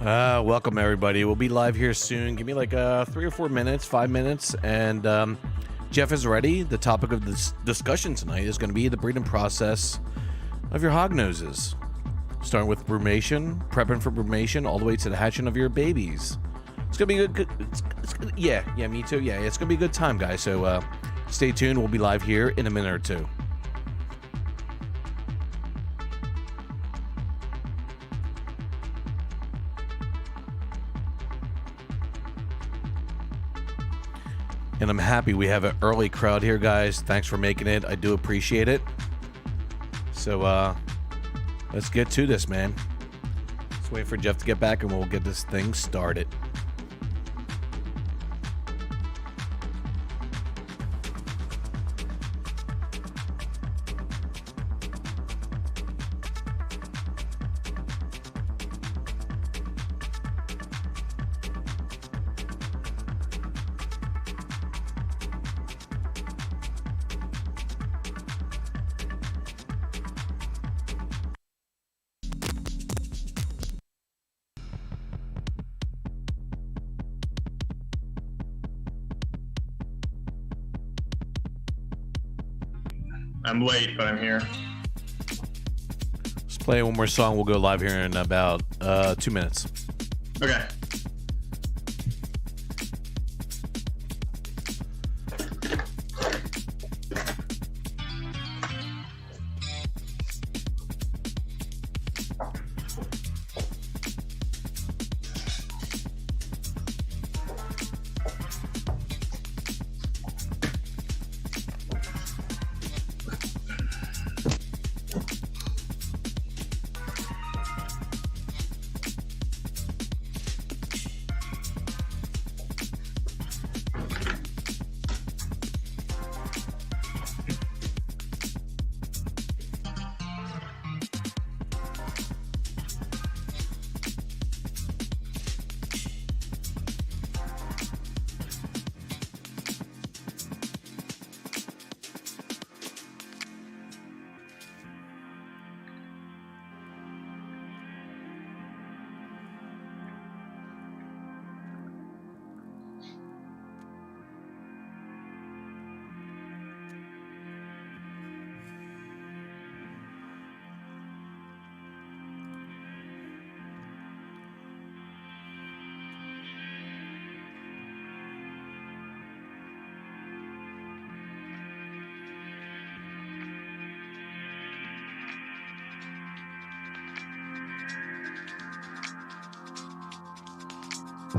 Welcome everybody. We'll be live here soon. Give me like 3 or 4 minutes, 5 minutes, and Jeff is ready. The topic of this discussion tonight is going to be the breeding process of your hognoses, starting with brumation, prepping for brumation, all the way to the hatching of your babies. It's gonna be a good. Yeah, me too. Yeah, it's gonna be a good time, guys. So stay tuned. We'll be live here in a minute or two. And I'm happy we have an early crowd here, guys. Thanks for making it. I do appreciate it. So let's get to this, man. Let's wait for Jeff to get back and we'll get this thing started. I'm late, but I'm here. Let's play one more song. We'll go live here in about 2 minutes. Okay.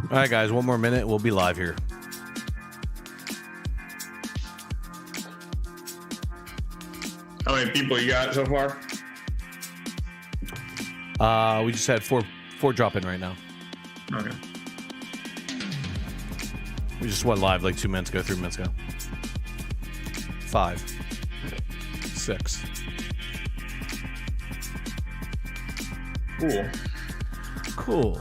All right, guys, one more minute. We'll be live here. How many people you got so far? We just had four drop in right now. Okay. We just went live like 2 minutes ago, 3 minutes ago. 5, 6. Cool.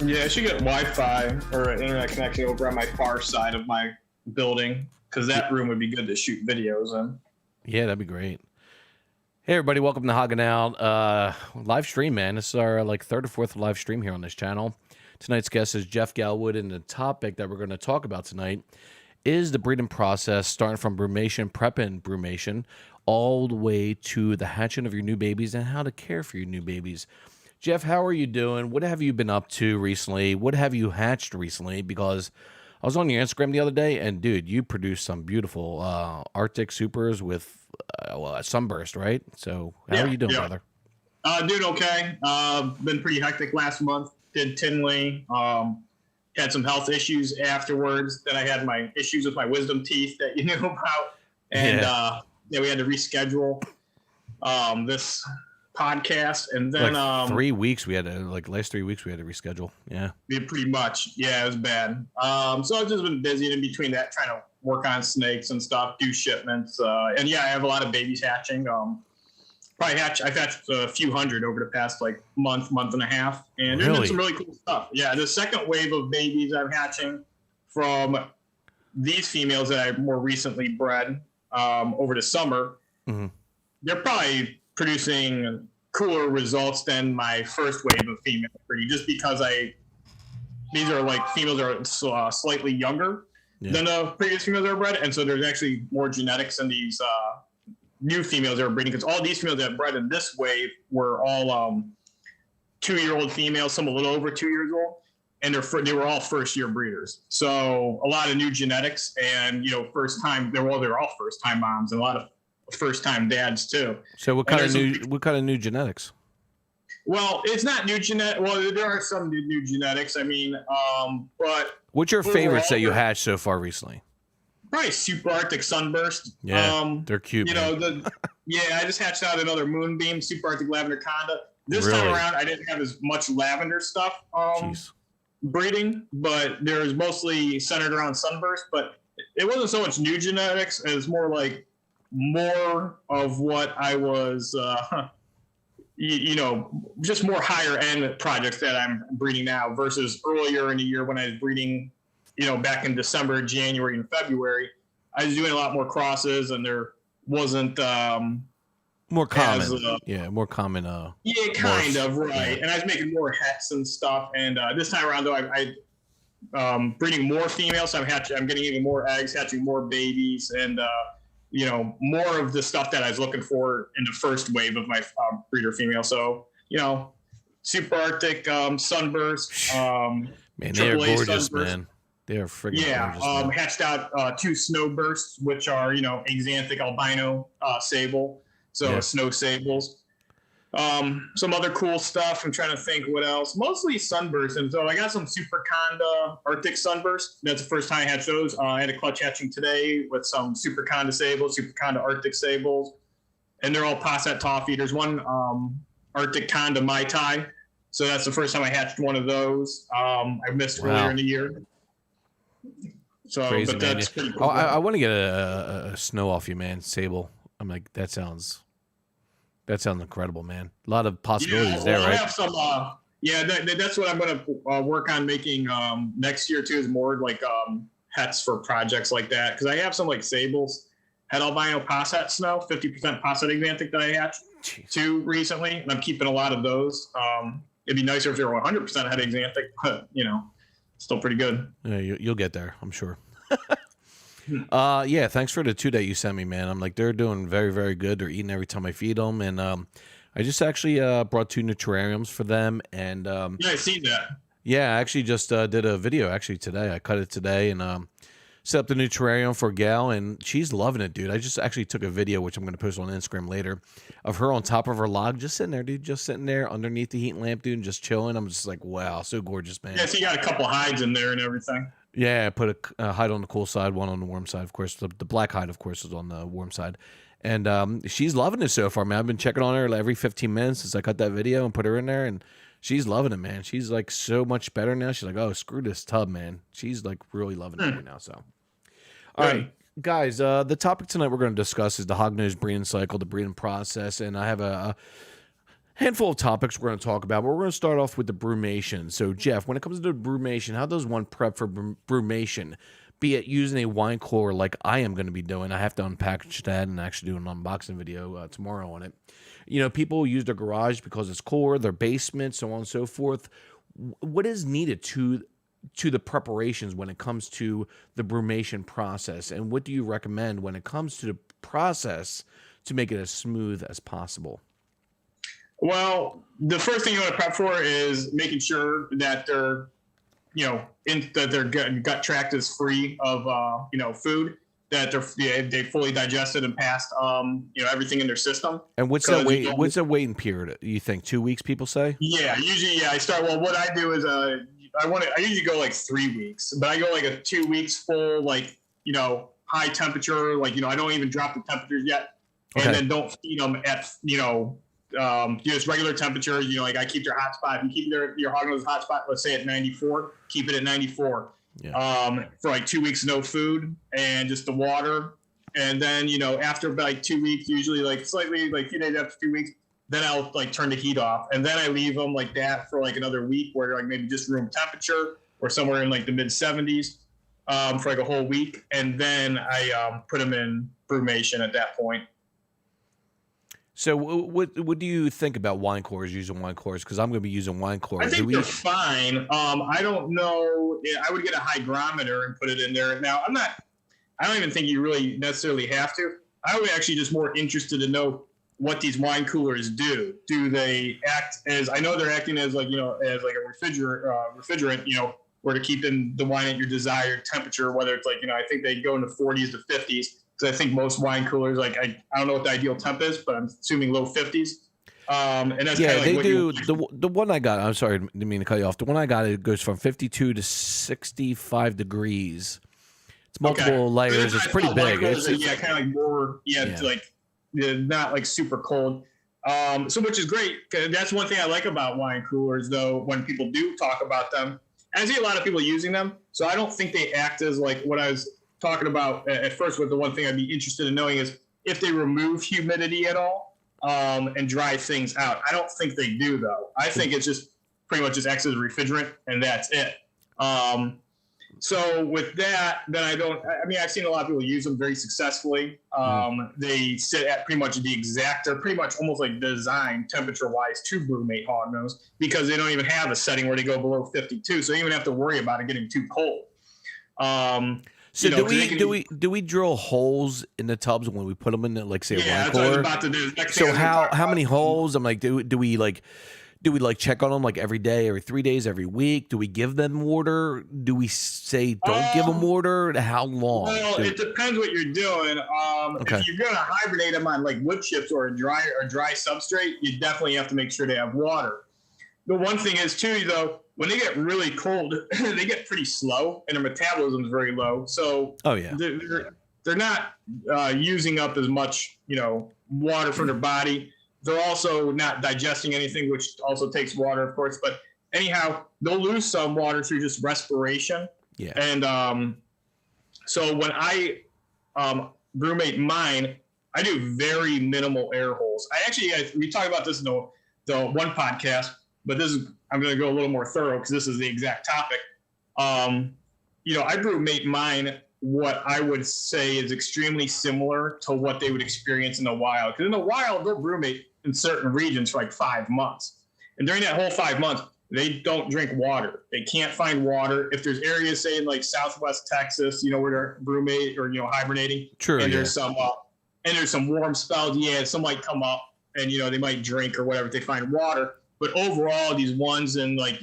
Yeah, I should get Wi-Fi or an internet connection over on my far side of my building, because that room would be good to shoot videos in. Yeah, that'd be great. Hey, everybody, welcome to Hogging Out live stream, man. This is our like third or fourth live stream here on this channel. Tonight's guest is Jeff Galewood, and the topic that we're going to talk about tonight is the breeding process, starting from brumation, prepping brumation, all the way to the hatching of your new babies and how to care for your new babies. Jeff, how are you doing? What have you been up to recently? What have you hatched recently? Because I was on your Instagram the other day, and dude, you produced some beautiful Arctic supers with a sunburst, right? So how are you doing, brother? Dude, okay. Been pretty hectic last month. Did Tinley. Had some health issues afterwards. Then I had my issues with my wisdom teeth that you knew about. And we had to reschedule this podcast, and then like 3 weeks we had to last 3 weeks we had to reschedule. Yeah, pretty much. Yeah, it was bad. So I've just been busy in between that, trying to work on snakes and stuff, do shipments, and I have a lot of babies hatching. I've hatched a few hundred over the past like month and a half, and there's been some really cool stuff. Yeah, the second wave of babies I'm hatching from these females that I more recently bred over the summer. Mm-hmm. They're probably producing cooler results than my first wave of female breeding, just because these are like females are slightly younger than the previous females that were bred, and so there's actually more genetics in these new females that are breeding, because all these females that bred in this wave were all 2-year-old females, some a little over 2 years old, and they were all first-year breeders. So a lot of new genetics, and first-time. They're all first-time moms, and a lot of first-time dads too. So what kind of new genetics? Well, it's not new genetic. Well, there are some new genetics. I mean, but what's your favorites that you hatched so far recently? Probably Super Arctic Sunburst. Yeah, they're cute. I just hatched out another Moonbeam Super Arctic Lavender Conda. This time around, I didn't have as much lavender stuff breeding, but there was mostly centered around Sunburst. But it wasn't so much new genetics as more of what I was. Just more higher end projects that I'm breeding now versus earlier in the year when I was breeding, back in December, January, and February. I was doing a lot more crosses, and there wasn't more common. More common. Kind of right. Yeah. And I was making more hets and stuff. And this time around, though, I breeding more females, so I'm getting even more eggs, hatching more babies, and more of the stuff that I was looking for in the first wave of my breeder female. So, Super Arctic, Sunburst, man, they are gorgeous, Sunburst. Man. They are freaking gorgeous. Hatched out 2 Snowbursts, which are, axanthic albino sable. So snow sables. Some other cool stuff. I'm trying to think what else. Mostly Sunburst. And so I got some Super Conda Arctic Sunburst. That's the first time I hatched those. I had a clutch hatching today with some Super Conda sables, Super Conda Arctic sables. And they're all Posset toffee. There's one Arctic Conda Mai Tai. So that's the first time I hatched one of those. I missed earlier in the year. So, crazy, but man. that's pretty cool. I want to get a snow off you, man. Sable. I'm like, that sounds incredible, man. A lot of possibilities there, right? I have some. That's what I'm going to work on making next year too. Is more like hets for projects like that, because I have some like sables, het albino posset snow, 50% posset axanthic that I hatched too recently, and I'm keeping a lot of those. It'd be nicer if they were 100% het axanthic, but still pretty good. Yeah, you'll get there, I'm sure. Thanks for the 2 that you sent me, man. I'm like, they're doing very, very good. They're eating every time I feed them, and I just actually brought 2 new terrariums for them, and I seen that. Yeah, I actually just did a video actually today. I cut it today and set up the new terrarium for Gal, and she's loving it, dude. I just actually took a video, which I'm going to post on Instagram later, of her on top of her log, just sitting there, dude, just sitting there underneath the heat lamp, dude, and just chilling. I'm just like, wow, so gorgeous, man. Yeah, so you got a couple hides in there and everything. Yeah, I put a hide on the cool side, one on the warm side, of course. The black hide, of course, is on the warm side. And she's loving it so far, man. I've been checking on her every 15 minutes since I cut that video and put her in there, and she's loving it, man. She's like so much better now. She's like, oh, screw this tub, man. She's like really loving it right now. So, all right, guys, the topic tonight we're going to discuss is the Hognose Breeding Cycle, the breeding process, and I have a handful of topics we're going to talk about, but we're going to start off with the brumation. So, Jeff, when it comes to brumation, how does one prep for brumation? Be it using a wine cooler like I am going to be doing. I have to unpackage that and actually do an unboxing video tomorrow on it. People use their garage because it's cooler, their basement, so on and so forth. What is needed to the preparations when it comes to the brumation process, and what do you recommend when it comes to the process to make it as smooth as possible? Well, the first thing you want to prep for is making sure that their gut tract is free of food, that they fully digested and passed everything in their system. And what's the waiting period? You think 2 weeks? People say. Yeah, usually I start. Well, what I do is I usually go like 3 weeks, but I go like a 2 weeks full high temperature. I don't even drop the temperatures yet, and then don't feed them at just regular temperatures. I keep their hot spot. If you keep your Hognose hot spot, let's say at 94, keep it at 94. Yeah. For like 2 weeks, no food and just the water. And then, after about 2 weeks, usually slightly a few days after 2 weeks, then I'll turn the heat off. And then I leave them like that for another week, where maybe just room temperature or somewhere in the mid 70s for a whole week. And then I put them in brumation at that point. So what do you think about wine coolers, using wine coolers? Because I'm going to be using wine I coolers. think they're fine. I don't know. I would get a hygrometer and put it in there. Now, I don't even think you really necessarily have to. I would actually just more interested to know what these wine coolers do. Do they act as, I know they're acting as like, as like a refrigerant, where to keep in the wine at your desired temperature, whether it's like, I think they go in the 40s to 50s. Because I think most wine coolers, like, I don't know what the ideal temp is, but I'm assuming low 50s. And that's kind of like they what do. The one I got, I'm sorry, didn't mean to cut you off. The one I got, it goes from 52 to 65 degrees. It's multiple layers. It's pretty big. It's kind of like more, like not like super cold. So which is great. 'Cause that's one thing I like about wine coolers, though, when people do talk about them. I see a lot of people using them, so I don't think they act as like what I was talking about at first. With the one thing I'd be interested in knowing is if they remove humidity at all and dry things out. I don't think they do, though. I think it's just pretty much just acts as a refrigerant, and that's it. So with that, then I've seen a lot of people use them very successfully. They sit at pretty much they're pretty much almost like designed temperature-wise to brumate hognose, because they don't even have a setting where they go below 52. So you don't even have to worry about it getting too cold. So do we drill holes in the tubs when we put them in, like, say, a wine cooler? That's what I was about to do. So how many holes? I'm like, do we check on them like every day, every 3 days, every week? Do we give them water? Do we say don't give them water? How long? Well, it depends what you're doing. If you're going to hibernate them on like wood chips or a dry substrate, you definitely have to make sure they have water. The one thing is too, though, when they get really cold, they get pretty slow and their metabolism is very low. So they're not using up as much, water from their body. They're also not digesting anything, which also takes water, of course. But anyhow, they'll lose some water through just respiration. Yeah. And so when I brumate mine, I do very minimal air holes. We talked about this in the one podcast, but I'm going to go a little more thorough because this is the exact topic. I brumate mine what I would say is extremely similar to what they would experience in the wild. Because in the wild, they'll brumate in certain regions for like 5 months. And during that whole 5 months, they don't drink water. They can't find water. If there's areas, say in like Southwest Texas, where they're brumate or, hibernating. True, and there's some warm spells. Yeah, some might come up and, they might drink or whatever if they find water. But overall, these ones in like,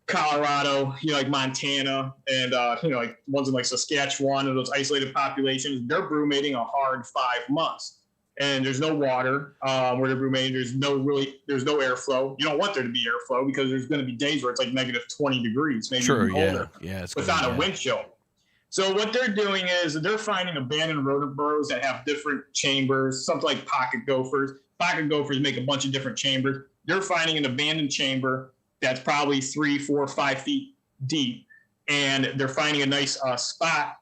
Colorado, like Montana, and like ones in like Saskatchewan and those isolated populations, they're brumating a hard 5 months, and there's no water where they're brumating. There's no airflow. You don't want there to be airflow because there's going to be days where it's like negative 20 degrees, maybe even colder, without a wind chill. So what they're doing is they're finding abandoned rodent burrows that have different chambers, something like pocket gophers. Pocket gophers make a bunch of different chambers. They're finding an abandoned chamber that's probably 3, 4, 5 feet deep, and they're finding a nice spot,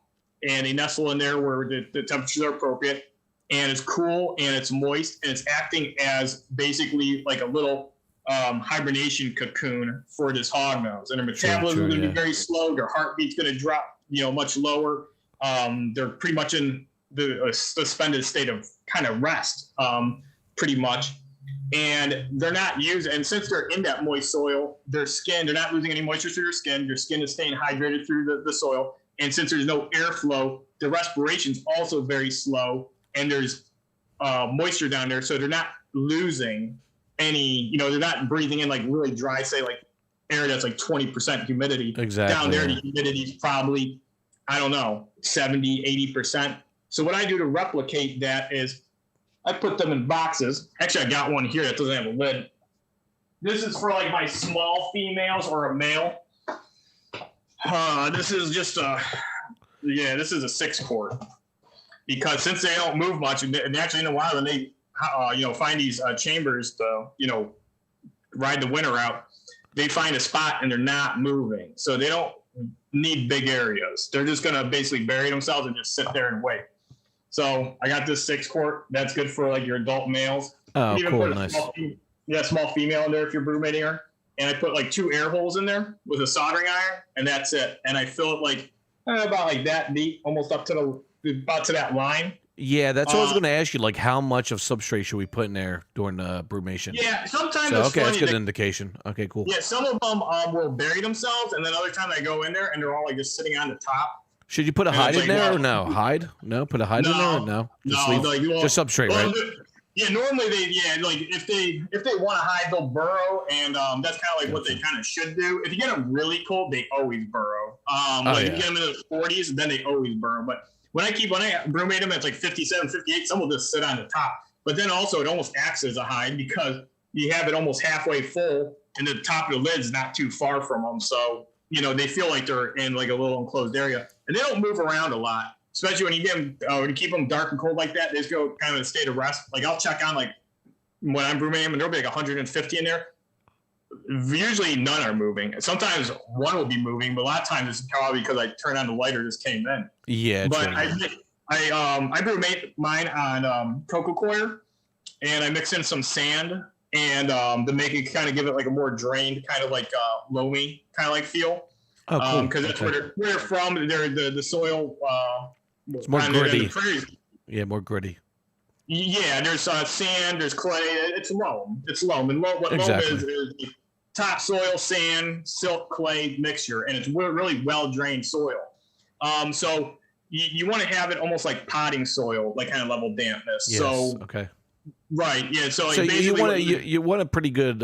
and they nestle in there where the temperatures are appropriate, and it's cool and it's moist, and it's acting as basically like a little hibernation cocoon for this hognose. And their metabolism is going to be very slow. Their heartbeat's going to drop, much lower. They're pretty much in the suspended state of kind of rest, pretty much. And they're not using, and since they're in that moist soil, they're not losing any moisture through their skin. Their skin is staying hydrated through the soil. And since there's no airflow, the respiration's also very slow, and there's moisture down there. So they're not losing any, they're not breathing in like really dry, say like air that's like 20% humidity. Exactly. Down there, the humidity is probably, 70, 80%. So what I do to replicate that is I put them in boxes. Actually, I got one here that doesn't have a lid. This is for like my small females or a male. This is just this is a 6-quart. Because since they don't move much, and actually in a while, when they, find these chambers to, ride the winter out, they find a spot and they're not moving. So they don't need big areas. They're just going to basically bury themselves and just sit there and wait. So I got this 6-quart. That's good for like your adult males. Oh, you can cool, put a small female in there if you're brumating her. And I put like 2 air holes in there with a soldering iron, and that's it. And I fill it like about like that deep, almost up to that line. Yeah, that's what I was going to ask you. Like, how much of substrate should we put in there during the brumation? Yeah, sometimes So, it's okay, that's funny. a good indication. Okay, cool. Yeah, some of them will bury themselves, and then other time I go in there and they're all like just sitting on the top. Should you put a And hide it's in like, there or well, no? Hide? No, put a hide in there or no? Just leave, like, well, just substrate, well, right? Yeah, normally like if they want to hide, they'll burrow, and that's kind of like what they Gotcha. kind of should do. If you get them really cold, they always burrow. Like if you get them in the 40s, then they always burrow. But when I brumate them, it's like 57, 58. Some will just sit on the top. But then also it almost acts as a hide because you have it almost halfway full, and the top of the lid's not too far from them. So they feel like they're in like a little enclosed area, and they don't move around a lot. Especially when you get them, when you keep them dark and cold like that, they just go kind of in a state of rest. Like I'll check on like when I'm brumating them, and there'll be like 150 in there. Usually none are moving. Sometimes one will be moving, but a lot of times it's probably because I turned on the lighter just came in. Yeah, but I brumate mine on cocoa coir, and I mix in some sand and to make it kind of give it like a more drained kind of like loamy kind of like feel. Oh, cool. Because that's where they're from. They're the soil. It's more gritty. Yeah, more gritty. Yeah, there's sand, there's clay. It's loam. And what Exactly. loam is topsoil, sand, silt, clay mixture, and it's really well drained soil. So you want to have it almost like potting soil, like kind of level dampness. Yes. So okay. Right. Yeah. So you want a pretty good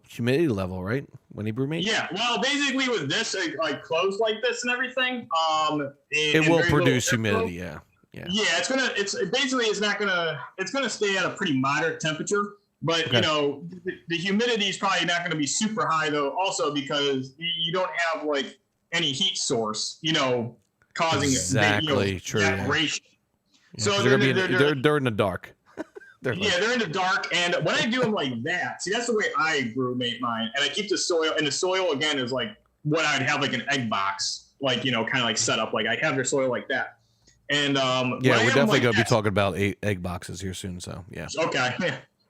humidity level, right? When you brumate. Yeah. Well, basically with this, like closed like this and everything, it will produce humidity. Yeah. Yeah. Yeah. It's gonna stay at a pretty moderate temperature, but Okay. the humidity is probably not gonna be super high though. Also because you don't have like any heat source, causing exactly true. evaporation. Yeah. So they're in the dark. They're in the dark, and when I do them like that, see, that's the way I brumate mine, and I keep the soil, and the soil again is like what I'd have like an egg box, like kind of like set up, like I have their soil like that, and yeah, we're definitely gonna be talking about egg boxes here soon, so yeah. Okay,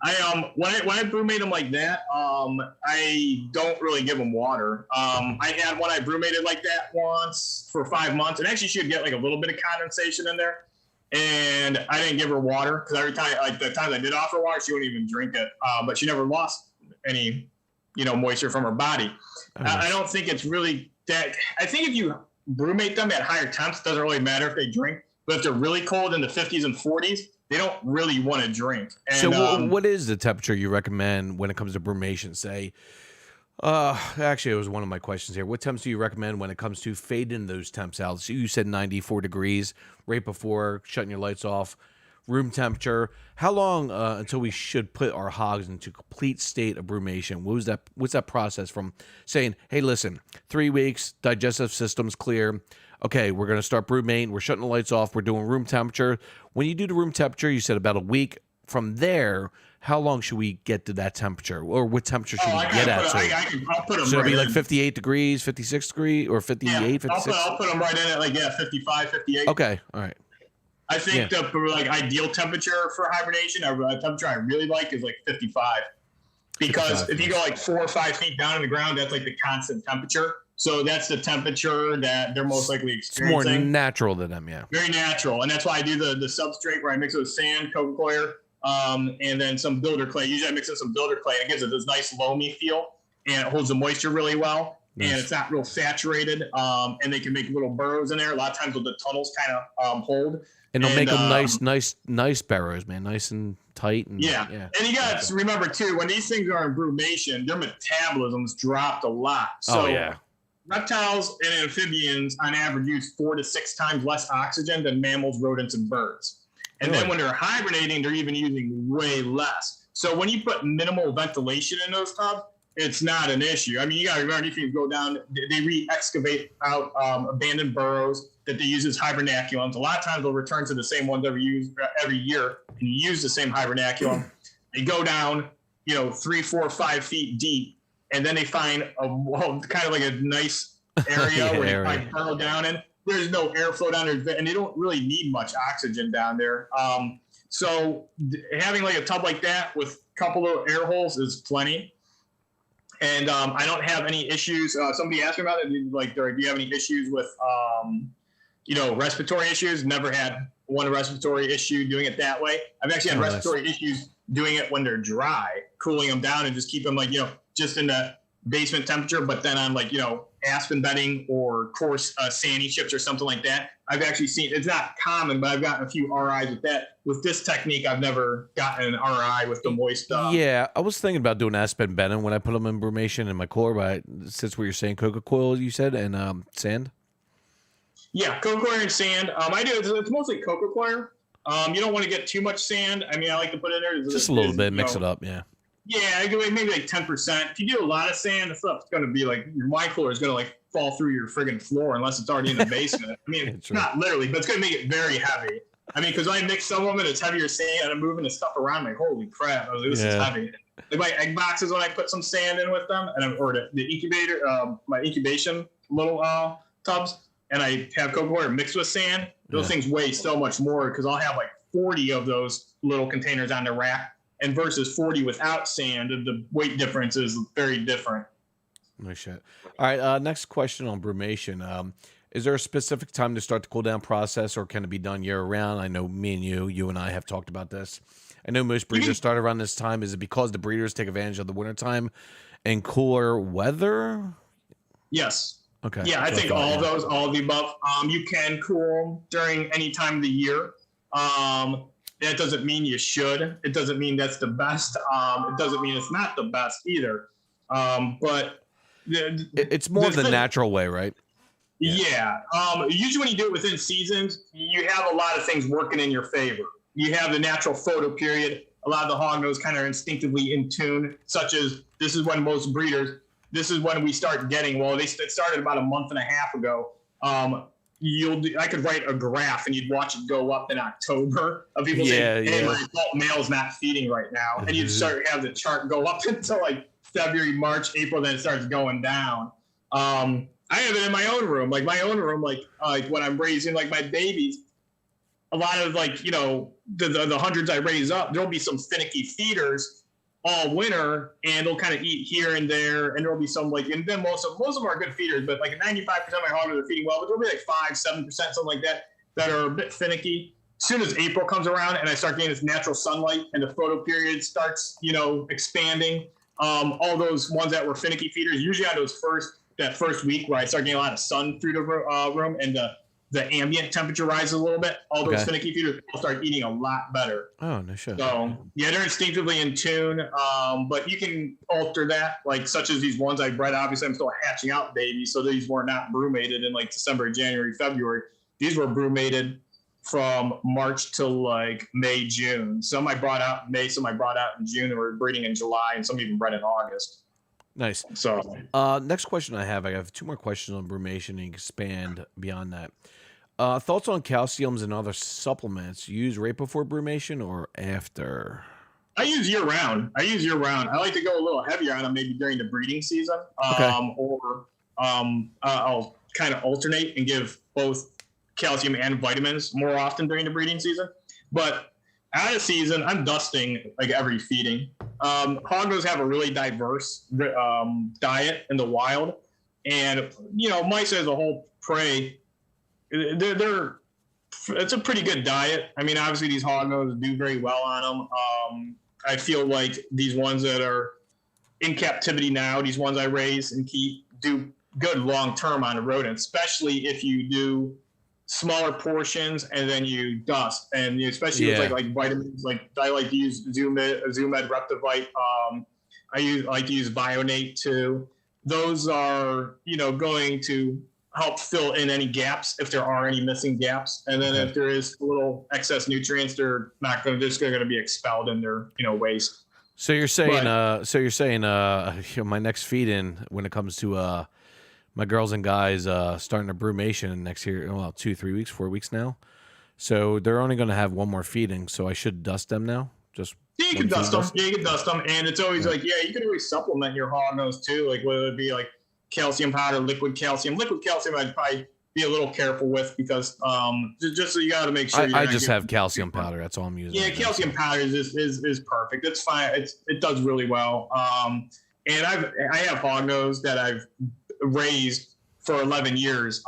when I brumate them like that, I don't really give them water. I had one I brumated like that once for 5 months, and actually should get like a little bit of condensation in there. And I didn't give her water because every time, like the times I did offer water, she wouldn't even drink it. But she never lost any, moisture from her body. I don't think it's really that. I think if you brumate them at higher temps, it doesn't really matter if they drink. But if they're really cold in the 50s and 40s, they don't really want to drink. And, so what is the temperature you recommend when it comes to brumation? Say, actually, it was one of my questions here. What temps do you recommend when it comes to fading those temps out? So you said 94 degrees right before shutting your lights off, room temperature. How long until we should put our hogs into complete state of brumation? What's that process from saying, hey, listen, 3 weeks, digestive system's clear. Okay, we're going to start brumating. We're shutting the lights off. We're doing room temperature. When you do the room temperature, you said about a week. From there, how long should we get to that temperature? Or what temperature should we get at? I'll put them should right it be like in. 58 degrees, 56 degrees, or 58, 56? I'll put them right in at like 55, 58. Okay, all right. I think the like ideal temperature for hibernation, or temperature I really like, is like 55. Because 55, if you go like 4 or 5 feet down in the ground, that's like the constant temperature. So that's the temperature that they're most likely experiencing. It's more natural to them, yeah. Very natural, and that's why I do the substrate where I mix it with sand, cocoa coir, and then some builder clay. Usually I mix in some builder clay, and it gives it this nice loamy feel, and it holds the moisture really well, and it's not real saturated, and they can make little burrows in there. A lot of times the tunnels kind of hold. And they'll make them nice barrows, man, nice and tight. And, yeah. And you got to remember, too, when these things are in brumation, their metabolism's dropped a lot. So reptiles and amphibians, on average, use 4 to 6 times less oxygen than mammals, rodents, and birds. And then when they're hibernating, they're even using way less. So when you put minimal ventilation in those tubs, it's not an issue. I mean, you got to remember, if you go down, they re-excavate out abandoned burrows that they use as hibernaculums. A lot of times they'll return to the same ones every year and use the same hibernaculum. They go down, 3, 4, 5 feet deep, and then they find kind of like a nice area where they burrow down in. There's no airflow down there, and they don't really need much oxygen down there. So having like a tub like that with a couple of air holes is plenty. And I don't have any issues. Somebody asked me about it. Like, do you have any issues with, respiratory issues? Never had one respiratory issue doing it that way. I've actually had respiratory issues doing it when they're dry, cooling them down and just keep them like, just in the basement temperature, but then on like, aspen bedding or coarse sandy chips or something like that. I've actually seen, it's not common, but I've gotten a few RIs with that. With this technique, I've never gotten an RI with the moist stuff. Yeah, I was thinking about doing aspen bedding when I put them in brumation in my cooler, but since what you're saying, coca coil, you said, and sand? Yeah, coca coir and sand. I do. It's mostly coca coir. You don't want to get too much sand. I mean, I like to put in there just a little bit, mix it up. Yeah. Yeah, I go maybe like 10%. If you do a lot of sand, the stuff's going to be like your wine cooler is going to like fall through your friggin' floor unless it's already in the basement. I mean, it's not literally, but it's going to make it very heavy. I mean, because I mix some of them and it's heavier sand and I'm moving the stuff around. Like, holy crap! I was like, this is heavy. Like my egg boxes when I put some sand in with them, and or the incubator, my incubation little tubs. And I have coca coir mixed with sand. Those things weigh so much more because I'll have like 40 of those little containers on the rack, and versus 40 without sand, the weight difference is very different. No shit. All right. Next question on brumation. Is there a specific time to start the cool down process, or can it be done year round? I know me and you and I have talked about this. I know most breeders start around this time. Is it because the breeders take advantage of the wintertime and cooler weather? Yes. Okay. Yeah, I think all of the above. You can cool during any time of the year. That doesn't mean you should. It doesn't mean that's the best. It doesn't mean it's not the best either. But it's more of the natural way, right? Yeah. Usually when you do it within seasons, you have a lot of things working in your favor. You have the natural photo period. A lot of the hognose kind of instinctively in tune, such as this is when most breeders, this is when we start getting, it started about a month and a half ago. I could write a graph and you'd watch it go up in October of people saying, hey, my adult male's not feeding right now. And you'd start have the chart go up until like February, March, April, then it starts going down. I have it in my own room, like when I'm raising like my babies, a lot of like, the hundreds I raise up, there'll be some finicky feeders all winter, and they'll kind of eat here and there, and there'll be some like, and then most of them are good feeders, but like 95% of my hognose are feeding well, but there'll be like 5-7%, something like that are a bit finicky. As soon as April comes around and I start getting this natural sunlight and the photo period starts, expanding, all those ones that were finicky feeders, usually on that first week where I start getting a lot of sun through the room and the ambient temperature rises a little bit, all those finicky feeders will start eating a lot better. Oh, no shit. So, yeah, they're instinctively in tune, but you can alter that, like such as these ones I bred. Obviously, I'm still hatching out babies, so these were not brumated in like December, January, February. These were brumated from March to like May, June. Some I brought out in May, some I brought out in June, and we're breeding in July, and some even bred in August. Nice. So, next question I have 2 more questions on brumation and expand beyond that. Thoughts on calciums and other supplements? Use right before brumation or after? I use year round. I like to go a little heavier on them maybe during the breeding season. Or I'll kind of alternate and give both calcium and vitamins more often during the breeding season. But out of season, I'm dusting like every feeding. Hognose have a really diverse diet in the wild. And, mice as a whole prey, it's a pretty good diet. I mean, obviously these hognose do very well on them. I feel like these ones that are in captivity now, these ones I raise and keep, do good long-term on the rodent, especially if you do smaller portions and then you dust. And especially with like vitamins, like I like to use Zoomed Reptivite. I like to use Bionate too. Those are, going to help fill in any gaps if there are any missing gaps, and then if there is a little excess nutrients, they're going to be expelled in their waste. So you're saying, my next feed in when it comes to my girls and guys starting a brumation next year, 2-3 weeks, 4 weeks now. So they're only going to have one more feeding. So I should dust them now. You can dust them. Yeah, you can dust them, and it's always you can always supplement your hognose too. Like whether it be like calcium powder, liquid calcium. Liquid calcium, I'd probably be a little careful with because just so you got to make sure. I just have calcium powder. That's all I'm using. Yeah, calcium powder is perfect. It's fine. It does really well. And I have hognose that I've raised for 11 years.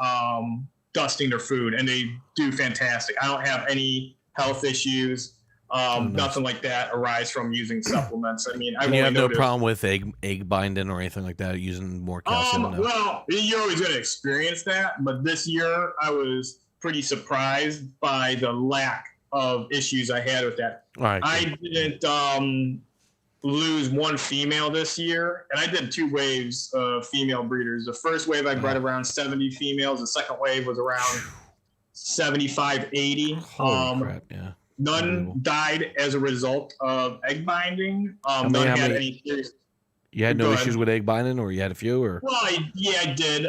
dusting their food, and they do fantastic. I don't have any health issues. Nothing like that arise from using supplements. I mean, and you have no problem with egg binding or anything like that, using more calcium? No. Well, you're always going to experience that, but this year I was pretty surprised by the lack of issues I had with that. Right, I didn't lose one female this year, and I did 2 waves of female breeders. The first wave I bred around 70 females. The second wave was around 75, 80. Holy crap, yeah. None died as a result of egg binding. None had any serious. You had no issues with egg binding, or you had a few, or? Well, I did.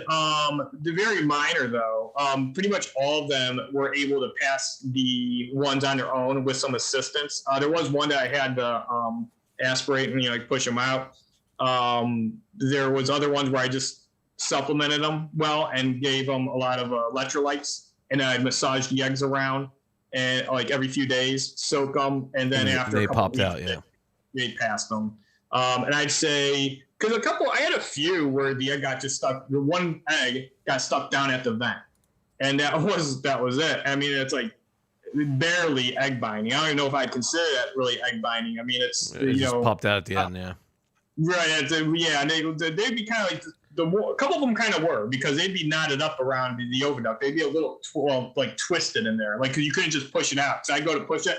They're very minor, though. Pretty much all of them were able to pass the ones on their own with some assistance. There was one that I had to aspirate and like push them out. There was other ones where I just supplemented them well and gave them a lot of electrolytes, and I massaged the eggs around and like every few days, soak them, and then after they popped out, they passed them. And I'd say, because I had a few where the egg got just stuck. The one egg got stuck down at the vent, and that was it. I mean, it's like barely egg binding. I don't even know if I'd consider that really egg binding. I mean, it just popped out at the end, yeah. Right. Yeah, and they'd be kind of like a couple of them kind of were, because they'd be knotted up around the oviduct. They'd be a little like twisted in there, like, because you couldn't just push it out. So I'd go to push it,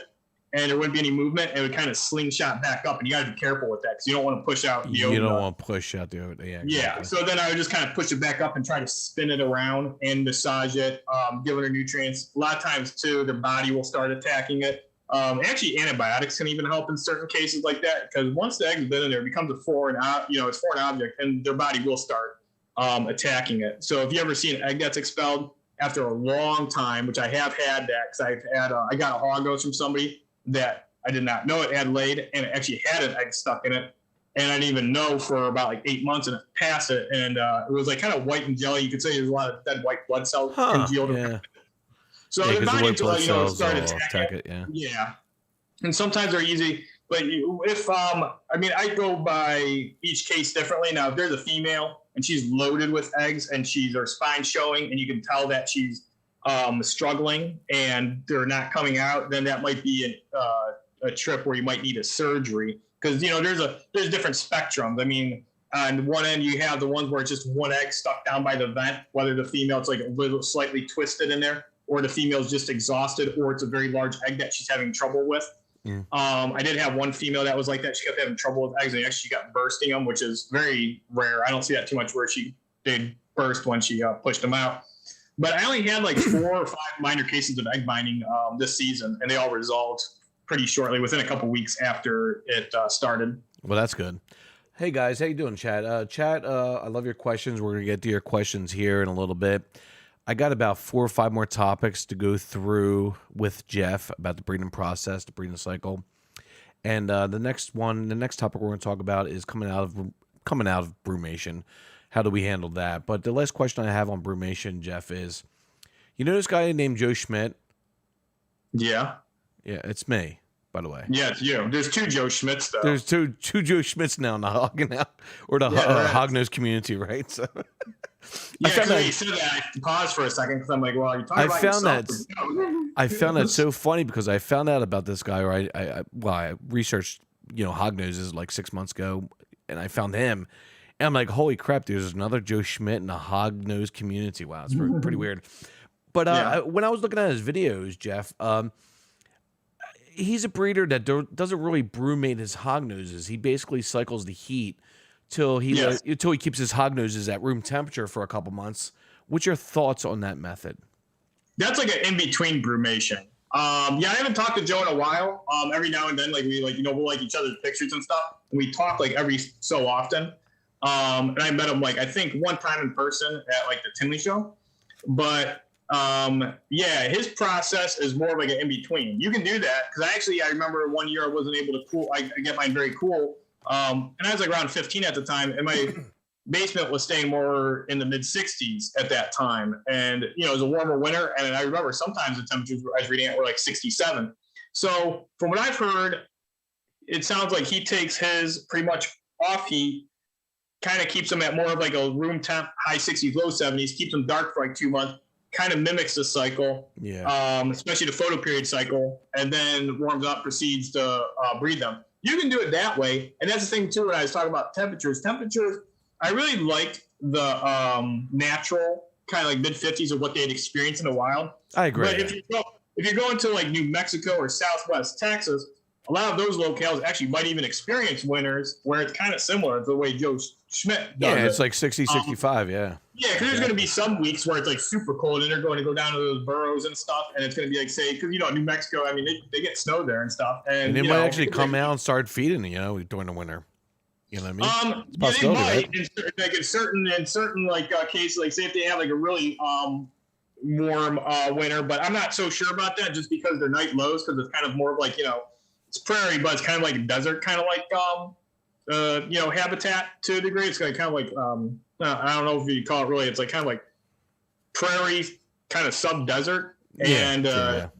and there wouldn't be any movement. It would kind of slingshot back up, and you got to be careful with that because you don't want to push out the oviduct. You don't want to push out the oviduct. Yeah, exactly. Yeah. So then I would just kind of push it back up and try to spin it around and massage it, give it her nutrients. A lot of times too, the body will start attacking it. Actually, antibiotics can even help in certain cases like that, because once the egg's been in there, it becomes a foreign object, and their body will start attacking it. So if you ever see an egg that's expelled after a long time, which I have had that, because I got a Hognose from somebody that I did not know it had laid, and it actually had an egg stuck in it, and I didn't even know for about like 8 months, and it passed it, and it was like kind of white and jelly. You could say there's a lot of dead white blood cells congealed. Yeah. So the body will start attacking it. Yeah, and sometimes they're easy, but if I go by each case differently. Now, if there's a female and she's loaded with eggs and her spine showing, and you can tell that she's struggling and they're not coming out, then that might be a trip where you might need a surgery, because there's different spectrums. I mean, on one end you have the ones where it's just one egg stuck down by the vent, whether the female's like a little slightly twisted in there, or the female's just exhausted, or it's a very large egg that she's having trouble with. I did have one female that was like that. She kept having trouble with eggs, and actually got bursting them, which is very rare. I don't see that too much where she did burst when she pushed them out. But I only had like 4 or 5 minor cases of egg binding this season, and they all resolved pretty shortly, within a couple weeks after it started. Well, that's good. Hey guys, how you doing, Chad? Chad, I love your questions. We're gonna get to your questions here in a little bit. I got about 4 or 5 more topics to go through with Jeff about the breeding process, the breeding cycle, and the next topic we're going to talk about is coming out of brumation. How do we handle that? But the last question I have on brumation, Jeff, is, you know this guy named Joe Schmidt? Yeah, it's me, by the way. Yeah, it's you. There's 2 Joe Schmidts though. There's two Joe Schmidts now in the Hognose community, right? So. Yeah, you said that. I paused for a second because I'm like, well, you're talking about yourself. I found that so funny, because I found out about this guy, or I researched, Hognoses like 6 months ago, and I found him, and I'm like, holy crap, there's another Joe Schmidt in the Hognose community. Wow, it's pretty weird. But when I was looking at his videos, Jeff, he's a breeder that doesn't really brumate his Hognoses. He basically cycles the heat till he keeps his Hognoses at room temperature for a couple months. What's your thoughts on that method? That's like an in-between brumation. I haven't talked to Joe in a while. Every now and then, we'll like each other's pictures and stuff. And we talk like every so often. And I met him I think one time in person at like the Tinley show. But his process is more of like an in-between. You can do that because I remember one year I wasn't able to cool. I get mine very cool. And I was like around 15 at the time, and my basement was staying more in the mid 60s at that time. And, it was a warmer winter. And I remember sometimes the temperatures I was reading at were like 67. So from what I've heard, it sounds like he takes his pretty much off heat, kind of keeps them at more of like a room temp, high 60s, low 70s, keeps them dark for like 2 months, kind of mimics the cycle, especially the photoperiod cycle, and then warms up, proceeds to breed them. You can do it that way, and that's the thing too. When I was talking about temperatures, I really liked the natural kind of like mid-50s of what they'd experienced in the wild. I agree. But if you're going to like New Mexico or Southwest Texas, a lot of those locales actually might even experience winters where it's kind of similar to the way Joe Schmidt does. Yeah, it's like 60, 65, yeah. Yeah, because there's going to be some weeks where it's like super cold and they're going to go down to those burrows and stuff, and it's going to be like, say, because New Mexico, I mean, they get snow there and stuff, and they might actually come out and start feeding, during the winter. You know what I mean? Yeah, they might. Right? In certain like cases, like say if they have like a really warm winter, but I'm not so sure about that just because they're night lows, because it's kind of more of like it's prairie, but it's kind of like a desert, kind of like habitat to a degree. It's kind of like I don't know if you call it really. It's like kind of like prairie, kind of sub-desert. And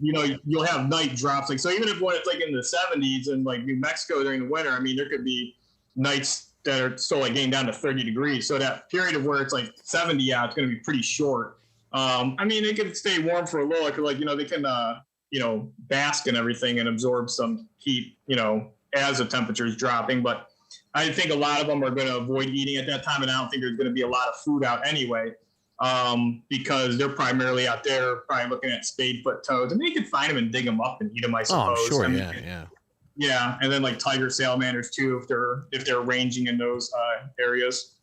you'll have night drops. Like so, even if when it's like in the 70s in like New Mexico during the winter, I mean, there could be nights that are still like getting down to 30 degrees. So that period of where it's like 70 out, it's going to be pretty short. I mean, they can stay warm for a little, like they can bask and everything and absorb some heat, as the temperature is dropping. But I think a lot of them are going to avoid eating at that time, and I don't think there's going to be a lot of food out anyway. Because they're primarily out there probably looking at spadefoot toads, and they can find them and dig them up and eat them, I suppose. Oh, sure, I mean, yeah, and then like tiger salamanders too, if they're ranging in those areas.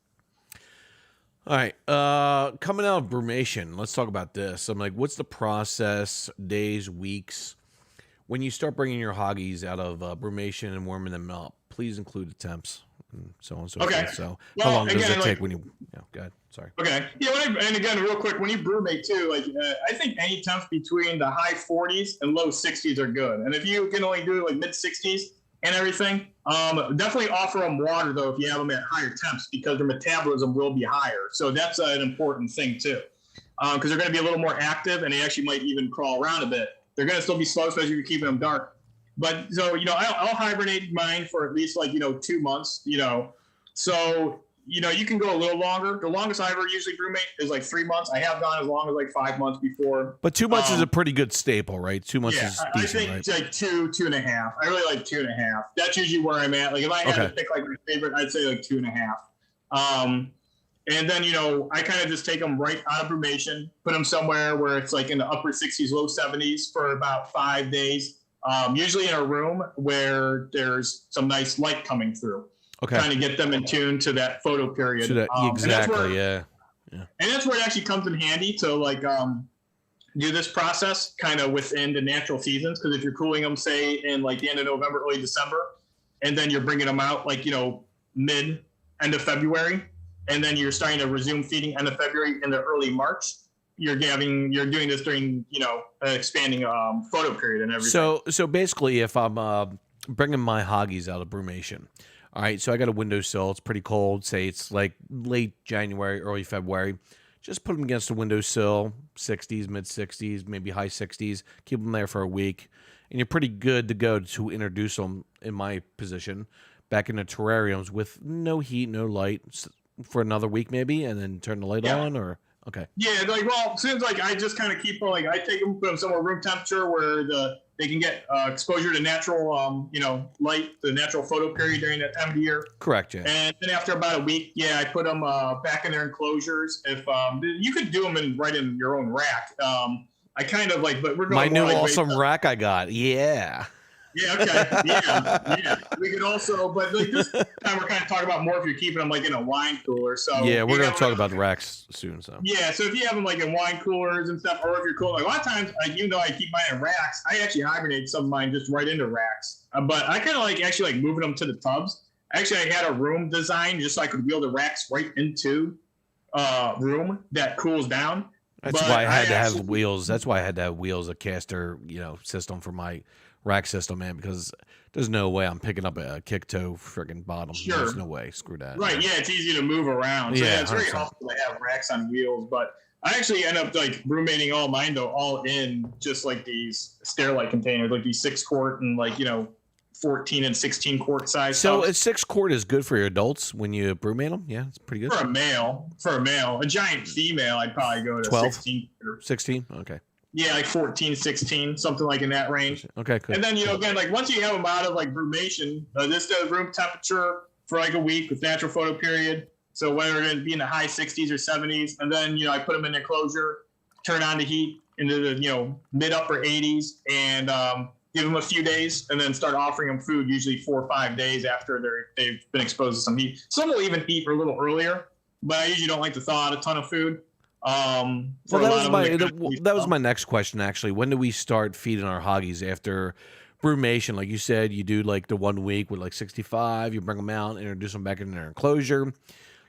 All right, coming out of brumation, let's talk about this. I'm like, what's the process, days, weeks, when you start bringing your hoggies out of brumation and warming them up? Please include the temps and so on and so forth. So, how long does it take when you? Yeah, go ahead. Sorry. Okay. Yeah, and again, real quick, when you brumate too, like I think any temps between the high 40s and low 60s are good. And if you can only do like mid 60s and everything, definitely offer them water though if you have them at higher temps, because their metabolism will be higher. So that's an important thing too, because they're going to be a little more active and they actually might even crawl around a bit. They're going to still be slow, especially if you're keeping them dark. But so I'll hibernate mine for at least like 2 months. So. You can go a little longer. The longest I ever usually brumate is like 3 months. I have gone as long as like 5 months before. But 2 months is a pretty good staple, right? 2 months is decent, I think it's like 2.5. I really like 2.5. That's usually where I'm at. Like if I had to pick like my favorite, I'd say like 2.5. And then, I kind of just take them right out of brumation, put them somewhere where it's like in the upper 60s, low 70s for about 5 days. Usually in a room where there's some nice light coming through. Okay. Trying to get them in tune to that photo period. Exactly, yeah. And that's where it actually comes in handy to like do this process kind of within the natural seasons. Because if you're cooling them, say, in like the end of November, early December, and then you're bringing them out like, end of February, and then you're starting to resume feeding end of February into early March, you're doing this during, expanding photo period and everything. So basically, if I'm bringing my hoggies out of brumation, all right, so I got a windowsill. It's pretty cold. Say it's like late January, early February. Just put them against the windowsill, 60s, mid 60s, maybe high 60s. Keep them there for a week, and you're pretty good to go to introduce them, in my position, back into terrariums with no heat, no light for another week maybe, and then turn the light on, or okay. Yeah, since I just kind of keep them, I take them, put them somewhere room temperature where they can get exposure to natural, light, the natural photo period during that time of the year. Correct, yeah. And then after about a week, I put them back in their enclosures. If you could do them right in your own rack. I kind of like, but we're going my new awesome rack I got. Yeah. Yeah. Okay. Yeah. We could also, but like this time we're kind of talking about more if you're keeping them like in a wine cooler. So yeah, we're going to talk about the racks soon. So yeah, so if you have them like in wine coolers and stuff, or if you're cool, like a lot of times, I keep mine in racks. I actually hibernate some of mine just right into racks. But I kind of like actually like moving them to the tubs. Actually, I had a room designed just so I could wheel the racks right into room that cools down. That's why I had to have wheels. That's why I had to have wheels, a caster, system for my rack system, man, because there's no way I'm picking up a kick toe friggin' bottom. Sure. There's no way. Screw that. Right. Yeah. It's easy to move around. So yeah, it's very helpful to have racks on wheels. But I actually end up like brumating all mine though, all in just like these Sterilite containers, like these 6 quart and like, 14 and 16 quart size. So tubs. a 6 quart is good for your adults when you brumate them? Yeah, it's pretty good. For a male, a giant female, I'd probably go to 12? 16. 16? Okay. Yeah, like 14, 16, something like in that range. Okay, cool. And then, again, like once you have them out of like brumation, this does room temperature for like a week with natural photo period. So whether it be in the high 60s or 70s, and then, I put them in enclosure, turn on the heat into the, mid upper 80s, and give them a few days, and then start offering them food, usually 4 or 5 days after they've been exposed to some heat. Some will even eat a little earlier, but I usually don't like to thaw out a ton of food. Well, that was my next question, actually. When do we start feeding our hoggies after brumation? Like you said, you do like the 1 week with like 65, you bring them out, introduce them back in their enclosure.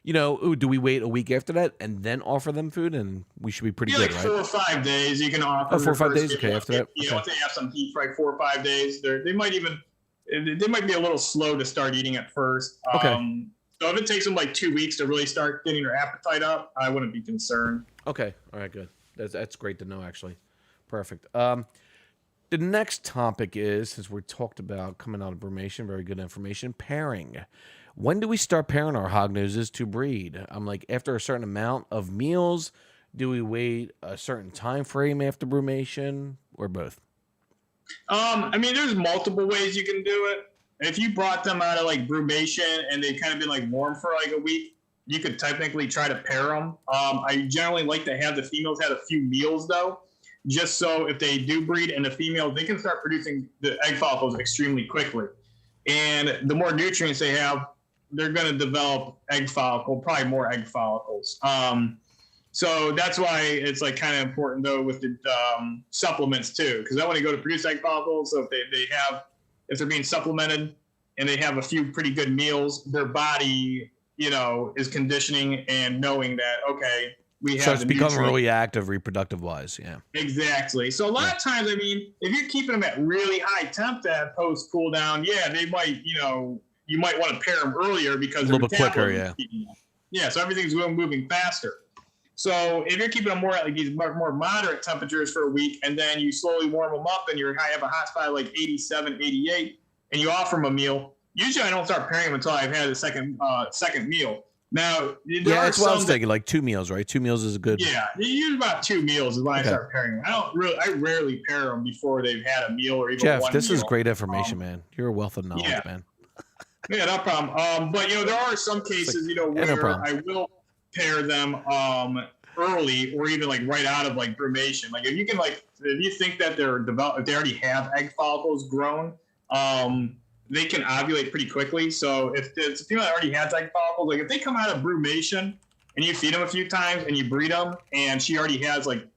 Do we wait a week after that and then offer them food? And we should be pretty good, like right? 4 or 5 days you can offer. Oh, 4 or 5 days? Okay, after that. If they have some heat for like 4 or 5 days, they might be a little slow to start eating at first. Okay. So if it takes them like 2 weeks to really start getting their appetite up, I wouldn't be concerned. Okay. All right, good. That's great to know, actually. Perfect. The next topic is, since we talked about coming out of brumation, very good information, pairing. When do we start pairing our hognoses to breed? I'm like, after a certain amount of meals, do we wait a certain time frame after brumation, or both? There's multiple ways you can do it. If you brought them out of like brumation and they've kind of been like warm for like a week, you could technically try to pair them. I generally like to have the females have a few meals though, just so if they do breed and the females, they can start producing the egg follicles extremely quickly. And the more nutrients they have, they're going to develop probably more egg follicles. So that's why it's like kind of important though with the supplements too, because I want to go to produce egg follicles. So if they're being supplemented and they have a few pretty good meals, their body, is conditioning and knowing that, okay, we have. So it's becoming really active reproductive wise. Yeah. Exactly. So a lot of times, if you're keeping them at really high temp at post cool down, they might, you might want to pair them earlier because a little bit quicker. Yeah. Yeah. So everything's moving faster. So if you're keeping them more at like these more moderate temperatures for a week, and then you slowly warm them up and you have a hot spot like 87, 88, and you offer them a meal, usually I don't start pairing them until I've had a second meal. Now, that's what I was thinking, like 2 meals, right? 2 meals is a good. Yeah, usually about 2 meals is when I start pairing them. I rarely pair them before they've had a meal or even Jeff, one this meal. is great information, man. You're a wealth of knowledge, man. Yeah, no problem. But there are some cases, where I will pair them early or even like right out of like brumation. Like if you think that if they already have egg follicles grown, they can ovulate pretty quickly. So if it's a female that already has egg follicles, like if they come out of brumation and you feed them a few times and you breed them and she already has like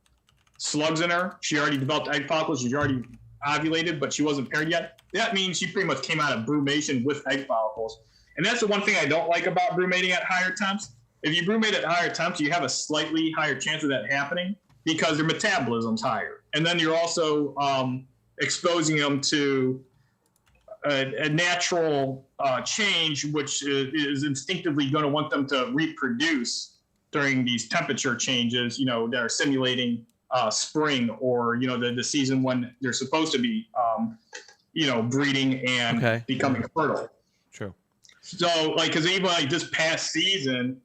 slugs in her, she already developed egg follicles, she's already ovulated, but she wasn't paired yet, that means she pretty much came out of brumation with egg follicles. And that's the one thing I don't like about brumating at higher temps. If you brumate at higher temps, you have a slightly higher chance of that happening because their metabolism's higher. And then you're also exposing them to a natural change, which is instinctively going to want them to reproduce during these temperature changes, that are simulating spring or, the season when they're supposed to be, breeding and becoming fertile. True. So, because even like this past season,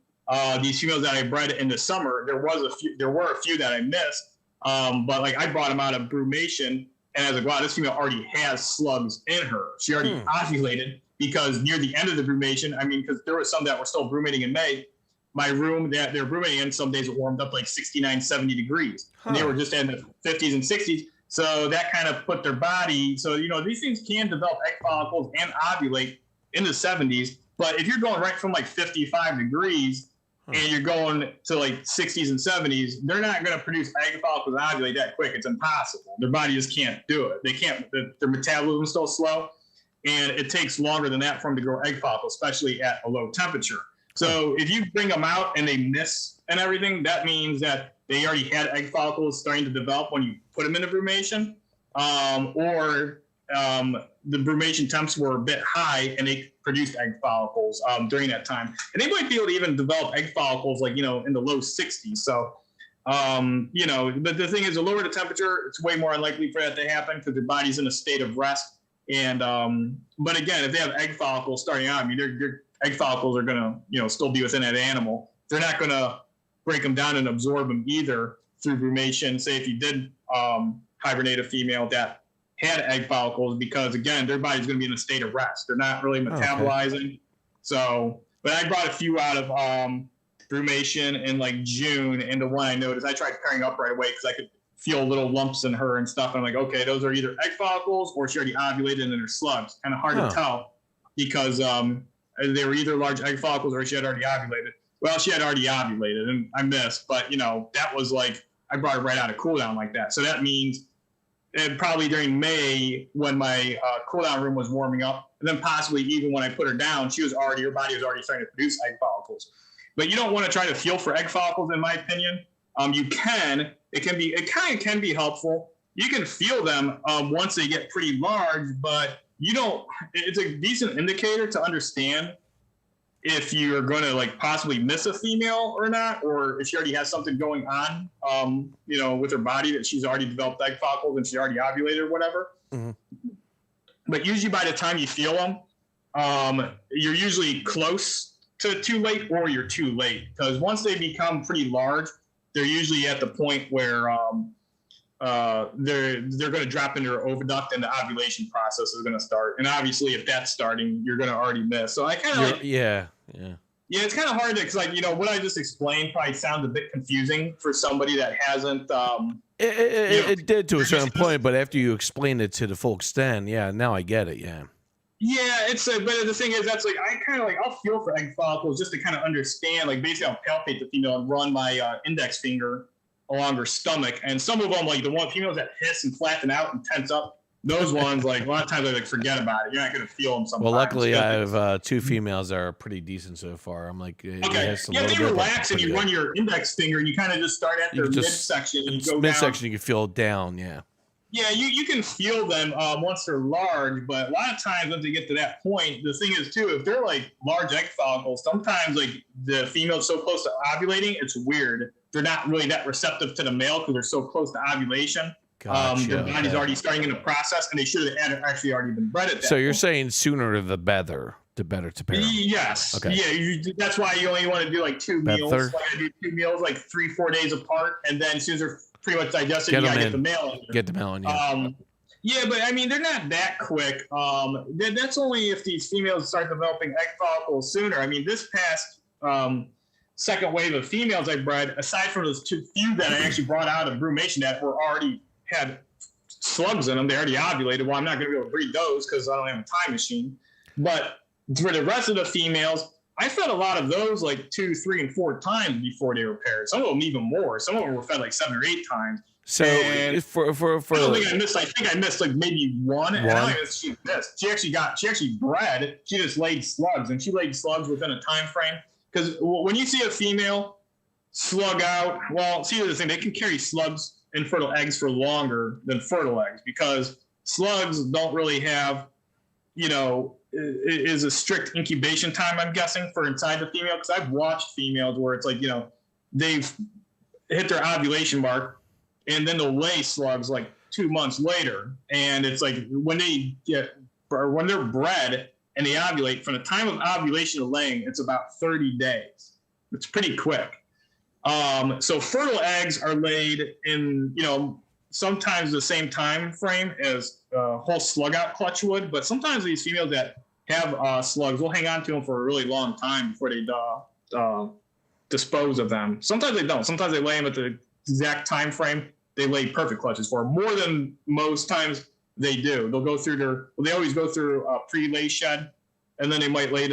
these females that I bred in the summer, there were a few that I missed, but like I brought them out of brumation, and I was like, wow, this female already has slugs in her. She already ovulated because near the end of the brumation, because there were some that were still brumating in May. My room that they're brumating in, some days it warmed up like 69, 70 degrees, and they were just in the 50s and 60s. So that kind of put their body. So these things can develop egg follicles and ovulate in the 70s. But if you're going right from like 55 degrees and you're going to like 60s and 70s, they're not going to produce egg follicles and ovulate that quick. It's impossible. Their body just can't do it. They can't. Their metabolism is still slow, and it takes longer than that for them to grow egg follicles, especially at a low temperature. So if you bring them out and they miss and everything, that means that they already had egg follicles starting to develop when you put them into brumation, or the brumation temps were a bit high and they produced egg follicles during that time. And they might be able to even develop egg follicles like, in the low 60s. So, but the thing is, the lower the temperature, it's way more unlikely for that to happen because their body's in a state of rest. And but again, if they have egg follicles starting out, I mean, their egg follicles are gonna still be within that animal. They're not gonna break them down and absorb them either through brumation. Say if you did hibernate a female that had egg follicles, because again, their body's going to be in a state of rest. They're not really metabolizing. Okay. So, but I brought a few out of brumation in like June, and the one I noticed, I tried pairing up right away because I could feel little lumps in her and stuff. And I'm like, okay, those are either egg follicles or she already ovulated and they're slugs. Kind of hard to tell because they were either large egg follicles or she had already ovulated. Well, she had already ovulated and I missed, but that was like, I brought her right out of cooldown like that. So that means probably during May when my cooldown room was warming up, and then possibly even when I put her down, her body was already starting to produce egg follicles. But you don't want to try to feel for egg follicles, in my opinion. You can. It kind of can be helpful. You can feel them once they get pretty large, but you don't. It's a decent indicator to understand if you're going to like possibly miss a female or not, or if she already has something going on, with her body that she's already developed egg follicles and she already ovulated or whatever. Mm-hmm. But usually by the time you feel them, you're usually close to too late or you're too late, because once they become pretty large, they're usually at the point where they're going to drop into her oviduct and the ovulation process is going to start. And obviously, if that's starting, you're going to already miss. So I kind of yeah, it's kind of hard to, because what I just explained probably sounds a bit confusing for somebody that hasn't. It did to a certain point, but after you explain it to the full extent, now I get it. Yeah. Yeah, but the thing is, that's like, I kind of like, I'll feel for egg follicles just to kind of understand, like basically I'll palpate the female and run my index finger along her stomach. And some of them, like the females that hiss and flatten out and tense up, those ones, like a lot of times I like forget about it. You're not going to feel them sometimes. Well, luckily I have two females that are pretty decent so far. I'm like, okay, they relax and you run your index finger and you kind of just start at their midsection and you go midsection, down. you can feel it down, yeah. Yeah, you can feel them once they're large, but a lot of times once they get to that point, the thing is too, if they're like large egg follicles, sometimes like the female's so close to ovulating, it's weird. They're not really that receptive to the male because they're so close to ovulation. Gotcha, their body's already starting in the process, and they should have actually already been bred at that. So you're saying sooner the better to pair. Yes. Okay. Yeah, that's why you only want to do like 2 meals. Like I do 2 meals like 3-4 days apart, and then as soon as they're pretty much digested, you gotta get the male in. Get the male in, yeah. Yeah, but I mean, they're not that quick. That's only if these females start developing egg follicles sooner. I mean, this past second wave of females I bred, aside from those few that I actually brought out of brumation that were already had slugs in them, they already ovulated. Well, I'm not going to be able to breed those because I don't have a time machine. But for the rest of the females, I fed a lot of those like 2, 3, and 4 times before they were paired. Some of them even more. Some of them were fed like 7 or 8 times. So for I don't think I missed. I think I missed like maybe one. And I don't think she missed. She actually bred. She just laid slugs, and she laid slugs within a time frame. Because when you see a female slug out, well, see the thing, they can carry slugs, infertile eggs for longer than fertile eggs, because slugs don't really have, is a strict incubation time, I'm guessing, for inside the female. Because I've watched females where it's like, they've hit their ovulation mark, and then they'll lay slugs like 2 months later. And it's like when they're bred and they ovulate, from the time of ovulation to laying, it's about 30 days. It's pretty quick. So fertile eggs are laid in, sometimes the same time frame as whole slug out clutch would, but sometimes these females that have slugs will hang on to them for a really long time before they dispose of them. Sometimes they don't. Sometimes they lay them at the exact time frame they lay perfect clutches for. More than most times they do. They'll go through they always go through a pre-lay shed, and then they might lay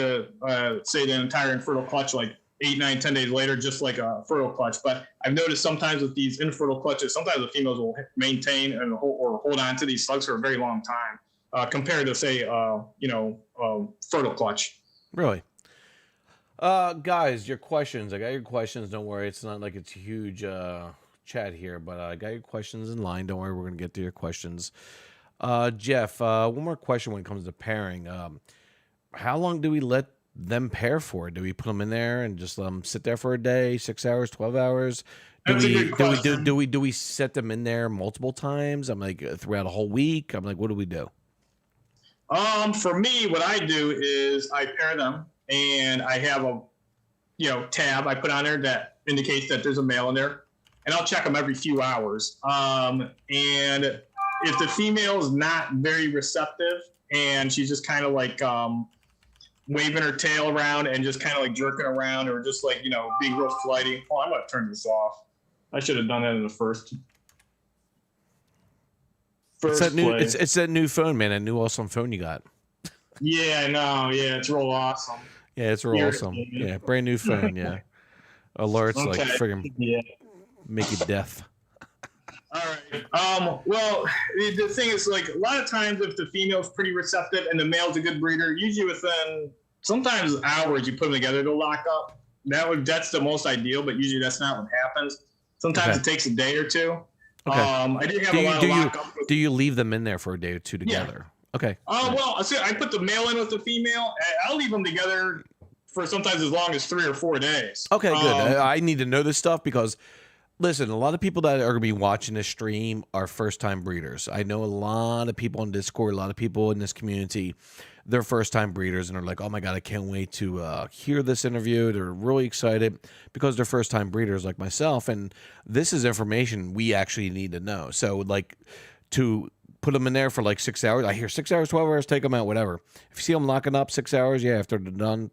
say the entire infertile clutch like 8, 9, 10 days later, just like a fertile clutch. But I've noticed sometimes with these infertile clutches, sometimes the females will maintain and hold on to these slugs for a very long time, compared to say, fertile clutch. Really? Guys, your questions. I got your questions. Don't worry. It's not like it's a huge chat here, but I got your questions in line. Don't worry. We're going to get to your questions. Jeff, one more question when it comes to pairing. How long do we let them pair for? Do we put them in there and just let them sit there for a day, 6 hours, 12 hours? Do we set them in there multiple times? I'm like, throughout a whole week? I'm like, what do we do? For me, what I do is I pair them, and I have a tab I put on there that indicates that there's a male in there, and I'll check them every few hours. And if the female is not very receptive and she's just kind of like waving her tail around and just kind of like jerking around, or just like being real flighty. Oh, I'm gonna turn this off. I should have done that in the first. It's that new. It's that new phone, man. That new awesome phone you got. Yeah, I know. Yeah, it's real awesome. Yeah, it's real awesome. Yeah, brand new phone. Yeah, alerts like friggin' make you deaf. All right. Well, the thing is, like, a lot of times if the female's pretty receptive and the male's a good breeder, usually within sometimes hours you put them together, they'll lock up. That's the most ideal, but usually that's not what happens. Sometimes it takes a day or two. Okay. I do have a lot of lockup. Do you leave them in there for a day or two together? Yeah. Okay. Well, I put the male in with the female. I'll leave them together for sometimes as long as 3 or 4 days. Okay, good. I need to know this stuff because, listen, a lot of people that are going to be watching this stream are first-time breeders. I know a lot of people on Discord, a lot of people in this community, they're first-time breeders, and they're like, oh, my God, I can't wait to hear this interview. They're really excited because they're first-time breeders like myself, and this is information we actually need to know. So, like, to put them in there for like 6 hours. I hear 6 hours, 12 hours, take them out, whatever. If you see them locking up 6 hours, yeah, after they're done.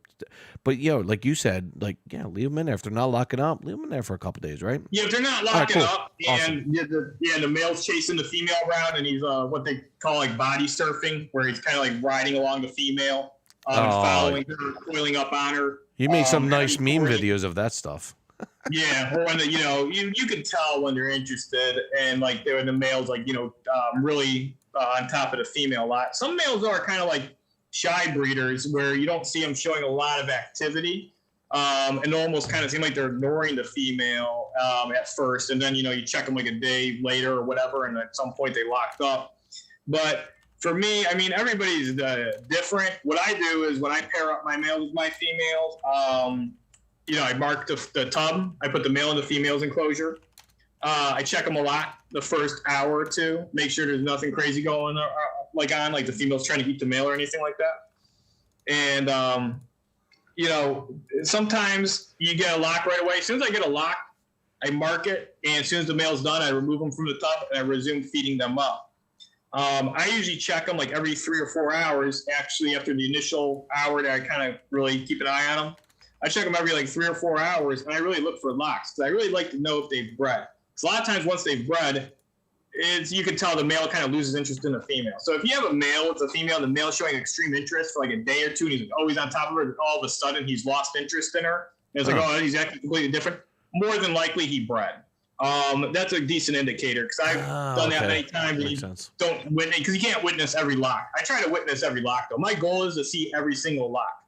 But, like you said, like, yeah, leave them in there. If they're not locking up, leave them in there for a couple days, right? Yeah, if they're not locking up, and the male's chasing the female around, and he's what they call like body surfing, where he's kind of like riding along the female, following her, coiling up on her. You made some nice meme videos of that stuff. Yeah, or when you can tell when they're interested, and like the male's like really on top of the female a lot. Some males are kind of like shy breeders where you don't see them showing a lot of activity, and almost kind of seem like they're ignoring the female at first, and then you check them like a day later or whatever, and at some point they locked up. But for me, I mean, everybody's different. What I do is when I pair up my males with my females, I mark the tub. I put the male and the female's enclosure. I check them a lot the first hour or two, make sure there's nothing crazy going on, like the female's trying to eat the male or anything like that. And, sometimes you get a lock right away. As soon as I get a lock, I mark it. And as soon as the male's done, I remove them from the tub and I resume feeding them up. I usually check them like every 3 or 4 hours, actually, after the initial hour that I kind of really keep an eye on them. I check them every like 3 or 4 hours, and I really look for locks because I really like to know if they've bred. Because a lot of times once they've bred, you can tell the male kind of loses interest in the female. So if you have a male with a female, the male showing extreme interest for like a day or two, and he's always on top of her, and all of a sudden he's lost interest in her, and it's like, oh, he's acting completely different. More than likely he bred. That's a decent indicator because I've done that many times. And you don't witness because you can't witness every lock. I try to witness every lock though. My goal is to see every single lock.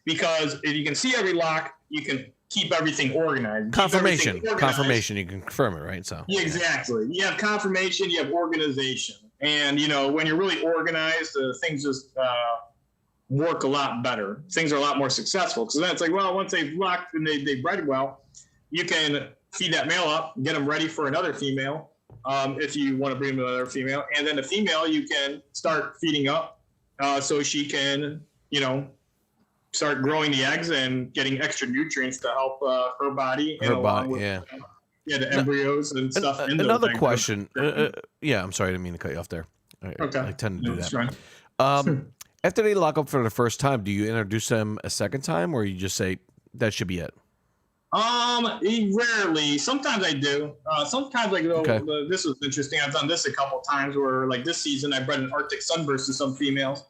Because if you can see every lock, you can keep everything organized. Confirmation. Confirmation. You can confirm it, right? So yeah, exactly. You have confirmation. You have organization. And, when you're really organized, things just work a lot better. Things are a lot more successful. Because then it's like, well, once they've locked and they bred well, you can feed that male up, get them ready for another female if you want to bring them another female. And then the female you can start feeding up so she can, start growing the eggs and getting extra nutrients to help her body. Her body, the embryos and stuff. Another question. I'm sorry, I didn't mean to cut you off there. Okay. I tend to do that. After they lock up for the first time, do you introduce them a second time, or you just say that should be it? Rarely. Sometimes I do. Sometimes this was interesting. I've done this a couple times where, like this season, I bred an Arctic sunburst to some females.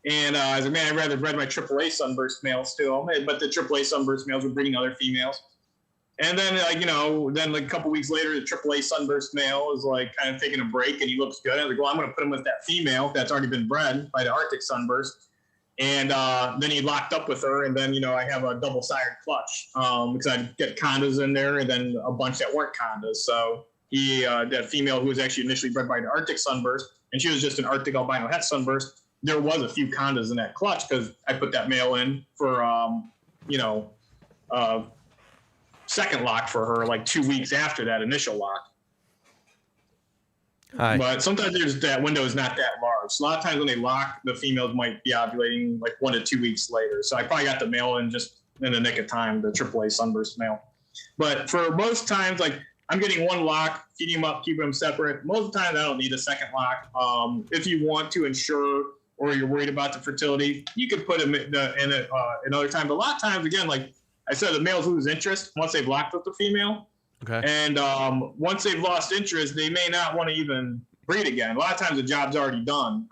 And I was like, man, I'd rather bred my AAA sunburst males to them. But the AAA sunburst males were breeding other females. And then, then like a couple weeks later, the AAA sunburst male is like kind of taking a break and he looks good. I was like, well, I'm going to put him with that female that's already been bred by the Arctic sunburst. And then he locked up with her. And then, I have a double-sired clutch because I'd get condas in there and then a bunch that weren't condas. So that female who was actually initially bred by the Arctic sunburst, and she was just an Arctic albino het sunburst, there was a few condas in that clutch because I put that male in for, second lock for her like 2 weeks after that initial lock. Hi. But sometimes there's that window is not that large. So a lot of times when they lock, the females might be ovulating like 1 to 2 weeks later. So I probably got the male in just in the nick of time, the AAA sunburst male. But for most times, like I'm getting one lock, feeding them up, keeping them separate. Most of the time, I don't need a second lock. If you want to ensure or you're worried about the fertility, you could put them in another time. But a lot of times, again, like I said, the males lose interest once they've locked with the female. Okay. And once they've lost interest, they may not want to even breed again. A lot of times the job's already done.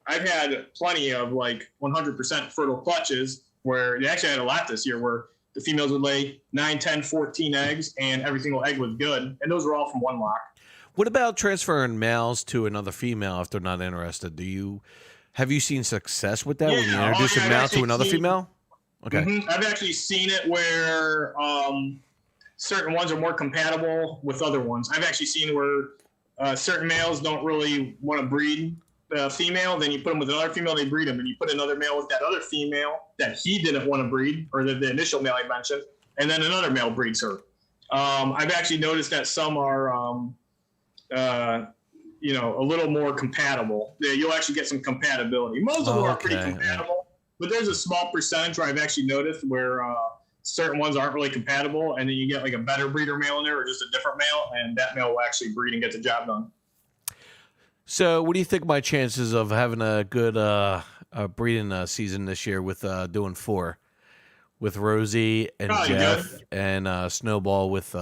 I've had plenty of like 100% fertile clutches where they actually had a lot this year where the females would lay 9, 10, 14 eggs and every single egg was good. And those were all from one lock. What about transferring males to another female if they're not interested? Have you seen success with that when you introduce a male to another female? Okay. I've actually seen it where certain ones are more compatible with other ones. I've actually seen where certain males don't really want to breed the female. Then you put them with another female, they breed them. And you put another male with that other female that he didn't want to breed, or the initial male I mentioned, and then another male breeds her. I've actually noticed that some are, a little more compatible. You'll actually get some compatibility. Most of them are pretty compatible, but there's a small percentage where I've actually noticed where certain ones aren't really compatible, and then you get like a better breeder male in there or just a different male, and that male will actually breed and get the job done. So what do you think of my chances of having a good breeding season this year with doing 4? With Rosie and Jeff and Snowball with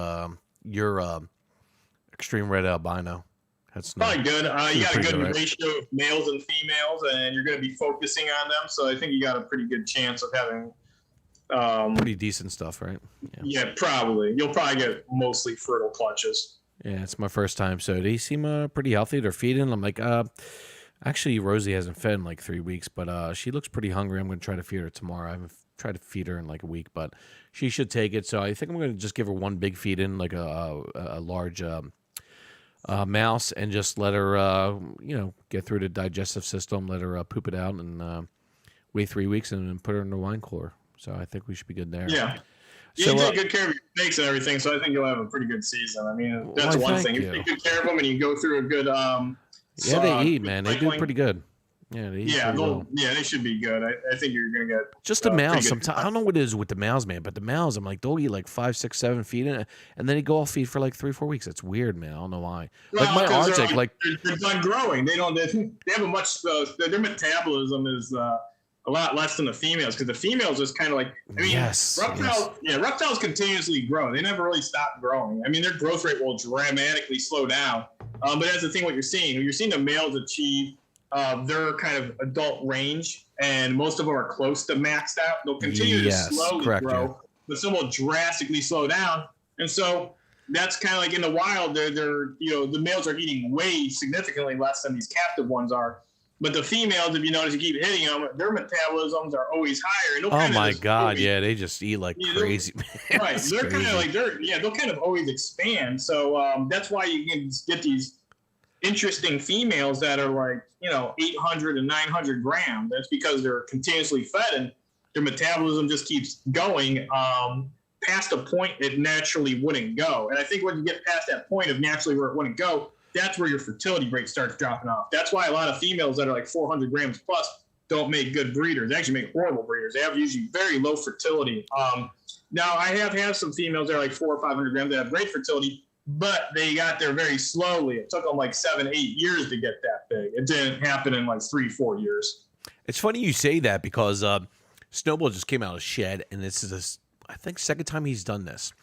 your extreme red albino. That's probably good. You got a good ratio of males and females, and you're going to be focusing on them. So I think you got a pretty good chance of having pretty decent stuff, right? Yeah, probably. You'll probably get mostly fertile clutches. Yeah, it's my first time, so they seem pretty healthy. They're feeding. I'm like, actually, Rosie hasn't fed in like 3 weeks, but she looks pretty hungry. I'm going to try to feed her tomorrow. I haven't tried to feed her in like a week, but she should take it. So I think I'm going to just give her one big feed in, like a large mouse, and just let her, get through the digestive system, let her poop it out, and wait 3 weeks and then put her in the wine cooler. So I think we should be good there. Yeah. You take good care of your snakes and everything, so I think you'll have a pretty good season. I mean, that's one thing. You take good care of them and you go through a good they eat, man. They do pretty good. Yeah, they eat well. Yeah, they should be good. I think you're gonna get just the males. Sometimes I don't know what it is with the males, man, but the males, I'm like, they'll eat like 5, 6, 7 feet in it, and then they go off feed for like 3, 4 weeks. It's weird, man. I don't know why. Well, like my Arctic, they're done growing. They have a much their metabolism is a lot less than the females, because the females is kind of like, I mean, reptiles continuously grow. They never really stop growing. I mean, their growth rate will dramatically slow down. But that's the thing, what you're seeing. You're seeing the males achieve their kind of adult range, and most of them are close to maxed out. They'll continue to slowly grow, but some will drastically slow down. And so that's kind of like in the wild, they're the males are eating way significantly less than these captive ones are. But the females, if you notice, you keep hitting them, their metabolisms are always higher. And oh my God, they just eat like crazy. Right, they're kind of like they'll kind of always expand. So that's why you can get these interesting females that are like 800 and 900 grams. That's because they're continuously fed and their metabolism just keeps going past a point it naturally wouldn't go. And I think when you get past that point of naturally where it wouldn't go, that's where your fertility rate starts dropping off. That's why a lot of females that are like 400 grams plus don't make good breeders. They actually make horrible breeders. They have usually very low fertility. Now, I have had some females that are like 400 or 500 grams that have great fertility, but they got there very slowly. It took them like 7, 8 years to get that big. It didn't happen in like 3, 4 years. It's funny you say that, because Snowball just came out of shed, and this is, I think, second time he's done this.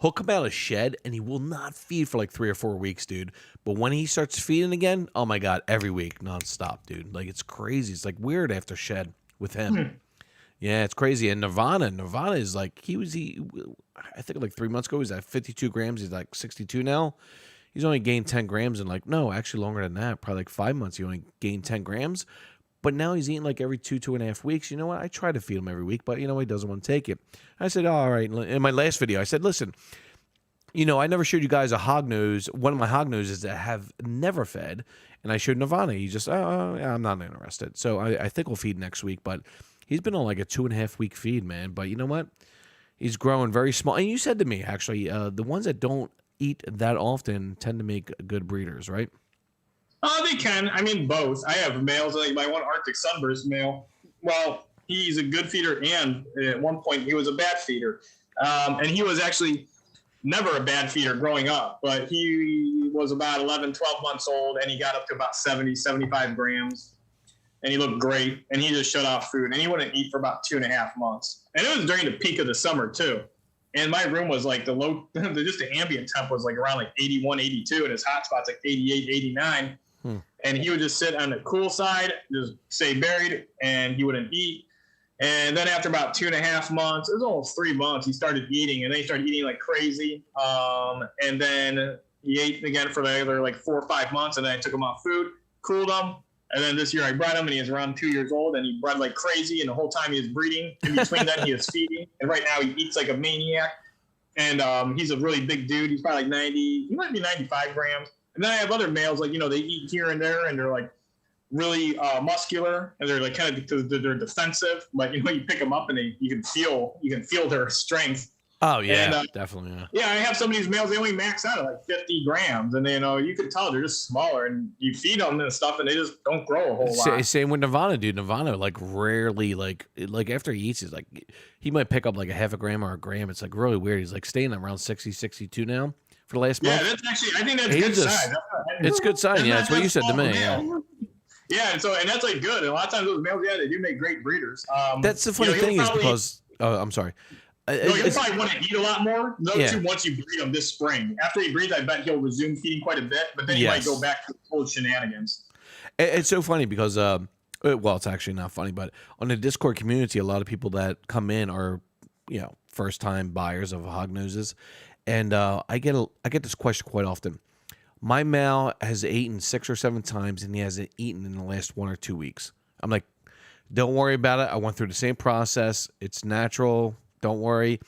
He'll come out of shed, and he will not feed for like 3 or 4 weeks, dude. But when he starts feeding again, oh my God, every week, nonstop, dude. Like, it's crazy. It's like weird after shed with him. Yeah, it's crazy. And Nirvana is like, I think like 3 months ago, he was at 52 grams. He's like 62 now. He's only gained 10 grams in like, no, actually longer than that. Probably like 5 months, he only gained 10 grams. But now he's eating like every 2.5 weeks. You know what? I try to feed him every week, but he doesn't want to take it. I said, all right. In my last video, I said, listen, I never showed you guys a hognose, one of my hognoses that have never fed. And I showed Nirvana. He just, I'm not interested. So I think we'll feed next week. But he's been on like a 2.5 week feed, man. But you know what? He's growing very small. And you said to me, actually, the ones that don't eat that often tend to make good breeders, right? Oh, they can. I mean, both. I have males. Like my one Arctic Sunburst male. Well, he's a good feeder, and at one point he was a bad feeder. And he was actually never a bad feeder growing up, but he was about 11, 12 months old, and he got up to about 70, 75 grams, and he looked great, and he just shut off food, and he wouldn't eat for about 2.5 months. And it was during the peak of the summer, too. And my room was like just the ambient temp was like around like 81, 82, and his hot spot's like 88, 89. And he would just sit on the cool side, just stay buried, and he wouldn't eat. And then after about 2.5 months, it was almost 3 months, he started eating, and then he started eating like crazy. And then he ate again for the other like 4 or 5 months, and then I took him off food, cooled him. And then this year I bred him, and he was around 2 years old, and he bred like crazy. And the whole time he was breeding. In between that, he was feeding. And right now he eats like a maniac. And he's a really big dude. He's probably like 90, he might be 95 grams. And then I have other males, like, they eat here and there, and they're like really muscular, and they're like kind of they're defensive. But you pick them up, and you can feel their strength. Oh yeah, and, definitely. Yeah, I have some of these males. They only max out at like 50 grams, and you can tell they're just smaller. And you feed them and stuff, and they just don't grow a whole lot. Same with Nirvana, dude. Nirvana like rarely like after he eats, he's like he might pick up like a half a gram or a gram. It's like really weird. He's like staying around 60, 62 now for the last month. Yeah, that's actually I think that's good sign. It's good sign. Yeah, that's what you said to me. Yeah, and that's like good. And a lot of times those males, they do make great breeders. That's the funny thing is because I'm sorry. No, you'll probably want to eat a lot more. Once you breed him this spring. After he breeds, I bet he'll resume feeding quite a bit, but then he might go back to the old shenanigans. It's so funny because, well, it's actually not funny, but on the Discord community, a lot of people that come in are, first-time buyers of hognoses, and I get this question quite often. My male has eaten 6 or 7 times, and he hasn't eaten in the last 1 or 2 weeks. I'm like, don't worry about it. I went through the same process. It's natural. Don't worry.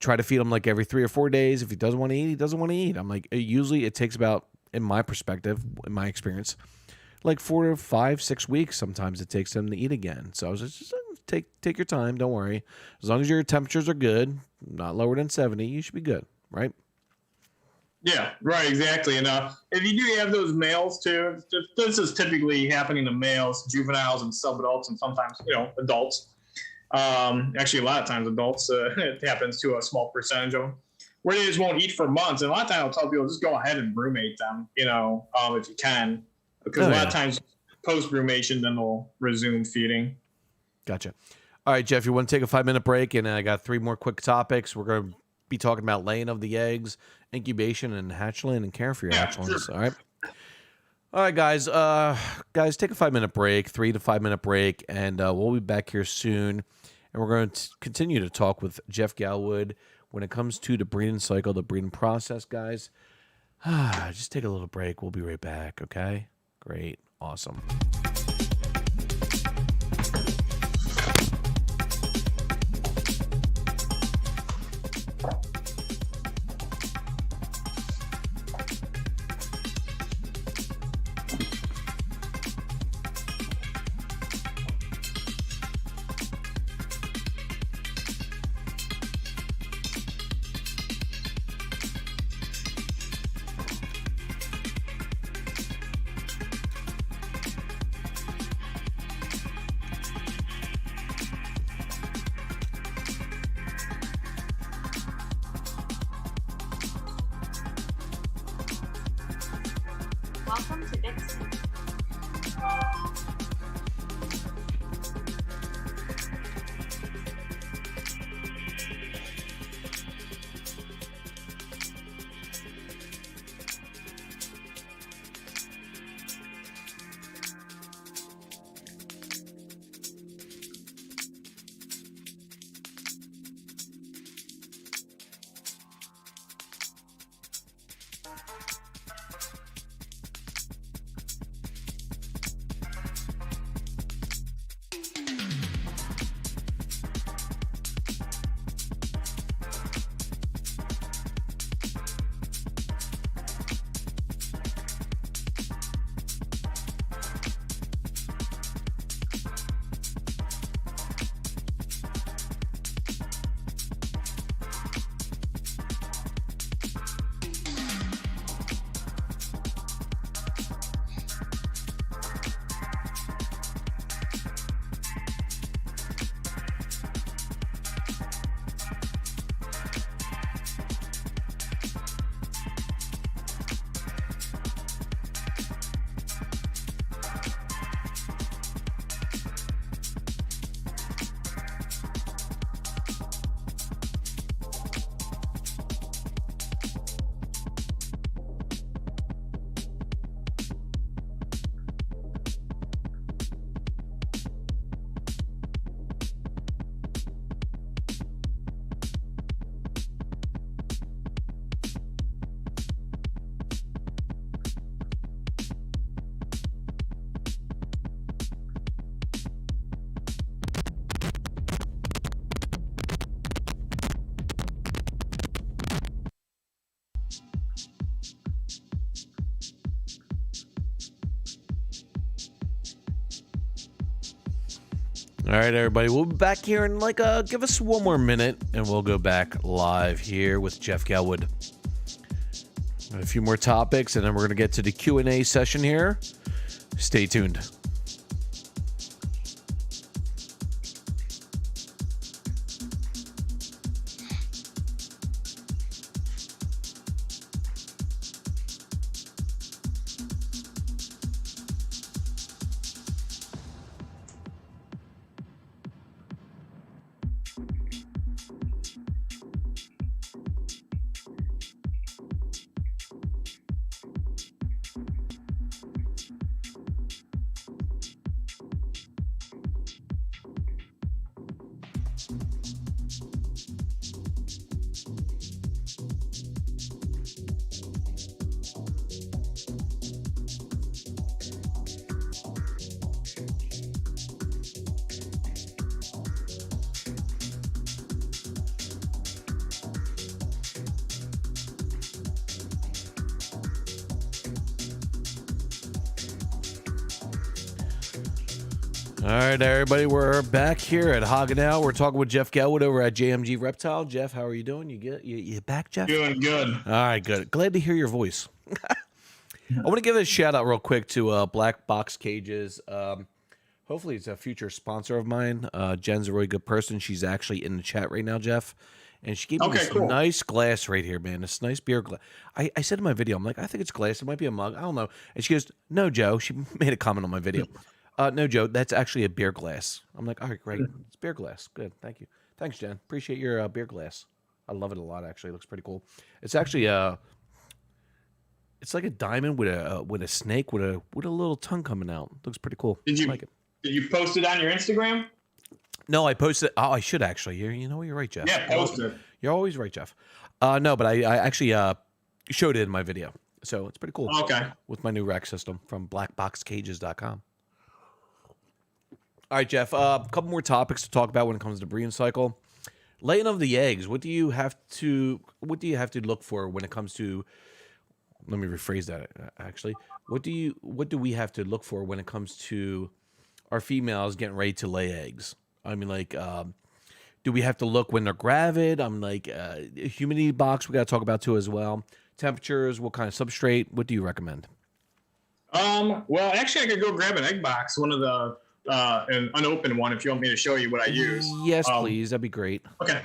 Try to feed him like every 3 or 4 days. If he doesn't want to eat, he doesn't want to eat. I'm like, usually it takes about, in my perspective, in my experience, like 4 to 5, 6 weeks. Sometimes it takes him to eat again. So I was just take your time. Don't worry. As long as your temperatures are good, not lower than 70, you should be good, right? Yeah, right, exactly. And if you do have those males too, this is typically happening to males, juveniles, and subadults, and sometimes adults. Actually, a lot of times adults, it happens to a small percentage of them, where they just won't eat for months. And a lot of times I'll tell people, just go ahead and brumate them, if you can. Because a lot of times post-brumation, then they'll resume feeding. Gotcha. All right, Jeff, you want to take a 5-minute break? And I got 3 more quick topics. We're going to be talking about laying of the eggs, incubation, and hatchling, and care for your hatchlings. Sure. All right, guys. Guys, take a 5-minute break, 3 to 5 minute break, and we'll be back here soon. And we're going to continue to talk with Jeff Galewood when it comes to the breeding cycle, the breeding process, guys. Just take a little break. We'll be right back, okay? Great. Awesome. Welcome to Dixon. All right, everybody. We'll be back here in give us one more minute, and we'll go back live here with Jeff Galewood. A few more topics, and then we're going to get to the Q&A session here. Stay tuned. All right, everybody, we're back here at Hognose. We're talking with Jeff Galewood over at JMG Reptile. Jeff, how are you doing? You back, Jeff? Doing good. All right, good. Glad to hear your voice. I want to give a shout out real quick to Black Box Cages. Hopefully, it's a future sponsor of mine. Jen's a really good person. She's actually in the chat right now, Jeff. And she gave me this nice glass right here, man. This nice beer glass. I said in my video, I'm like, I think it's glass. It might be a mug. I don't know. And she goes, no, Joe. She made a comment on my video. No, Joe, that's actually a beer glass. I'm like, all right, great. It's beer glass. Good. Thank you. Thanks, Jen. Appreciate your beer glass. I love it a lot, actually. It looks pretty cool. It's actually it's like a diamond with a snake with a little tongue coming out. Looks pretty cool. Did you I like it. Did you post it on your Instagram? No, I posted. Oh, I should actually. You know, you're right, Jeff. Yeah, post it. You're always right, Jeff. No, but I actually showed it in my video. So it's pretty cool. Okay. With my new rack system from blackboxcages.com. All right, Jeff, a couple more topics to talk about when it comes to breeding cycle. Laying of the eggs, what do you have to look for when it comes to, let me rephrase that actually. What do we have to look for when it comes to our females getting ready to lay eggs? I mean, do we have to look when they're gravid? I'm like, humidity box we got to talk about too as well. Temperatures, what kind of substrate? What do you recommend? Well, actually, I could go grab an egg box, one of the an unopened one, if you want me to show you what I use. Yes, please. That'd be great. Okay.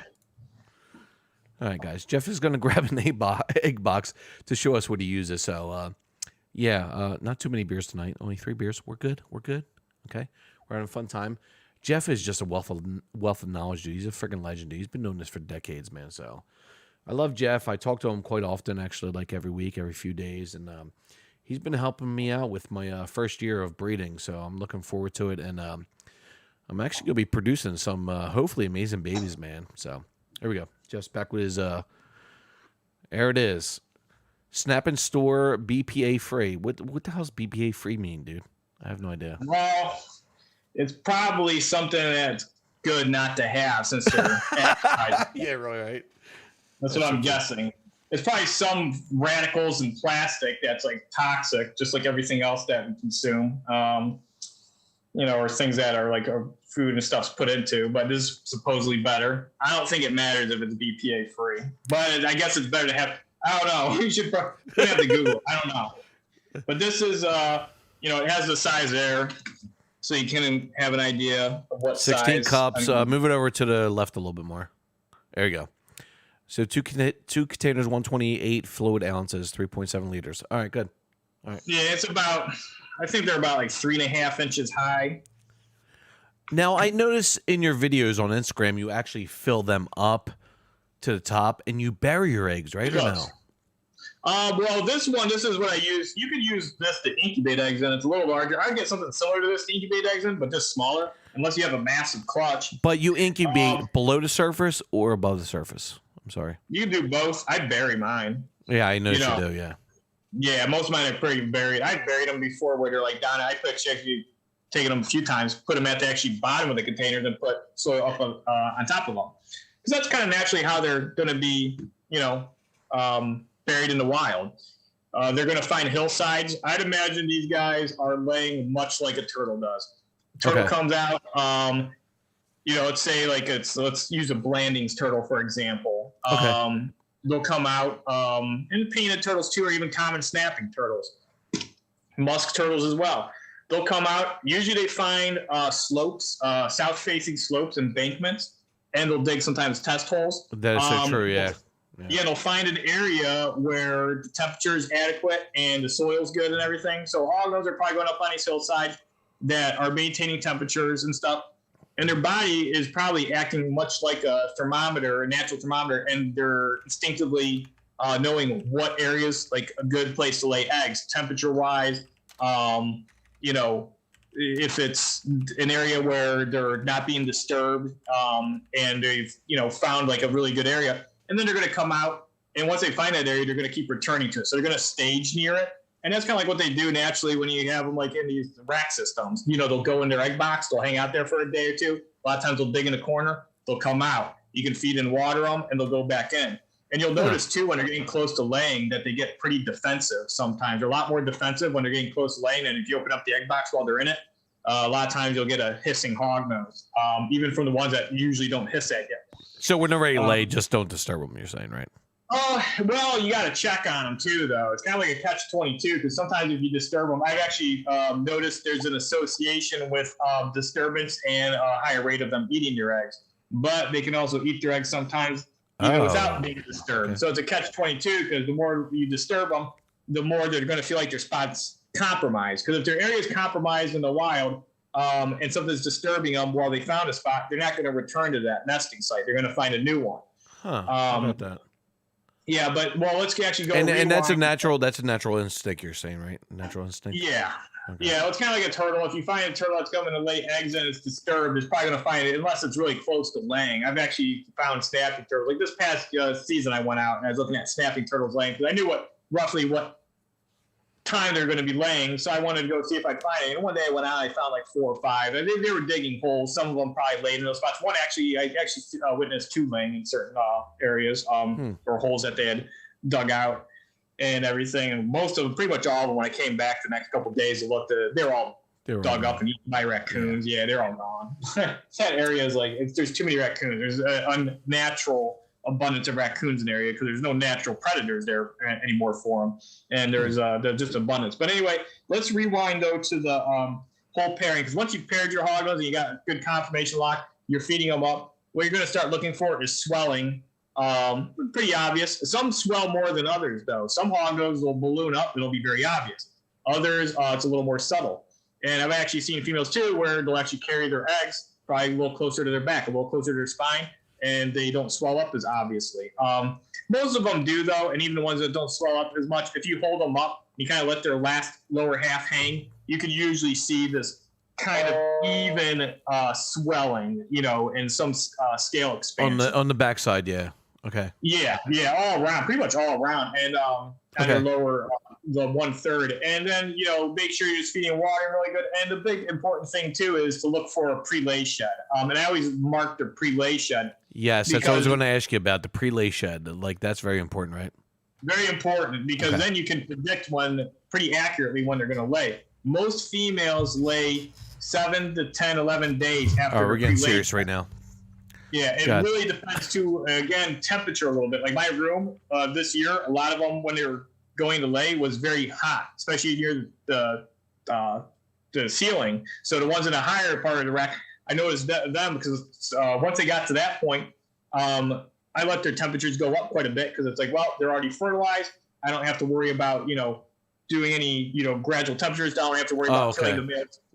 All right, guys. Jeff is going to grab an egg box to show us what he uses. So, not too many beers tonight. Only 3 beers. We're good. Okay. We're having a fun time. Jeff is just a wealth of knowledge, dude. He's a freaking legend, dude. He's been doing this for decades, man. So I love Jeff. I talk to him quite often, actually, like every week, every few days. And he's been helping me out with my first year of breeding. So I'm looking forward to it. And I'm actually going to be producing some hopefully amazing babies, man. So here we go. Jeff's back with his, there it is. Snap and store BPA free. What the hell's BPA free mean, dude? I have no idea. Well, it's probably something that's good not to have since they're yeah, right. That's what I'm guessing. It's probably some radicals in plastic that's like toxic, just like everything else that we consume. Or things that are like food and stuff's put into, but this is supposedly better. I don't think it matters if it's BPA free, but I guess it's better to have. I don't know. You should probably have to Google. I don't know. But this is, it has the size there, so you can have an idea of what 16 size. cups. Move it over to the left a little bit more. There you go. So two containers, 128 fluid ounces, 3.7 liters. All right, good. All right. Yeah, it's about. I think they're about like 3.5 inches high. Now I notice in your videos on Instagram, you actually fill them up to the top and you bury your eggs, right? Or no? Well, this is what I use. You could use this to incubate eggs in. It's a little larger. I'd get something similar to this to incubate eggs in, but just smaller, unless you have a massive clutch. But you incubate below the surface or above the surface? I'm sorry. You do both. I bury mine. Yeah, I know you do, yeah. Yeah, most of mine are pretty buried. I buried them before where they're like down. I actually taken them a few times, put them at the actually bottom of the containers and put soil up on top of them. Because that's kind of naturally how they're going to be, buried in the wild. They're going to find hillsides. I'd imagine these guys are laying much like a turtle does. Turtle comes out, let's say like let's use a Blandings turtle for example. Okay. They'll come out, and painted turtles too, or even common snapping turtles, musk turtles as well. They'll come out. Usually they find slopes, south-facing slopes, embankments, and they'll dig sometimes test holes. That is so true. Yeah. Yeah, they'll find an area where the temperature is adequate and the soil's good and everything. So all those are probably going up on these hillsides that are maintaining temperatures and stuff. And their body is probably acting much like a thermometer, a natural thermometer, and they're instinctively knowing what areas like a good place to lay eggs, temperature-wise. If it's an area where they're not being disturbed, and they've found like a really good area. And then they're going to come out, and once they find that area, they're going to keep returning to it. So they're going to stage near it, and that's kind of like what they do naturally when you have them like in these rack systems. They'll go in their egg box, they'll hang out there for a day or two. A lot of times they'll dig in a corner, they'll come out. You can feed and water them, and they'll go back in. And you'll notice too when they're getting close to laying that they get pretty defensive. Sometimes they're a lot more defensive when they're getting close to laying, and if you open up the egg box while they're in it, a lot of times you'll get a hissing hognose, even from the ones that usually don't hiss at you. So when they're ready to lay, just don't disturb them, you're saying, right? Well, you got to check on them too, though. It's kind of like a catch-22 because sometimes if you disturb them, I've actually noticed there's an association with disturbance and a higher rate of them eating your eggs. But they can also eat their eggs sometimes without being disturbed. Okay. So it's a catch-22 because the more you disturb them, the more they're going to feel like their spot's compromised. Because if their area is compromised in the wild, and something's disturbing them while they found a spot, they're not going to return to that nesting site. They're going to find a new one. How about that? Yeah, but let's actually go. And that's a natural instinct, you're saying, right? Natural instinct. Yeah. Okay. Yeah, it's kind of like a turtle. If you find a turtle that's coming to lay eggs and it's disturbed, it's probably going to find it unless it's really close to laying. I've actually found snapping turtles. Like this past season, I went out and I was looking at snapping turtles laying because I knew roughly what time they're going to be laying, so I wanted to go see if I could find it. And one day I went out, I found like 4 or 5. And they were digging holes. Some of them probably laid in those spots. One I witnessed 2 laying in certain areas, or holes that they had dug out and everything. And most of them, pretty much all of them, when I came back the next couple of days, they were all dug up and eaten by raccoons. Yeah, they're all gone. That area is like there's too many raccoons. There's an unnatural abundance of raccoons in the area because there's no natural predators there anymore for them, and there's just abundance. But anyway, let's rewind though to the whole pairing, because once you've paired your hognose and you got a good confirmation lock, you're feeding them up. What you're going to start looking for is swelling. Pretty obvious. Some swell more than others though. Some hognoses will balloon up and it'll be very obvious. Others it's a little more subtle. And I've actually seen females too where they'll actually carry their eggs probably a little closer to their back, a little closer to their spine, and they don't swell up as obviously. Most of them do though, and even the ones that don't swell up as much, if you hold them up, you kind of let their last lower half hang, you can usually see this kind of even swelling, and some scale expansion. On the backside, yeah. Okay. Yeah, all around, pretty much all around, and at the lower, the 1/3, and then make sure you're just feeding water really good. And the big important thing too is to look for a pre-lay shed. And I always mark the pre-lay shed. Yes, that's what I was going to ask you about, the pre-lay shed. Like that's very important, right? Very important because then you can predict pretty accurately when they're going to lay. Most females lay 7 to 10, 11 days after. Oh, we're getting serious right now. Yeah, it really depends to, again, temperature a little bit. Like my room this year, a lot of them when they were going to lay was very hot, especially near the ceiling. So the ones in the higher part of the rack, I noticed them because once they got to that point, I let their temperatures go up quite a bit because it's like, well, they're already fertilized. I don't have to worry about, doing any, gradual temperatures down. I don't have to worry about killing them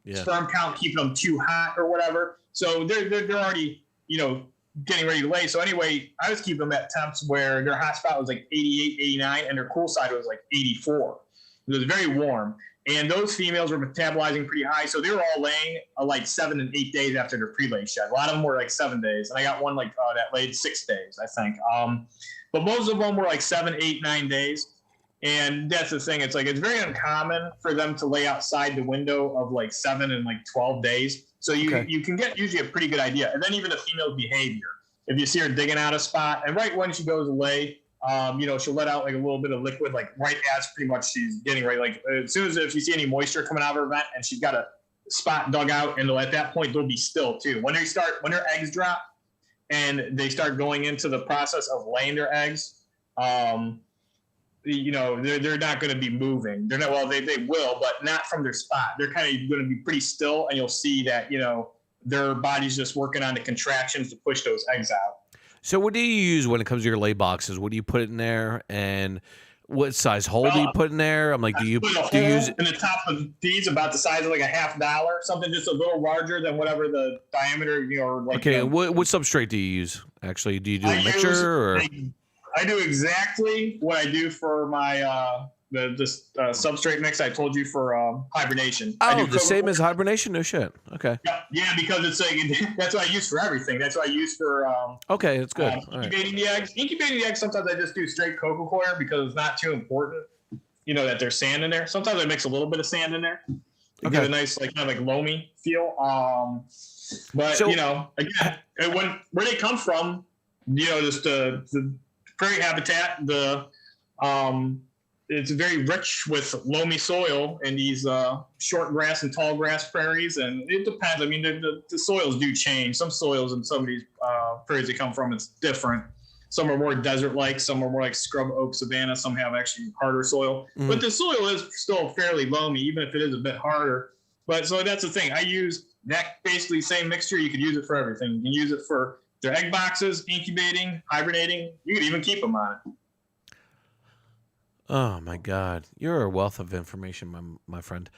in sperm count, keeping them too hot or whatever. So they're already, getting ready to lay. So anyway, I was keeping them at temps where their hot spot was like 88, 89, and their cool side was like 84. It was very warm. And those females were metabolizing pretty high. So they were all laying like 7 and 8 days after their pre-lay shed. A lot of them were like 7 days. And I got one that laid 6 days, I think. But most of them were like 7, 8, 9 days. And that's the thing. It's like, it's very uncommon for them to lay outside the window of like 7 and like 12 days. So you can get usually a pretty good idea. And then even the female's behavior. If you see her digging out a spot, and right when she goes to lay, she'll let out like a little bit of liquid, like right as pretty much she's getting ready. Like as soon as if you see any moisture coming out of her vent and she's got a spot dug out, and at that point they'll be still too. When their eggs drop and they start going into the process of laying their eggs, they're not going to be moving. They're not, well, they will, but not from their spot. They're kind of going to be pretty still, and you'll see that, their body's just working on the contractions to push those eggs out. So what do you use when it comes to your lay boxes? What do you put in there, and what size hole do you put in there? I'm like, do you use in the top of these about the size of like a $50, something just a little larger than whatever the diameter, or like. Okay, what substrate do you use? Actually, do you do a mixture or? I do exactly what I do for my substrate mix I told you for hibernation. Oh, the same as hibernation? No shit. Okay. Yeah, because it's like that's what I use for everything. That's what I use for. Okay, that's good. Incubating the eggs. Incubating the eggs. Sometimes I just do straight cocoa coir because it's not too important. That there's sand in there. Sometimes I mix a little bit of sand in there to get a nice kind of loamy feel. But so, again, where they come from, just the prairie habitat, it's very rich with loamy soil in these short grass and tall grass prairies, and it depends. I mean, the soils do change. Some soils in some of these prairies they come from, it's different. Some are more desert-like, some are more like scrub oak savanna, some have actually harder soil. Mm-hmm. But the soil is still fairly loamy, even if it is a bit harder. But so that's the thing. I use that basically same mixture. You could use it for everything. You can use it for their egg boxes, incubating, hibernating. You could even keep them on it. Oh my God, you're a wealth of information, my friend.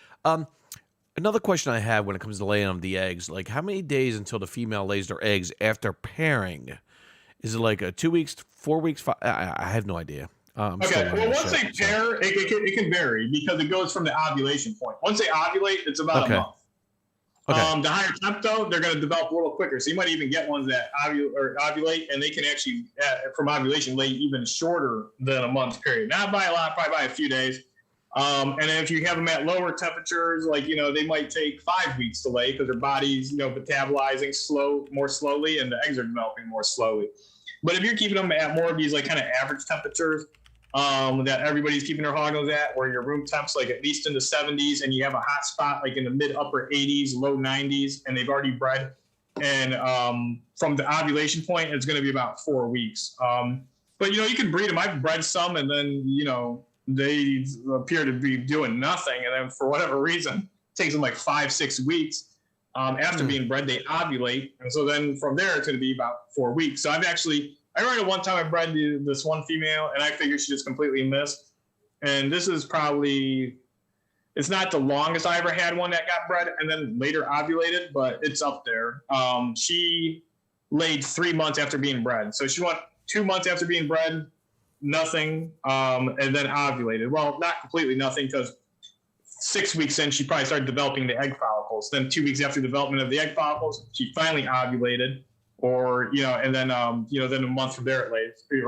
Another question I have when it comes to laying of the eggs, like how many days until the female lays their eggs after pairing? Is it like 2 weeks, 4 weeks? I have no idea. Okay, well, once they pair, it can vary because it goes from the ovulation point. Once they ovulate, it's about a month. Okay. The higher temp, though, they're going to develop a little quicker. So you might even get ones that ovulate, and they can actually, from ovulation, lay even shorter than a month period. Not by a lot, probably by a few days. And then if you have them at lower temperatures, they might take 5 weeks to lay because their body's, metabolizing more slowly, and the eggs are developing more slowly. But if you're keeping them at more of these, kind of average temperatures, that everybody's keeping their hognose at, where your room temps at least in the 70s, and you have a hot spot in the mid upper 80s, low 90s, and they've already bred. And from the ovulation point, it's going to be about 4 weeks. But you can breed them. I've bred some, and then they appear to be doing nothing, and then for whatever reason, it takes them 5-6 weeks. After being bred, they ovulate, and so then from there it's going to be about 4 weeks. So I remember one time I bred this one female, and I figured she just completely missed. And this is probably, it's not the longest I ever had one that got bred and then later ovulated, but it's up there. She laid 3 months after being bred. So she went 2 months after being bred, nothing, and then ovulated. Well, not completely nothing, because 6 weeks in, she probably started developing the egg follicles. Then 2 weeks after development of the egg follicles, she finally ovulated. Or, and then, then a month from there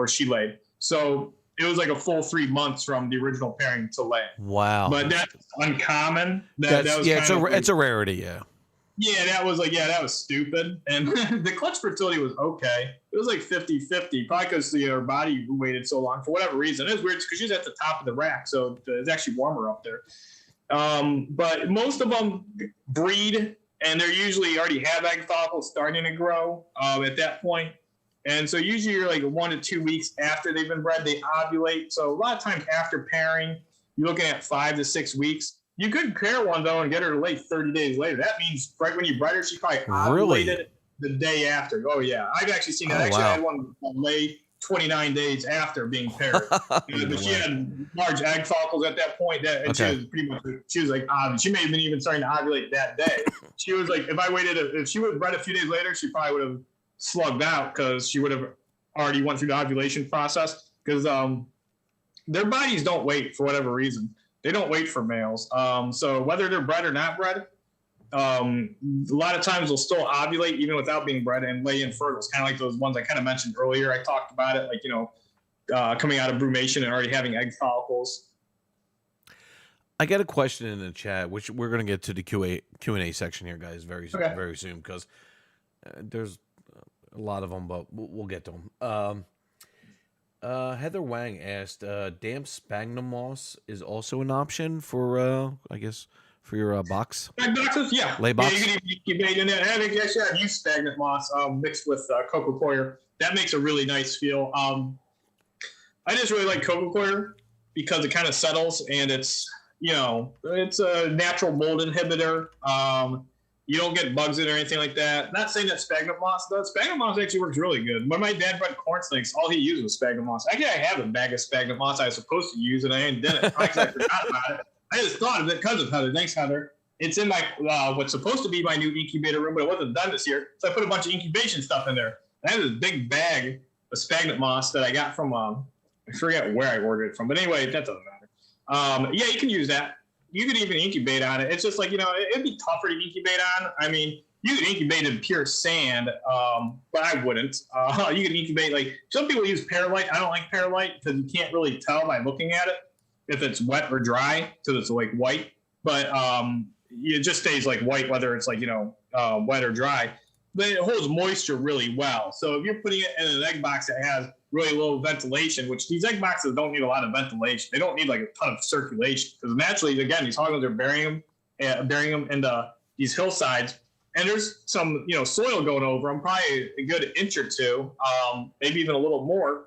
she laid. So it was a full 3 months from the original pairing to lay. Wow. But that's uncommon. It's a rarity, yeah. Yeah, that was stupid. And the clutch fertility was okay. It was 50-50, probably because her body waited so long for whatever reason. It was weird because she was at the top of the rack, so it's actually warmer up there. But most of them breed, and they're usually already have egg follicles starting to grow at that point. And so usually you're 1 to 2 weeks after they've been bred, they ovulate. So a lot of times after pairing, you're looking at 5 to 6 weeks. You could pair one, though, and get her to lay 30 days later. That means right when you bred her, she probably ovulated the day after. Oh, yeah. I've actually seen that. I had one lay 29 days after being paired. But she had large egg follicles at that point. She was pretty much, she may have been even starting to ovulate that day. She was if she would have bred a few days later, she probably would have slugged out because she would have already went through the ovulation process, because their bodies don't wait for whatever reason. They don't wait for males. So whether they're bred or not bred, a lot of times they'll still ovulate even without being bred and lay infertiles, kind of like those ones I kind of mentioned earlier. I talked about it, coming out of brumation and already having egg follicles. I got a question in the chat, which we're going to get to the Q&A section here, guys, very soon, because there's a lot of them, but we'll get to them. Heather Wang asked, damp sphagnum moss is also an option for, for your box? Bag boxes, yeah. Lay box? Yeah, you can even incubate in it. Actually, I've used stagnant moss mixed with coco coir. That makes a really nice feel. I just really like coco coir because it kind of settles and it's a natural mold inhibitor. You don't get bugs in it or anything like that. Not saying that sphagnum moss does. Sphagnum moss actually works really good. When my dad bred corn snakes, all he used was sphagnum moss. Actually, I have a bag of sphagnum moss I was supposed to use and I didn't. I forgot about it. I just thought of it because of Heather. Thanks, Heather. It's in my what's supposed to be my new incubator room, but it wasn't done this year. So I put a bunch of incubation stuff in there. I have this big bag of sphagnum moss that I got from I forget where I ordered it from, but anyway, that doesn't matter. Yeah, you can use that. You could even incubate on it. It's just like, it'd be tougher to incubate on. I mean, you could incubate in pure sand, but I wouldn't. You could incubate, like, some people use perlite. I don't like perlite because you can't really tell by looking at it if it's wet or dry because it's like white. But it just stays like white, whether it's like, wet or dry. But it holds moisture really well. So if you're putting it in an egg box that has really low ventilation, which these egg boxes don't need a lot of ventilation. They don't need like a ton of circulation because naturally, again, these hoglins are burying them into these hillsides, and there's some soil going over them, probably a good inch or two, maybe even a little more.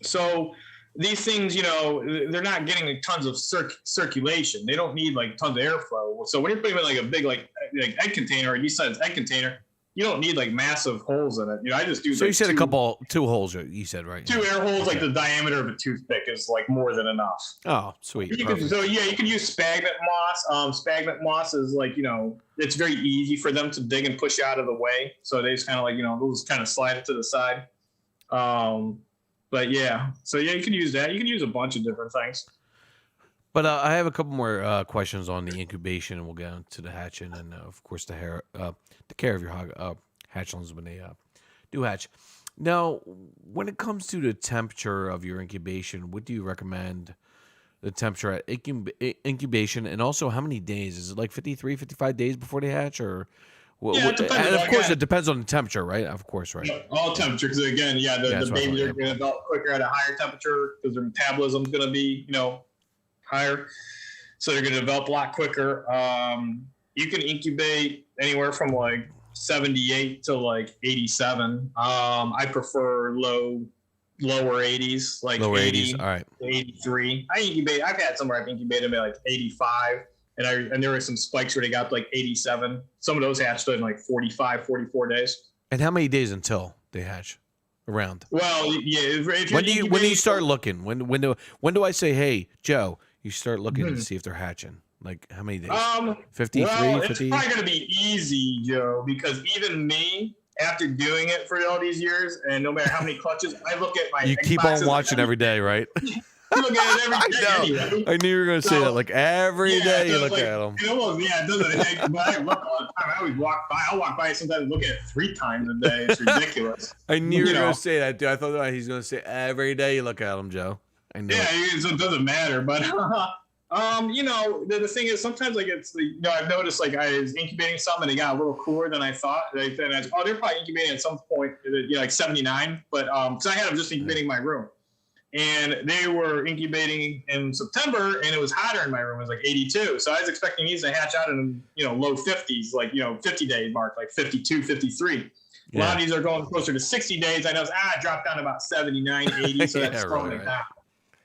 So these things, they're not getting tons of circulation. They don't need like tons of airflow. So when you're putting them in like a big like egg container, or a decent egg container, you don't need like massive holes in it. I just do. So like you said two holes. You said right. 2 air holes, like the diameter of a toothpick, is like more than enough. Oh, sweet. You can use sphagnum moss. Sphagnum moss is like it's very easy for them to dig and push out of the way. So they just kind of like those kind of slide it to the side. But yeah, so yeah, you can use that. You can use a bunch of different things. But I have a couple more questions on the incubation, and we'll get into the hatching and, of course, the care of your hatchlings when they do hatch. Now, when it comes to the temperature of your incubation, what do you recommend the temperature at incubation, and also how many days? Is it like 53, 55 days before they hatch, or? Yeah, it depends. And of course, it depends on the temperature, right? Of course, right. Yeah, all temperature, because again, the babies are going to develop quicker at a higher temperature because their metabolism is going to be, higher, so they're going to develop a lot quicker. You can incubate anywhere from like 78 to like 87. I prefer lower 80s, like lower 80, 80s. All right. 83. I've had some where I've incubated at like 85, and there were some spikes where they got like 87. Some of those hatched in like 45, 44 days. And how many days until they hatch? Around. Well, yeah. If when do you start looking? When do I say, hey, Joe, you start looking to see if they're hatching? Like how many days? 53, well, 50? It's probably going to be easy, Joe, because even me, after doing it for all these years, and no matter how many clutches, I look at my. You keep on watching every day, right? You look at it every day. Anyway. I knew you were going to say that. Like every day you look at them. It doesn't. But I look all the time. I always walk by. I'll walk by sometimes and look at it 3 times a day. It's ridiculous. I knew you were going to say that, dude. I thought he's going to say every day you look at them, Joe. I know. Yeah, it doesn't matter. But the thing is, sometimes like it's I've noticed like I was incubating some and they got a little cooler than I thought. They're probably incubating at some point, like 79. But because I had them just incubating in my room, and they were incubating in September, and it was hotter in my room. It was like 82. So I was expecting these to hatch out in low 50s, like 50-day mark, like 52, 53. Yeah. A lot of these are going closer to 60 days. I know it dropped down to about 79, 80. So that's slowing it down.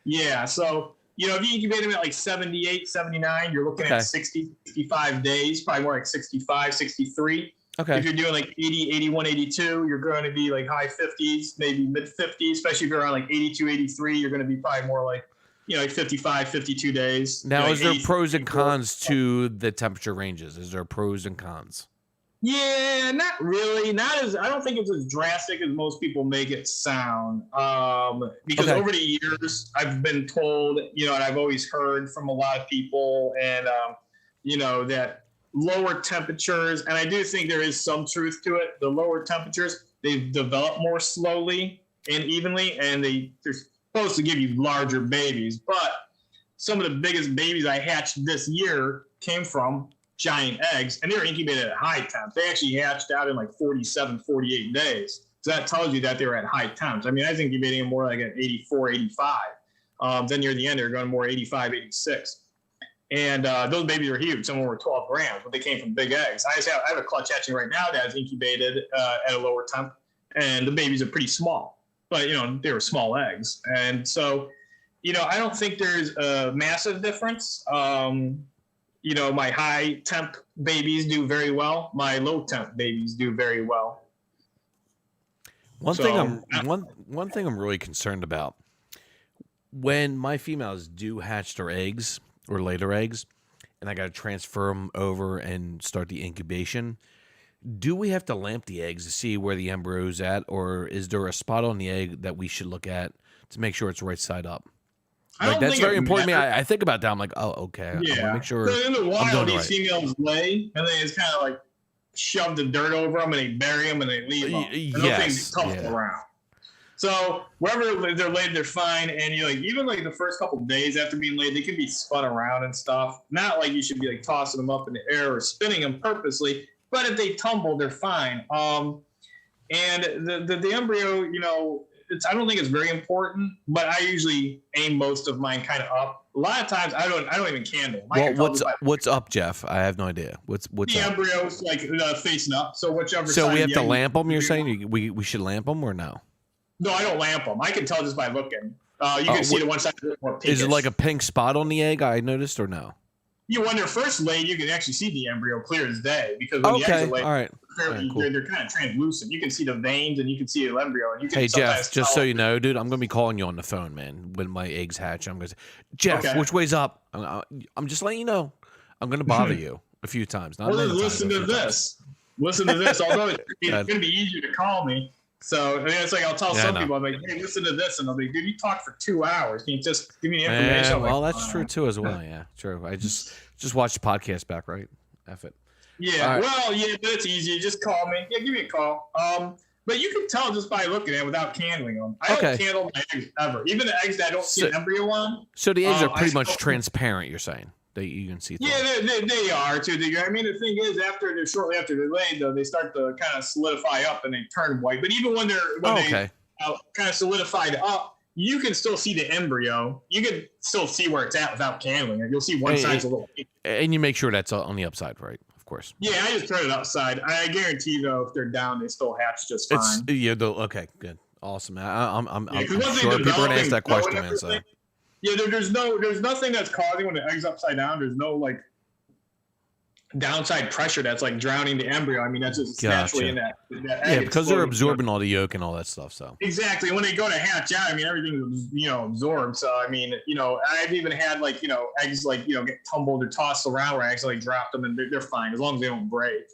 Yeah. So, if you incubate them at like 78, 79, you're looking at 60, 65 days, probably more like 65, 63. Okay. If you're doing like 80, 81, 82, you're going to be like high 50s, maybe mid 50s, especially if you're around like 82, 83, you're going to be probably more like, like 55, 52 days. Now, is there pros and cons to the temperature ranges? Is there pros and cons? Yeah, not really. I don't think it's as drastic as most people make it sound. Because over the years, I've been told, and I've always heard from a lot of people, and that lower temperatures, and I do think there is some truth to it. The lower temperatures, they develop more slowly and evenly, and they're supposed to give you larger babies. But some of the biggest babies I hatched this year came from giant eggs, and they were incubated at high temps. They actually hatched out in like 47, 48 days. So that tells you that they were at high temps. I mean, I was incubating them more like at 84, 85. Then near the end, they're going more 85, 86. And those babies are huge. Some of them were 12 grams, but they came from big eggs. I have a clutch hatching right now that is incubated at a lower temp, and the babies are pretty small. But, they were small eggs. And so, I don't think there's a massive difference. My high temp babies do very well. My low temp babies do very well. One thing I'm really concerned about, when my females do hatch their eggs or lay their eggs, and I got to transfer them over and start the incubation, do we have to lamp the eggs to see where the embryo is at, or is there a spot on the egg that we should look at to make sure it's right side up? Like, that's very important to me. I think about that. I'm like, oh, okay. Yeah. I want to make sure. But in the wild, these right. females lay, and they just kind of like shove the dirt over them, and they bury them, and they leave them. Yes. Tussle around. So wherever they're laid, they're fine. And even the first couple of days after being laid, they can be spun around and stuff. Not like you should be like tossing them up in the air or spinning them purposely. But if they tumble, they're fine. And the embryo, I don't think it's very important, but I usually aim most of mine kind of up. A lot of times I don't even candle. What's up, Jeff? I have no idea. What's the up? embryo's facing up. So whichever. So side we have the to egg- lamp them. You're saying we should lamp them or no? No, I don't lamp them. I can tell just by looking. You can see the one side more pinkish. Is it like a pink spot on the egg? I noticed or no? When they're first laid, you can actually see the embryo clear as day because when the eggs are laid, all right. They're kind of translucent. You can see the veins and you can see the embryo. And you can Hey Jeff, just tell. so you know, dude, I'm gonna be calling you on the phone, man. When my eggs hatch, I'm gonna say, Jeff, Okay. which way's up? I'm just letting you know. I'm gonna bother you a few times. Not many times, listen but a to few this. times. Listen to this. Although it's going to be easier to call me. So it's like I'll tell some people, I'm like, hey, listen to this. And they'll be, dude, you talk for 2 hours. Can you just give me the information? Well, that's true too as well. Yeah, true. I just watched the podcast back, right? F it. Yeah, right. Well, yeah, but it's easy. Just call me. Yeah, give me a call. But you can tell just by looking at it without candling them. I don't candle my eggs ever. Even the eggs that I don't see an embryo on. So the eggs are pretty much transparent, you're saying? That you can see through. Yeah, they are to a degree. I mean, the thing is, shortly after they're laid, though, they start to kind of solidify up and they turn white. But even when they kind of solidified up, you can still see the embryo. You can still see where it's at without candling it. You'll see one side's a little. And you make sure that's on the upside, right? Of course. Yeah, I just turn it upside. I guarantee, though, if they're down, they still hatch just fine. Okay, good, awesome. I'm sure people are gonna ask that question, man. So. Yeah, there's nothing that's causing when the egg's upside down. There's no like downside pressure that's like drowning the embryo. I mean, that's just naturally in that egg. Yeah, because they're absorbing all the yolk and all that stuff. So exactly, when they go to hatch out, I mean, everything's absorbed. So I mean, I've even had eggs get tumbled or tossed around where I accidentally dropped them and they're fine as long as they don't break.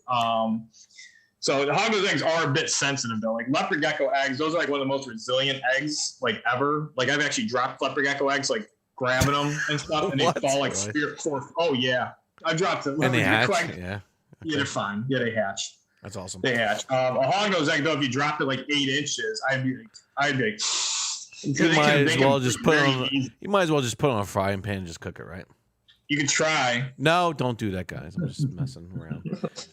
So the hognose eggs are a bit sensitive though. Like leopard gecko eggs, those are like one of the most resilient eggs like ever. Like I've actually dropped leopard gecko eggs, like grabbing them and stuff, and they fall like spirit forth. Oh yeah, I dropped it. And they hatch. Yeah, they're fine. Yeah, they hatch. That's awesome. They hatch. A hognose egg though, if you dropped it like 8 inches, I'd be. You might as well just put it on a frying pan and just cook it, right? You could try. No, don't do that, guys. I'm just messing around.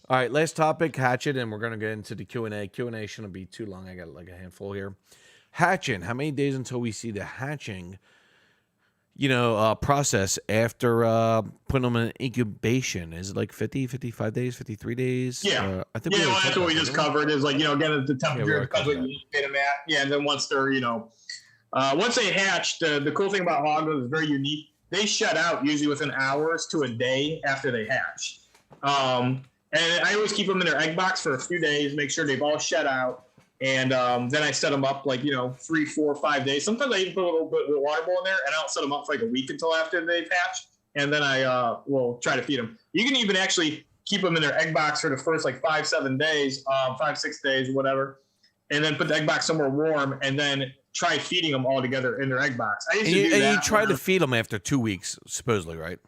All right, last topic, hatchet, and we're going to get into the Q&A. Q&A shouldn't be too long. I got like a handful here. Hatching. How many days until we see the hatching, process after putting them in incubation? Is it like 50, 55 days, 53 days? Yeah. I think that's what we just covered is like, again, the temperature depends what you get them at. Yeah, and then once they're, once they hatch, the cool thing about hognose is very unique. They shut out usually within hours to a day after they hatch. And I always keep them in their egg box for a few days, make sure they've all shut out. And then I set them up like, 3, 4, 5 days. Sometimes I even put a little bit of water bowl in there, and I don't set them up for like a week until after they've hatched. And then I will try to feed them. You can even actually keep them in their egg box for the first like 5, 7 days, 5, 6 days, whatever. And then put the egg box somewhere warm, and then try feeding them all together in their egg box. I used to do that. And you try to feed them after 2 weeks, supposedly, right?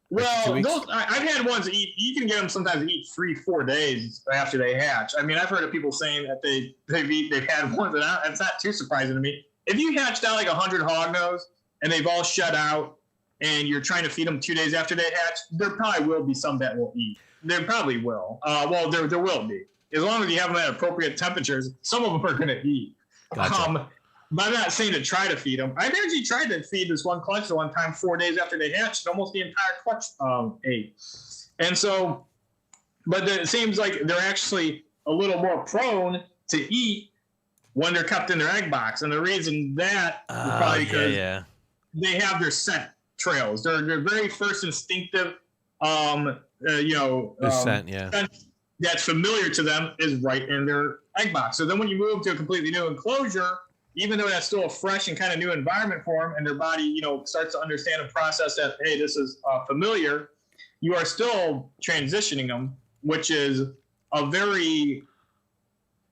Well, I've had ones that eat. You can get them sometimes to eat 3, 4 days after they hatch. I mean, I've heard of people saying that they've had ones that it's not too surprising to me. If you hatched out like 100 hognose and they've all shut out, and you're trying to feed them 2 days after they hatch, there probably will be some that will eat. There probably will. There will be. As long as you have them at appropriate temperatures, some of them are going to eat. Gotcha. But I'm not saying to try to feed them. I've actually tried to feed this one clutch one time 4 days after they hatched. Almost the entire clutch ate. And so, but it seems like they're actually a little more prone to eat when they're kept in their egg box. And the reason that is probably because they have their scent trails. They're very first instinctive, Scent, scent that's familiar to them is right in their egg box. So then when you move to a completely new enclosure, even though that's still a fresh and kind of new environment for them, and their body, starts to understand and process that, hey, this is familiar, you are still transitioning them, which is a very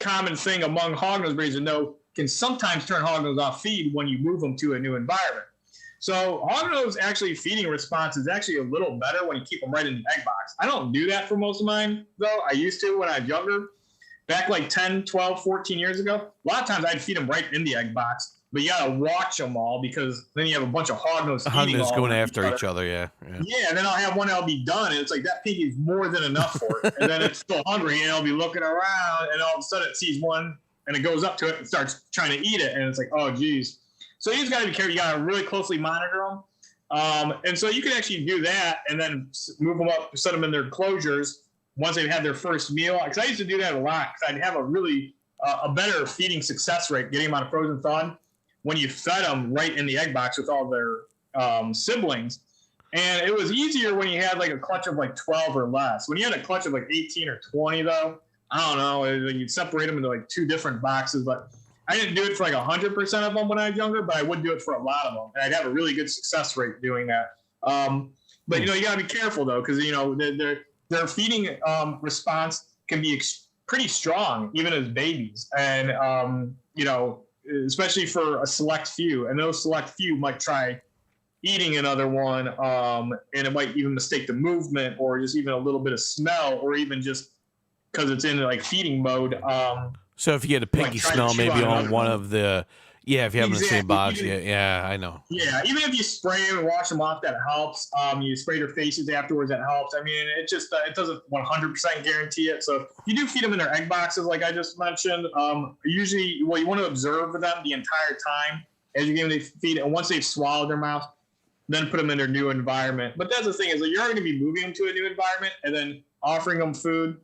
common thing among hognose breeders to know can sometimes turn hognose off feed when you move them to a new environment. So hognose actually feeding response is actually a little better when you keep them right in the egg box. I don't do that for most of mine, though. I used to when I was younger. Back like 10, 12, 14 years ago, a lot of times I'd feed them right in the egg box. But you gotta watch them all because then you have a bunch of hognose eating all going after each other, yeah. Yeah, and then I'll have one that'll be done, and it's like that piggy's more than enough for it. And then it's still hungry, and it'll be looking around, and all of a sudden it sees one, and it goes up to it and starts trying to eat it, and it's like, oh, geez. So you just gotta be careful. You gotta really closely monitor them. And so you can actually do that, and then move them up, set them in their enclosures once they've had their first meal. Because I used to do that a lot, because I'd have a really a better feeding success rate getting them out of frozen thawed when you fed them right in the egg box with all their siblings. And it was easier when you had like a clutch of like 12 or less. When you had a clutch of like 18 or 20, though, I don't know, you'd separate them into like two different boxes. But I didn't do it for like 100% of them when I was younger, but I would do it for a lot of them. And I'd have a really good success rate doing that. But, you got to be careful, though, because, their feeding response can be pretty strong, even as babies. And, especially for a select few. And those select few might try eating another one, and it might even mistake the movement or just even a little bit of smell, or even just because it's in like feeding mode. So if you get a piggy smell maybe on one of the... Yeah, if you have them in the same box, yeah, I know. Yeah, even if you spray them and wash them off, that helps. You spray their faces afterwards, that helps. I mean, it just it doesn't 100% guarantee it. So you do feed them in their egg boxes, like I just mentioned. Usually, you want to observe them the entire time as you give them the feed, and once they've swallowed their mouth, then put them in their new environment. But that's the thing is that you're going to be moving them to a new environment and then offering them food.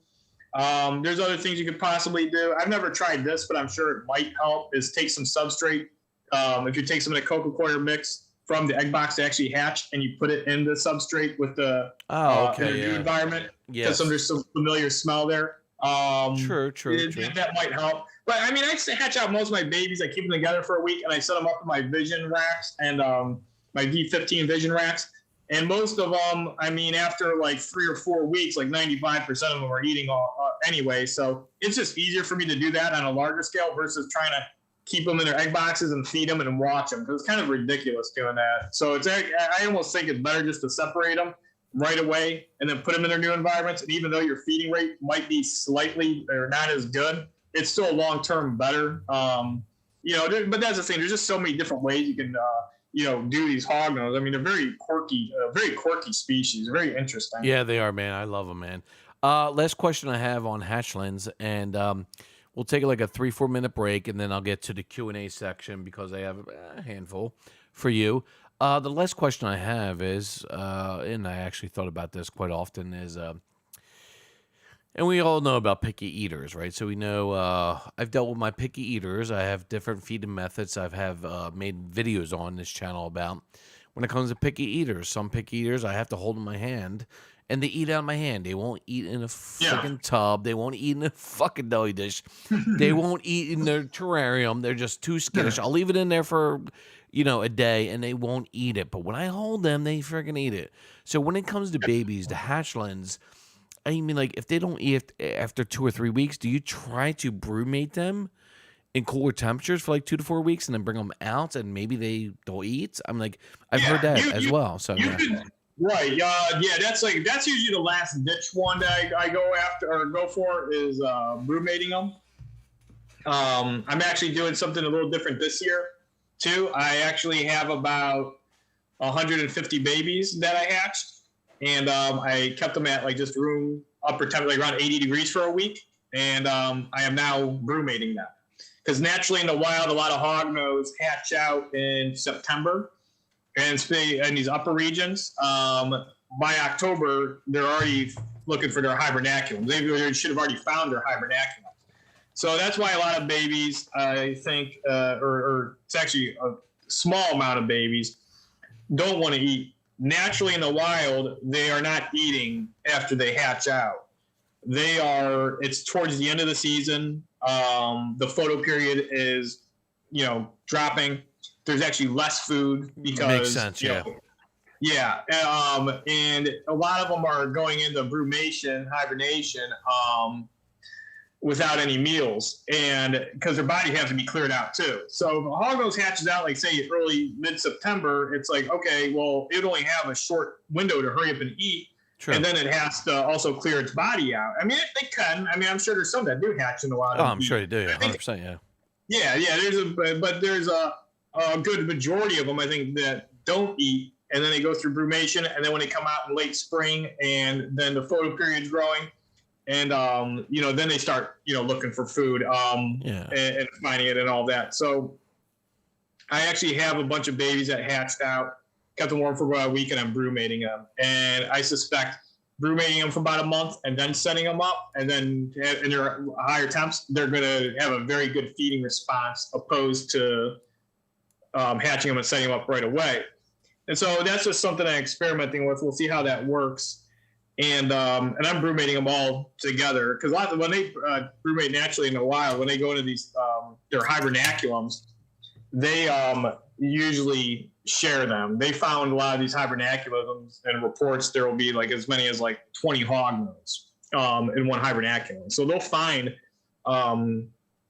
There's other things you could possibly do. I've never tried this, but I'm sure it might help, is take some substrate. If you take some of the cocoa coir mix from the egg box to actually hatch and you put it in the substrate with the new environment, because there's some familiar smell there. True. That might help. But I mean, I hatch out most of my babies. I keep them together for a week and I set them up in my vision racks and my V15 vision racks. And most of them, I mean, after like 3 or 4 weeks, like 95% of them are eating anyway. So it's just easier for me to do that on a larger scale versus trying to keep them in their egg boxes and feed them and watch them, because it's kind of ridiculous doing that. So I almost think it's better just to separate them right away and then put them in their new environments. And even though your feeding rate might be slightly or not as good, it's still long-term better. But that's the thing. There's just so many different ways you can do these hognose. I mean, they're very quirky species. Very interesting. Yeah, they are, man. I love them, man. Last question I have on hatchlings, and we'll take like a 3-4 minute break, and then I'll get to the Q&A section because I have a handful for you. The last question I have is, and I actually thought about this quite often, is, and we all know about picky eaters, right? So we know I've dealt with my picky eaters. I have different feeding methods I've made videos on this channel about. When it comes to picky eaters, some picky eaters I have to hold in my hand, and they eat out of my hand. They won't eat in a fucking tub. They won't eat in a fucking deli dish. They won't eat in their terrarium. They're just too skittish. I'll leave it in there for, a day, and they won't eat it. But when I hold them, they freaking eat it. So when it comes to babies, the hatchlings, I mean, like, if they don't eat after 2 or 3 weeks, do you try to brumate them in cooler temperatures for like 2 to 4 weeks and then bring them out and maybe they'll eat? I'm like, I've heard that as well. So right. That's usually the last ditch one that I go for is brumating them. I'm actually doing something a little different this year too. I actually have about 150 babies that I hatched. And I kept them at like just room upper temperature, like around 80 degrees for a week. And I am now brumating them. because naturally in the wild, a lot of hognose hatch out in September and stay in these upper regions. By October, they're already looking for their hibernaculums. They should have already found their hibernaculum. So that's why a lot of babies, I think, or it's actually a small amount of babies, don't want to eat. Naturally in the wild, they are not eating after they hatch out. It's towards the end of the season. The photo period is, dropping. There's actually less food because makes sense. Yeah. And a lot of them are going into brumation, hibernation, without any meals, and because their body has to be cleared out too. So if a hognose hatches out, like say early mid-September, it's like, okay, well, it only have a short window to hurry up and eat. True. And then it has to also clear its body out. I mean, they can. I mean, I'm sure there's some that do hatch in the wild. Oh, I'm sure they do. 100%. Yeah. There's a good majority of them, I think, that don't eat, and then they go through brumation, and then when they come out in late spring, and then the photo period's growing, and then they start looking for food, and finding it and all that. So I actually have a bunch of babies that hatched out, kept them warm for about a week, and I'm brumating them. And I suspect brumating them for about a month and then setting them up, and then in their higher temps, they're going to have a very good feeding response opposed to hatching them and setting them up right away. And so that's just something I'm experimenting with. We'll see how that works. And I'm brumating them all together, because when they brumate naturally in the wild, when they go into these their hibernaculums, they usually share them. They found a lot of these hibernaculums and reports there will be like as many as like 20 hognose in one hibernaculum. So they'll find a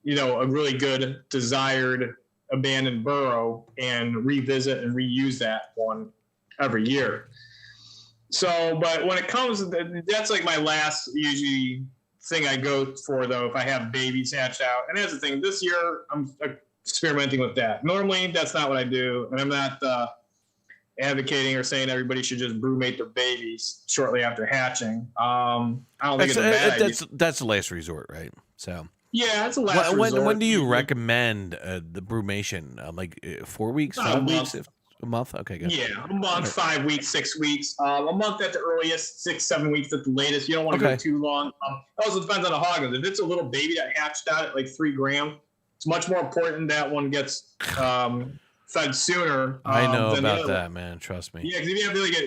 really good desired abandoned burrow and revisit and reuse that one every year. So, but when it comes, that's like my last usually thing I go for, though, if I have babies hatched out. And that's the thing, this year I'm experimenting with that. Normally that's not what I do, and I'm not advocating or saying everybody should just brumate their babies shortly after hatching. I don't think it's a bad idea. That's the last resort, right? So yeah, it's a last resort. When do you recommend the brumation? 4 weeks, 5 weeks? A month? Okay, good. Yeah, a month, 5 weeks, 6 weeks. A month at the earliest, 6, 7 weeks at the latest. You don't want to go too long. It also depends on the hog. If it's a little baby that hatched out at like 3 grams, it's much more important that one gets fed sooner. I know about that, man. Trust me. Yeah, because if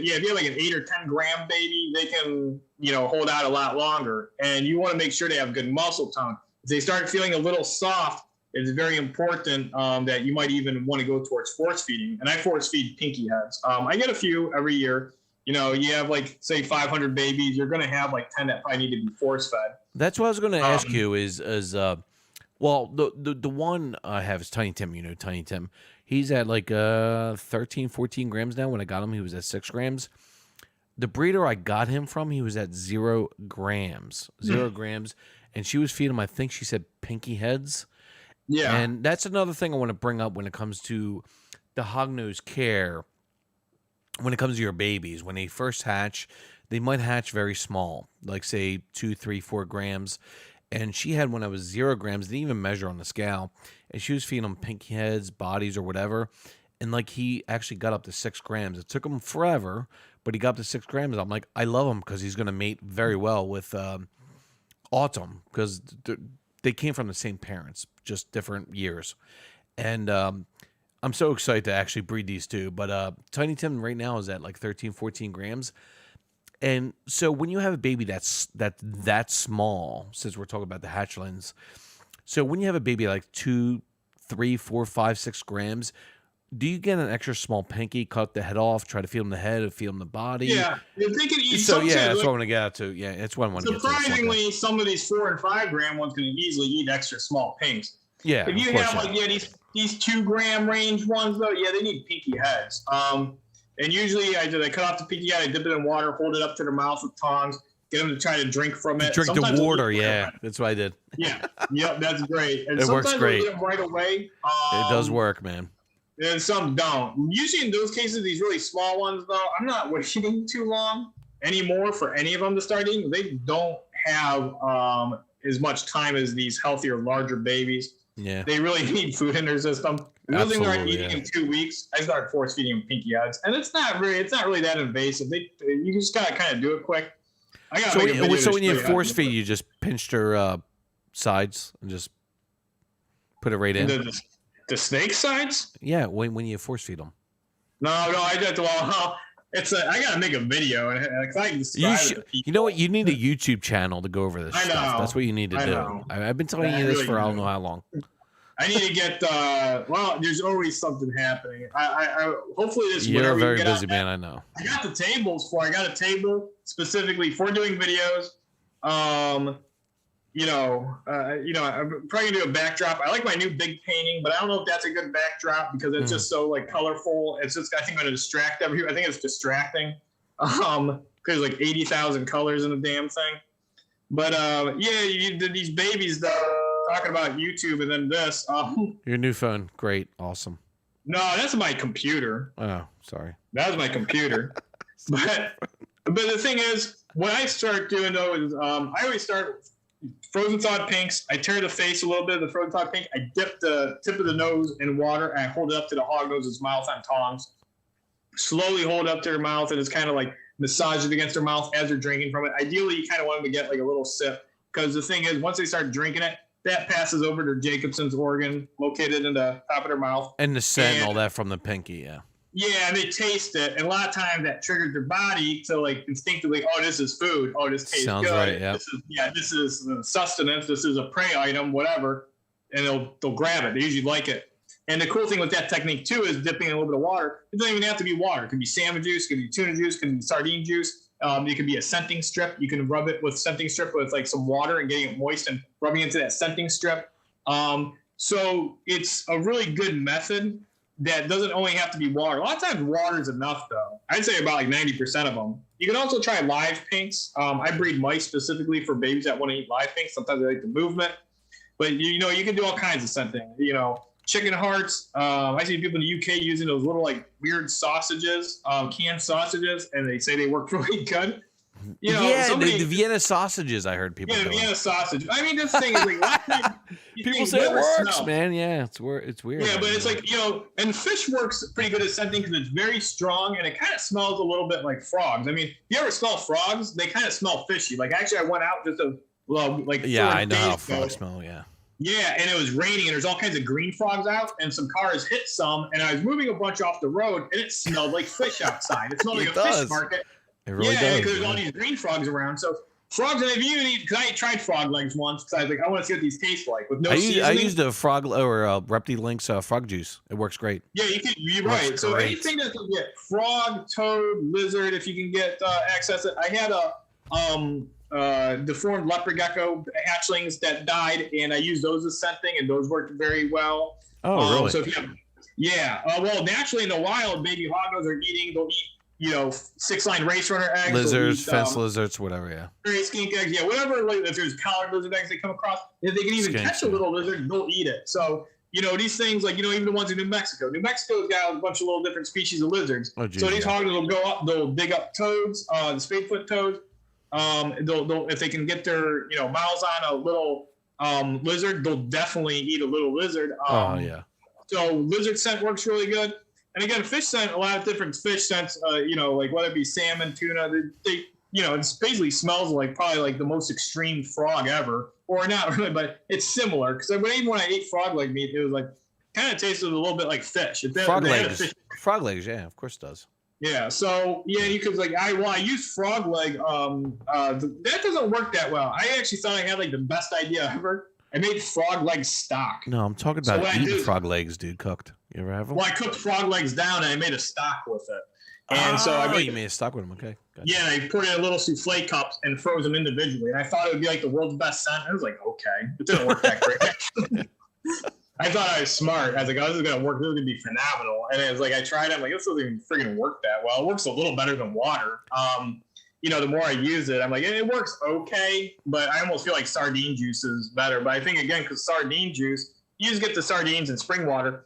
you have like an 8 or 10 gram baby, they can hold out a lot longer, and you want to make sure they have good muscle tone. If they start feeling a little soft, it's very important that you might even want to go towards force feeding. And I force feed pinky heads. I get a few every year. You have like, say, 500 babies. You're going to have like 10 that probably need to be force fed. That's what I was going to ask you well, the one I have is Tiny Tim. Tiny Tim. He's at like 13, 14 grams now. When I got him, he was at 6 grams. The breeder I got him from, he was at 0 grams. 0 grams. And she was feeding him, I think she said, pinky heads. Yeah. And that's another thing I want to bring up when it comes to the hognose care. When it comes to your babies, when they first hatch, they might hatch very small, like say 2, 3, 4 grams. And she had, when I was 0 grams, didn't even measure on the scale, and she was feeding them pinky heads, bodies, or whatever. And like he actually got up to 6 grams. It took him forever, but he got up to 6 grams. I'm like, I love him because he's going to mate very well with Autumn, because they came from the same parents, just different years. And I'm so excited to actually breed these two. But Tiny Tim right now is at like 13, 14 grams. And so when you have a baby that's that small, since we're talking about the hatchlings, so when you have a baby like 2, 3, 4, 5, 6 grams, do you get an extra small pinky, cut the head off, try to feed them the head, feed them the body? Yeah, if they can eat. So yeah, that's what I want to get out to. Yeah, that's what I want to get to. Surprisingly, some of these 4 and 5 gram ones can easily eat extra small pinks. Yeah, if you have these 2 gram range ones though, yeah, they need pinky heads. And usually I cut off the pinky head, I dip it in water, hold it up to their mouth with tongs, get them to try to drink from it. Drink the water, yeah. That's what I did. Yeah, yep, that's great. And it works great. Get them right away. It does work, man. And some don't. Usually in those cases, these really small ones, though, I'm not waiting too long anymore for any of them to start eating. They don't have as much time as these healthier, larger babies. Yeah. They really need food in their system. Those things aren't Absolutely, eating yeah. in 2 weeks. I start force feeding them pinky odds, and it's not really that invasive. You just gotta kind of do it quick. I gotta So, make a video so to when show you you how to force do feed, it. you just pinched her sides and just put it right in. The snake sides? Yeah, when you force feed them. No, I just well, I gotta make a video and I can describe it to people. You know what? You need a YouTube channel to go over this I stuff. know. That's what you need to I do. know. I've been telling I you this really for I don't do. know how long. I need to get. Well, there's always something happening. I hopefully this. You're a whenever we very get busy out, man, I know. I got the tables for. I got a table specifically for doing videos. I'm probably gonna do a backdrop. I like my new big painting, but I don't know if that's a good backdrop because it's just so like colorful. It's just I think going to distract everyone. I think it's distracting. Because like 80,000 colors in the damn thing. But these babies talking about YouTube and then this. Your new phone, great, awesome. No, that's my computer. Oh, sorry. That was my computer. but the thing is, when I start doing though is I always start with frozen thawed pinks. I tear the face a little bit of the frozen thawed pink. I dip the tip of the nose in water and I hold it up to the hognose's mouth on tongs. Slowly hold it up to her mouth and it's kind of like massage it against her mouth as they're drinking from it. Ideally, you kind of want them to get like a little sip because the thing is, once they start drinking it, that passes over to Jacobson's organ located in the top of their mouth. And the scent and all that from the pinky, yeah. Yeah, and they taste it, and a lot of times that triggers their body to like instinctively, oh, this is food. Oh, this tastes Sounds good. right, yeah. This is sustenance. This is a prey item, whatever, and they'll grab it. They usually like it. And the cool thing with that technique too is dipping in a little bit of water. It doesn't even have to be water. It could be salmon juice, it could be tuna juice, it could be sardine juice. It could be a scenting strip. You can rub it with scenting strip with like some water and getting it moist and rubbing into that scenting strip. So it's a really good method that doesn't only have to be water. A lot of times water is enough though. I'd say about like 90% of them. You can also try live pinks. I breed mice specifically for babies that want to eat live pinks. Sometimes they like the movement. But you can do all kinds of scenting. Chicken hearts. I see people in the UK using those little like weird sausages, canned sausages, and they say they work really good. The Vienna sausages. I heard people. Yeah, the doing. Vienna sausage. I mean, this thing is like People say it works, man. Yeah, it's weird. Yeah, but it's like and fish works pretty good at scenting because it's very strong and it kind of smells a little bit like frogs. I mean, if you ever smell frogs, they kind of smell fishy. Like actually, I went out just I know how frogs smell. Yeah. Yeah, and it was raining, and there's all kinds of green frogs out, and some cars hit some, and I was moving a bunch off the road, and it smelled like fish outside. It smelled like a fish market. It really does. Because there's all these green frogs around. So frogs, and if you eat, because I tried frog legs once, because I was like, I want to see what these taste like with no seasoning. I used a frog or Reptilinks frog juice. It works great. Yeah, you're right. So anything that can get frog, toad, lizard, if you can get access it. I had a deformed leopard gecko hatchlings that died, and I used those as scenting, and those worked very well. Oh, really? So if you have, well, naturally in the wild, baby hognose they'll eat, 6-line race runner eggs, lizards, fence lizards, whatever. Yeah. Gray skink eggs, whatever. Like, if there's collared lizard eggs they come across, if they can even catch a little lizard, they'll eat it. So these things like even the ones in New Mexico's got a bunch of little different species of lizards. Oh, geez, so these hognose will go up, they'll dig up toads, the spadefoot toads. They'll if they can get their mouths on a little lizard, they'll definitely eat a little lizard. So lizard scent works really good. And again, fish scent, a lot of different fish scents. Like whether it be salmon, tuna, they it basically smells like probably like the most extreme frog ever, or not really, but it's similar. Because even when I ate frog leg meat, it was like kind of tasted a little bit like fish. Frog legs, yeah, of course it does. Yeah, so you could I use frog leg. That doesn't work that well. I actually thought I had like the best idea ever. I made frog leg stock. No, I'm talking about eating frog legs, dude. Cooked. You ever have them? Well, I cooked frog legs down and I made a stock with it. And so you made a stock with them. Okay. Gotcha. Yeah, I put it in little souffle cups and froze them individually. And I thought it would be like the world's best scent. I was like, okay, it didn't work that great. I thought I was smart. I was like, oh, this is going to work. This is going to be phenomenal. And it was like, I tried it. I'm like, this doesn't even friggin' work that well. It works a little better than water. The more I use it, I'm like, it works okay, but I almost feel like sardine juice is better. But I think, again, because sardine juice, you just get the sardines in spring water.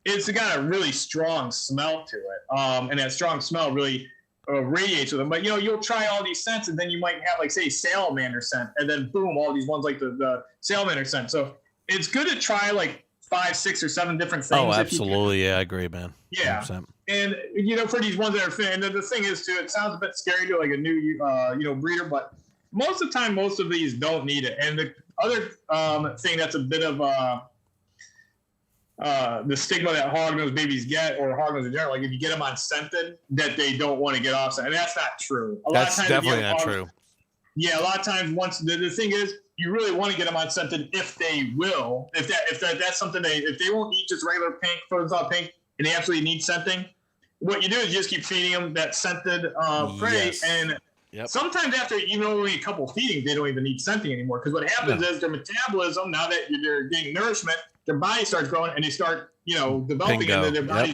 It's got a really strong smell to it. And that strong smell really radiates with them. But, you'll try all these scents, and then you might have, like, say, salamander scent, and then, boom, all these ones like the salamander scent. So it's good to try like 5, 6, or 7 different things. Oh, if you can. absolutely. Yeah, I agree, man. Yeah. 100%. And for these ones that are fit, and the thing is too, it sounds a bit scary to like a new breeder, but most of the time, most of these don't need it. And the other thing that's a bit of the stigma that hognose babies get, or hognose in general, like if you get them on scented, that they don't want to get off, and that's not true. That's definitely not true. Yeah, a lot of times, once the thing is, you really want to get them on scented if they will. If that's something if they won't eat just regular pink, frozen pink, and they absolutely need scenting, what you do is you just keep feeding them that scented prey, Yes. and sometimes after even only a couple feedings, they don't even need scenting anymore. Because what happens is their metabolism, now that they're getting nourishment, their body starts growing and they start developing, Bingo. and their body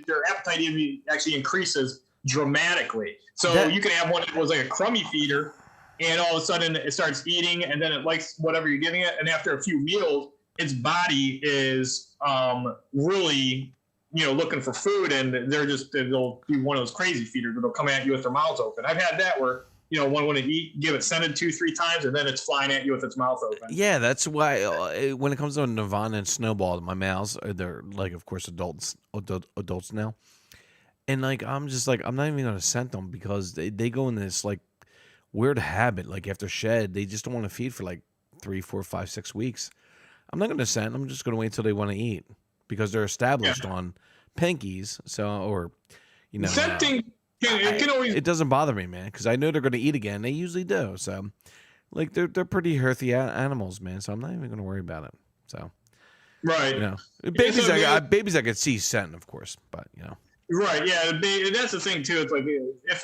their appetite even actually increases dramatically. So you can have one that was like a crummy feeder, and all of a sudden it starts eating, and then it likes whatever you're giving it, and after a few meals, its body is really looking for food, and they'll be one of those crazy feeders that'll come at you with their mouths open. I've had that where one want to eat, give it scented 2-3 times, and then it's flying at you with its mouth open. Yeah, that's why when it comes to Nirvana and Snowball, my mouths they're like, of course, adults now, and like I'm just like I'm not even gonna scent them because they go in this like weird habit. Like after shed, they just don't want to feed for like 3, 4, 5, 6 weeks. I'm not gonna scent. I'm just gonna wait until they want to eat because they're established on pinkies. So scenting. It doesn't bother me, man, because I know they're going to eat again. They usually do. So, like, they're pretty healthy animals, man. So I'm not even going to worry about it. So, right, babies, babies I could see scent, of course, but right, yeah. That's the thing too. It's like if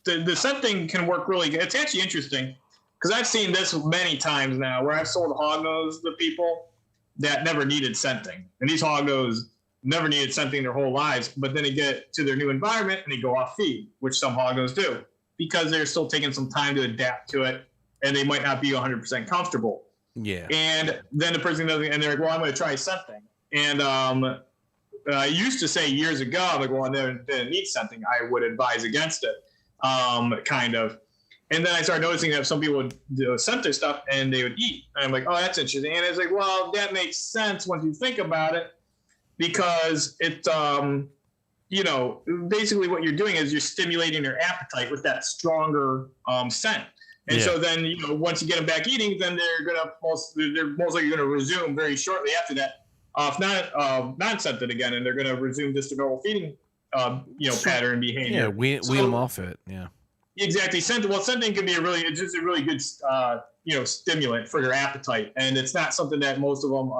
the scenting can work really good. It's actually interesting because I've seen this many times now where I've sold hognose to people that never needed scenting, and these hognose never needed scenting their whole lives, but then they get to their new environment and they go off feed, which some hognose do, because they're still taking some time to adapt to it, and they might not be 100% comfortable. Yeah. And then the person doesn't, and they're like, well, I'm going to try scenting. And I used to say years ago, I'm like, well, I didn't need scenting. I would advise against it, kind of. And then I started noticing that some people would scent their stuff and they would eat. And I'm like, oh, that's interesting. And it's like, well, that makes sense once you think about it. Because it's, basically what you're doing is you're stimulating their appetite with that stronger scent. And so then, once you get them back eating, then they're most likely going to resume very shortly after that, if not non-scented again, and they're going to resume just a normal feeding, pattern behavior. Yeah, wean them off it. Yeah. Exactly. Scenting can be a really good, stimulant for their appetite, and it's not something that most of them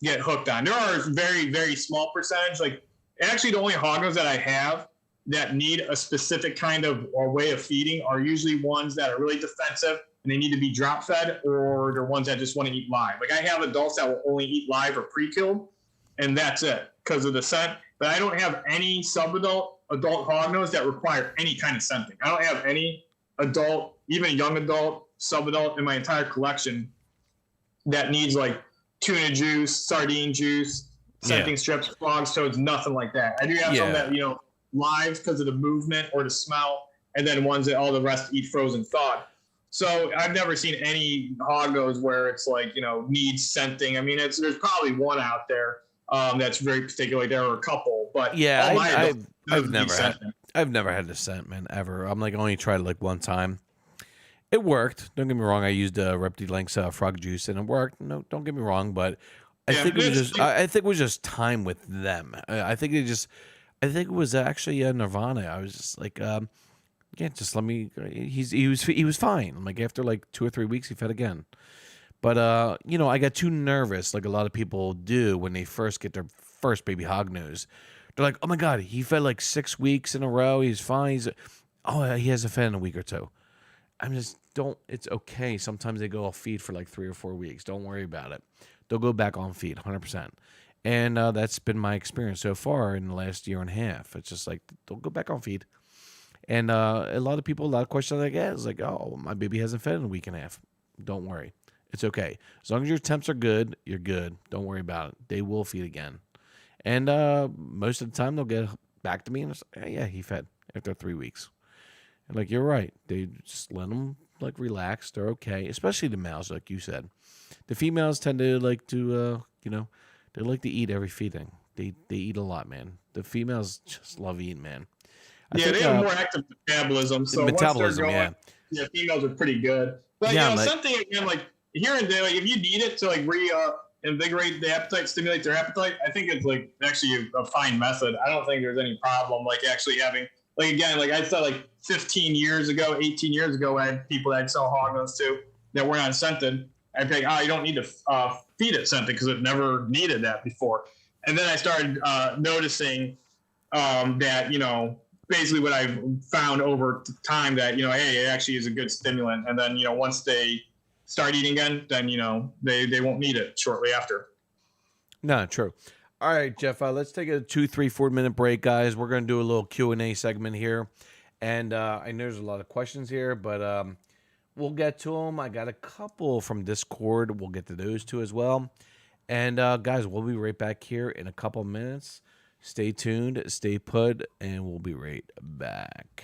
get hooked on. There are a very, very small percentage. Like, actually, the only hognose that I have that need a specific kind of way of feeding are usually ones that are really defensive and they need to be drop fed, or they're ones that just want to eat live. Like, I have adults that will only eat live or pre-killed, and that's it because of the scent. But I don't have any adult hognose that require any kind of scenting. I don't have any adult, even young adult, sub-adult in my entire collection that needs like tuna juice, sardine juice, scenting strips, frogs, toads, nothing like that. I do have some that, live because of the movement or the smell, and then ones that all the rest eat frozen thawed. So I've never seen any hognose where it's like, needs scenting. I mean, there's probably one out there that's very particular. There are a couple, but I've never had the scent, man, ever. I'm like only tried it like one time. It worked. Don't get me wrong. I used Reptilinks frog juice, and it worked. No, don't get me wrong, but I think it was just time with them. I think it was actually Nirvana. I was just like, just let me. He was fine. I'm like, after like 2 or 3 weeks, he fed again. But I got too nervous, like a lot of people do when they first get their first baby hognose. They're like, oh my god, he fed like 6 weeks in a row. He's fine. He hasn't fed in a week or two. I'm just it's okay. Sometimes they go off feed for like 3 or 4 weeks. Don't worry about it. They'll go back on feed 100%. And that's been my experience so far in the last year and a half. It's just like, they'll go back on feed. And a lot of questions I get is like, oh, my baby hasn't fed in a week and a half. Don't worry. It's okay. As long as your temps are good, you're good. Don't worry about it. They will feed again. And most of the time, they'll get back to me and say, hey, yeah, he fed after 3 weeks. And like, you're right. They just let them, like relaxed. They're okay, especially the males, like you said. The females tend to like to, they like to eat every feeding. They eat a lot, man. The females just love eating, man. I Yeah, think, they have more active metabolism. So metabolism, once they're going, yeah, females are pretty good. But Yeah, something again, like here and there, like if you need it to like invigorate the appetite, stimulate their appetite, I think it's like actually a fine method. I don't think there's any problem like actually having like again, like I said, like 15 years ago, 18 years ago, I had people that I'd sell hognose to that were not scented. I'd be like, you don't need to feed it scented because it never needed that before. And then I started noticing that, basically what I've found over time that, hey, it actually is a good stimulant. And then, once they start eating again, then, they won't need it shortly after. No, true. All right, Jeff, let's take a 2, 3, 4-minute break, guys. We're going to do a little Q&A segment here. And I know there's a lot of questions here, but we'll get to them. I got a couple from Discord. We'll get to those too as well. And guys, we'll be right back here in a couple minutes. Stay tuned, stay put, and we'll be right back.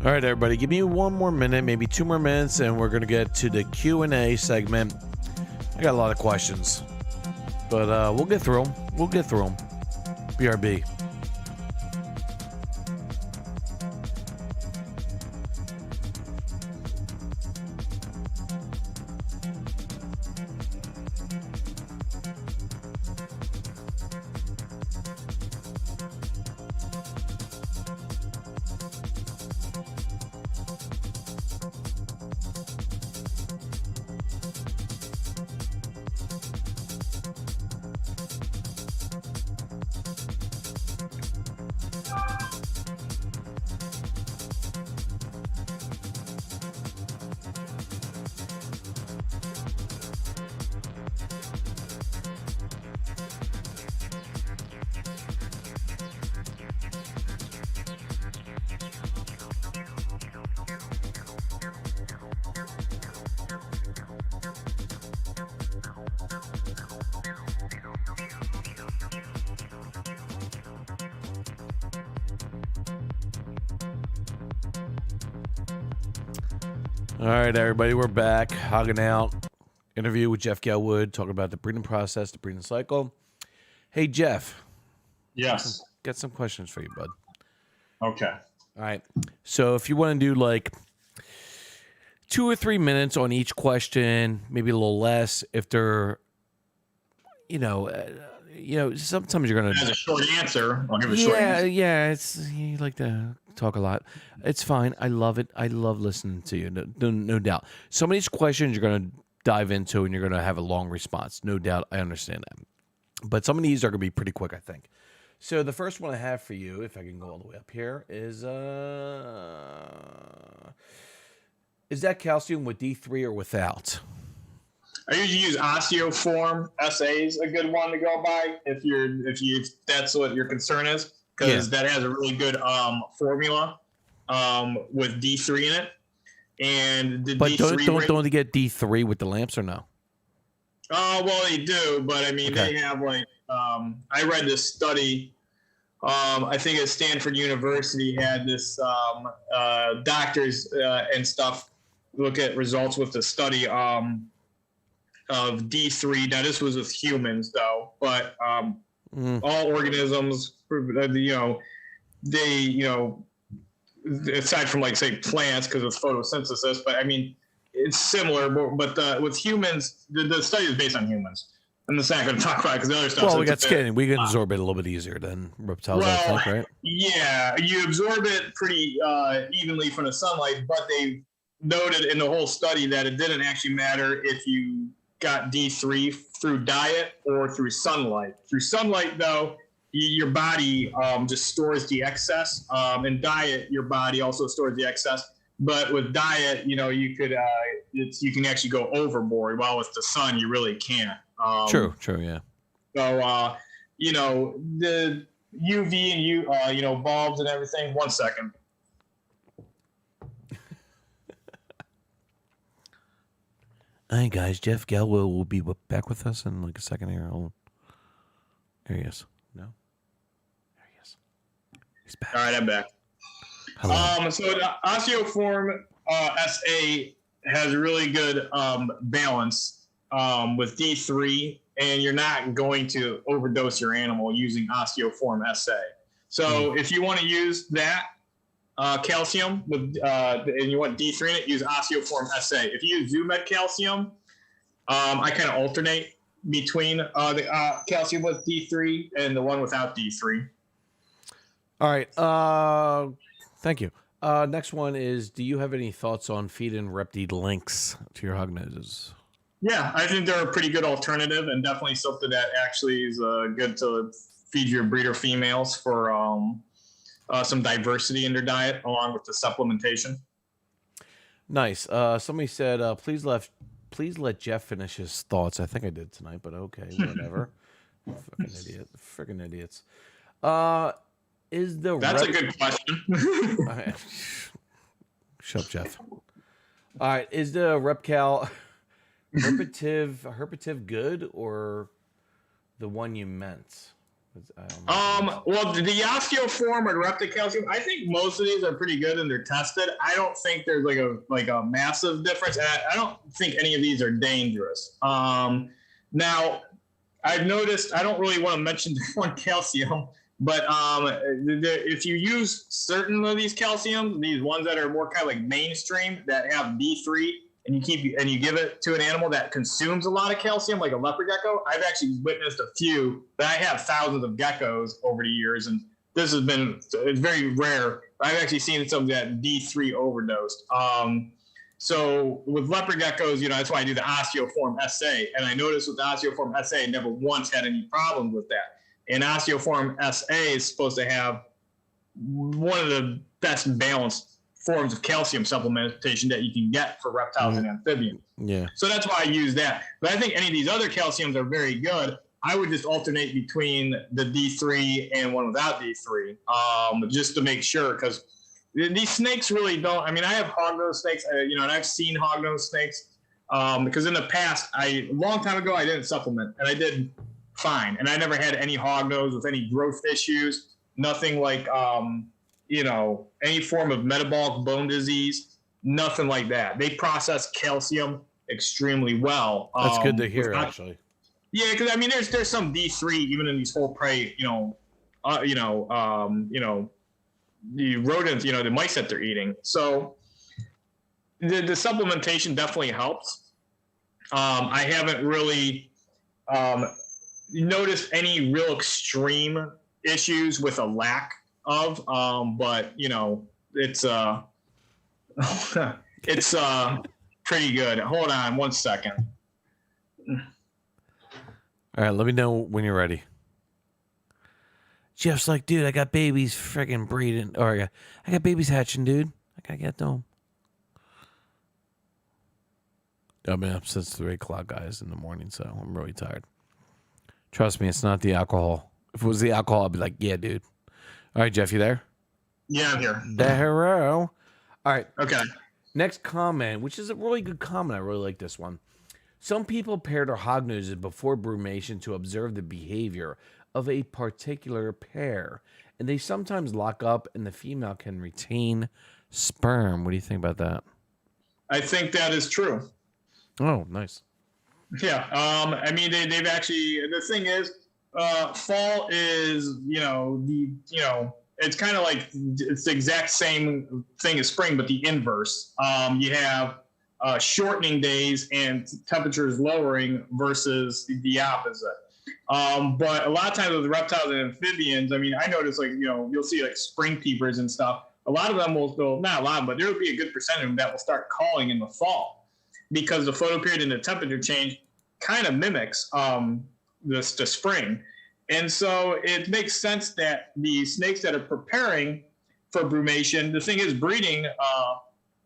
All right, everybody, give me 1 more minute, maybe 2 more minutes, and we're going to get to the Q&A segment. I got a lot of questions, but we'll get through them. We'll get through them. BRB. All right, everybody, we're back. Hogging out. Interview with Jeff Galewood, talking about the breeding process, the breeding cycle. Hey, Jeff. Yes. Got some questions for you, bud. Okay. All right. So if you want to do like 2 or 3 minutes on each question, maybe a little less if they're, sometimes you're going to... As a short answer, I'll give a short answer. Yeah, you like to talk a lot. It's fine. I love it. I love listening to you. No doubt. Some of these questions you're going to dive into and you're going to have a long response. No doubt. I understand that. But some of these are going to be pretty quick, I think. So the first one I have for you, if I can go all the way up here, is that calcium with D3 or without? I usually use Osteoform SA is a good one to go by if that's what your concern is, because that has a really good formula with D3 in it. And the but D3 don't they get D3 with the lamps or no? Oh, well, they do, but I mean, Okay. they have like I read this study. I think at Stanford University had this doctors and stuff look at results with the study of D3. Now this was with humans though, but all organisms, aside from like say plants because of photosynthesis, but I mean it's similar. But with humans, the study is based on humans. I'm just not going to talk about it because the other stuff. Well, we got skin. We can absorb it a little bit easier than reptiles, I think, right? Yeah, you absorb it pretty evenly from the sunlight, but they noted in the whole study that it didn't actually matter if you got D3 through diet or through sunlight. Through sunlight, though, your body just stores the excess. In diet, your body also stores the excess. But with diet, you can actually go overboard. While with the sun, you really can't. True, yeah. So, the UV and bulbs and everything. 1 second. Hi guys, Jeff Galewood will be back with us in like a second here. There he is. No, there he is. He's back. All right, I'm back. Hello. So the Osteoform SA has a really good balance with D3, and you're not going to overdose your animal using Osteoform SA. So if you want to use that calcium with and you want D3 in it, use Osteoform SA. If you use Zoomed calcium, I kind of alternate between the calcium with D3 and the one without D3. All right. Thank you. Next one is, do you have any thoughts on feeding Reptide links to your hognoses? Yeah, I think they're a pretty good alternative and definitely something that actually is good to feed your breeder females for some diversity in their diet along with the supplementation. Nice. Somebody said, please let Jeff finish his thoughts. I think I did tonight, but okay, whatever. Freaking idiots. That's a good question. Shut up, Jeff. All right, is the herpative good or the one you meant? Well, the Osteoform or Repticalcium, I think most of these are pretty good and they're tested. I don't think there's like a massive difference. I don't think any of these are dangerous. Now, I've noticed, I don't really want to mention different calcium, but if you use certain of these calciums, these ones that are more kind of like mainstream that have D3, and you give it to an animal that consumes a lot of calcium, like a leopard gecko. I've actually witnessed a few, but I have thousands of geckos over the years, and it's very rare. I've actually seen some that D3 overdosed. So with leopard geckos, that's why I do the Osteoform SA, and I noticed with the Osteoform SA, I never once had any problems with that. And Osteoform SA is supposed to have one of the best balanced forms of calcium supplementation that you can get for reptiles and amphibians. Yeah. So that's why I use that. But I think any of these other calciums are very good. I would just alternate between the D3 and one without D3, just to make sure, because these snakes really don't. I mean, I have hognose snakes, and I've seen hognose snakes because in the past, a long time ago, I didn't supplement, and I did fine, and I never had any hognose with any growth issues, nothing like any form of metabolic bone disease, nothing like that. They process calcium extremely well. That's good to hear, actually. Yeah, because I mean, there's some D3 even in these whole prey, the rodents, the mice that they're eating. So the supplementation definitely helps. I haven't really noticed any real extreme issues with a lack of, but it's it's pretty good. Hold on 1 second. All right, let me know when you're ready. Jeff's like, dude, I got babies friggin' breeding. Or I got babies hatching, dude. I gotta get them. I've been up since 3 o'clock, guys, in the morning, so I'm really tired. Trust me, it's not the alcohol. If it was the alcohol, I'd be like, yeah, dude. All right, Jeff, you there? Yeah, I'm here. There. All right. Okay. Next comment, which is a really good comment. I really like this one. Some people pair their hognoses before brumation to observe the behavior of a particular pair, and they sometimes lock up and the female can retain sperm. What do you think about that? I think that is true. Oh, nice. Yeah. I mean, they've actually, the thing is, fall is, it's kind of like it's the exact same thing as spring, but the inverse. You have shortening days and temperatures lowering versus the opposite. But a lot of times with reptiles and amphibians, I mean, I notice you'll see like spring peepers and stuff. A lot of them will, not a lot, but there will be a good percentage of them that will start calling in the fall because the photoperiod and the temperature change kind of mimics the spring. And so it makes sense that the snakes that are preparing for brumation, the thing is breeding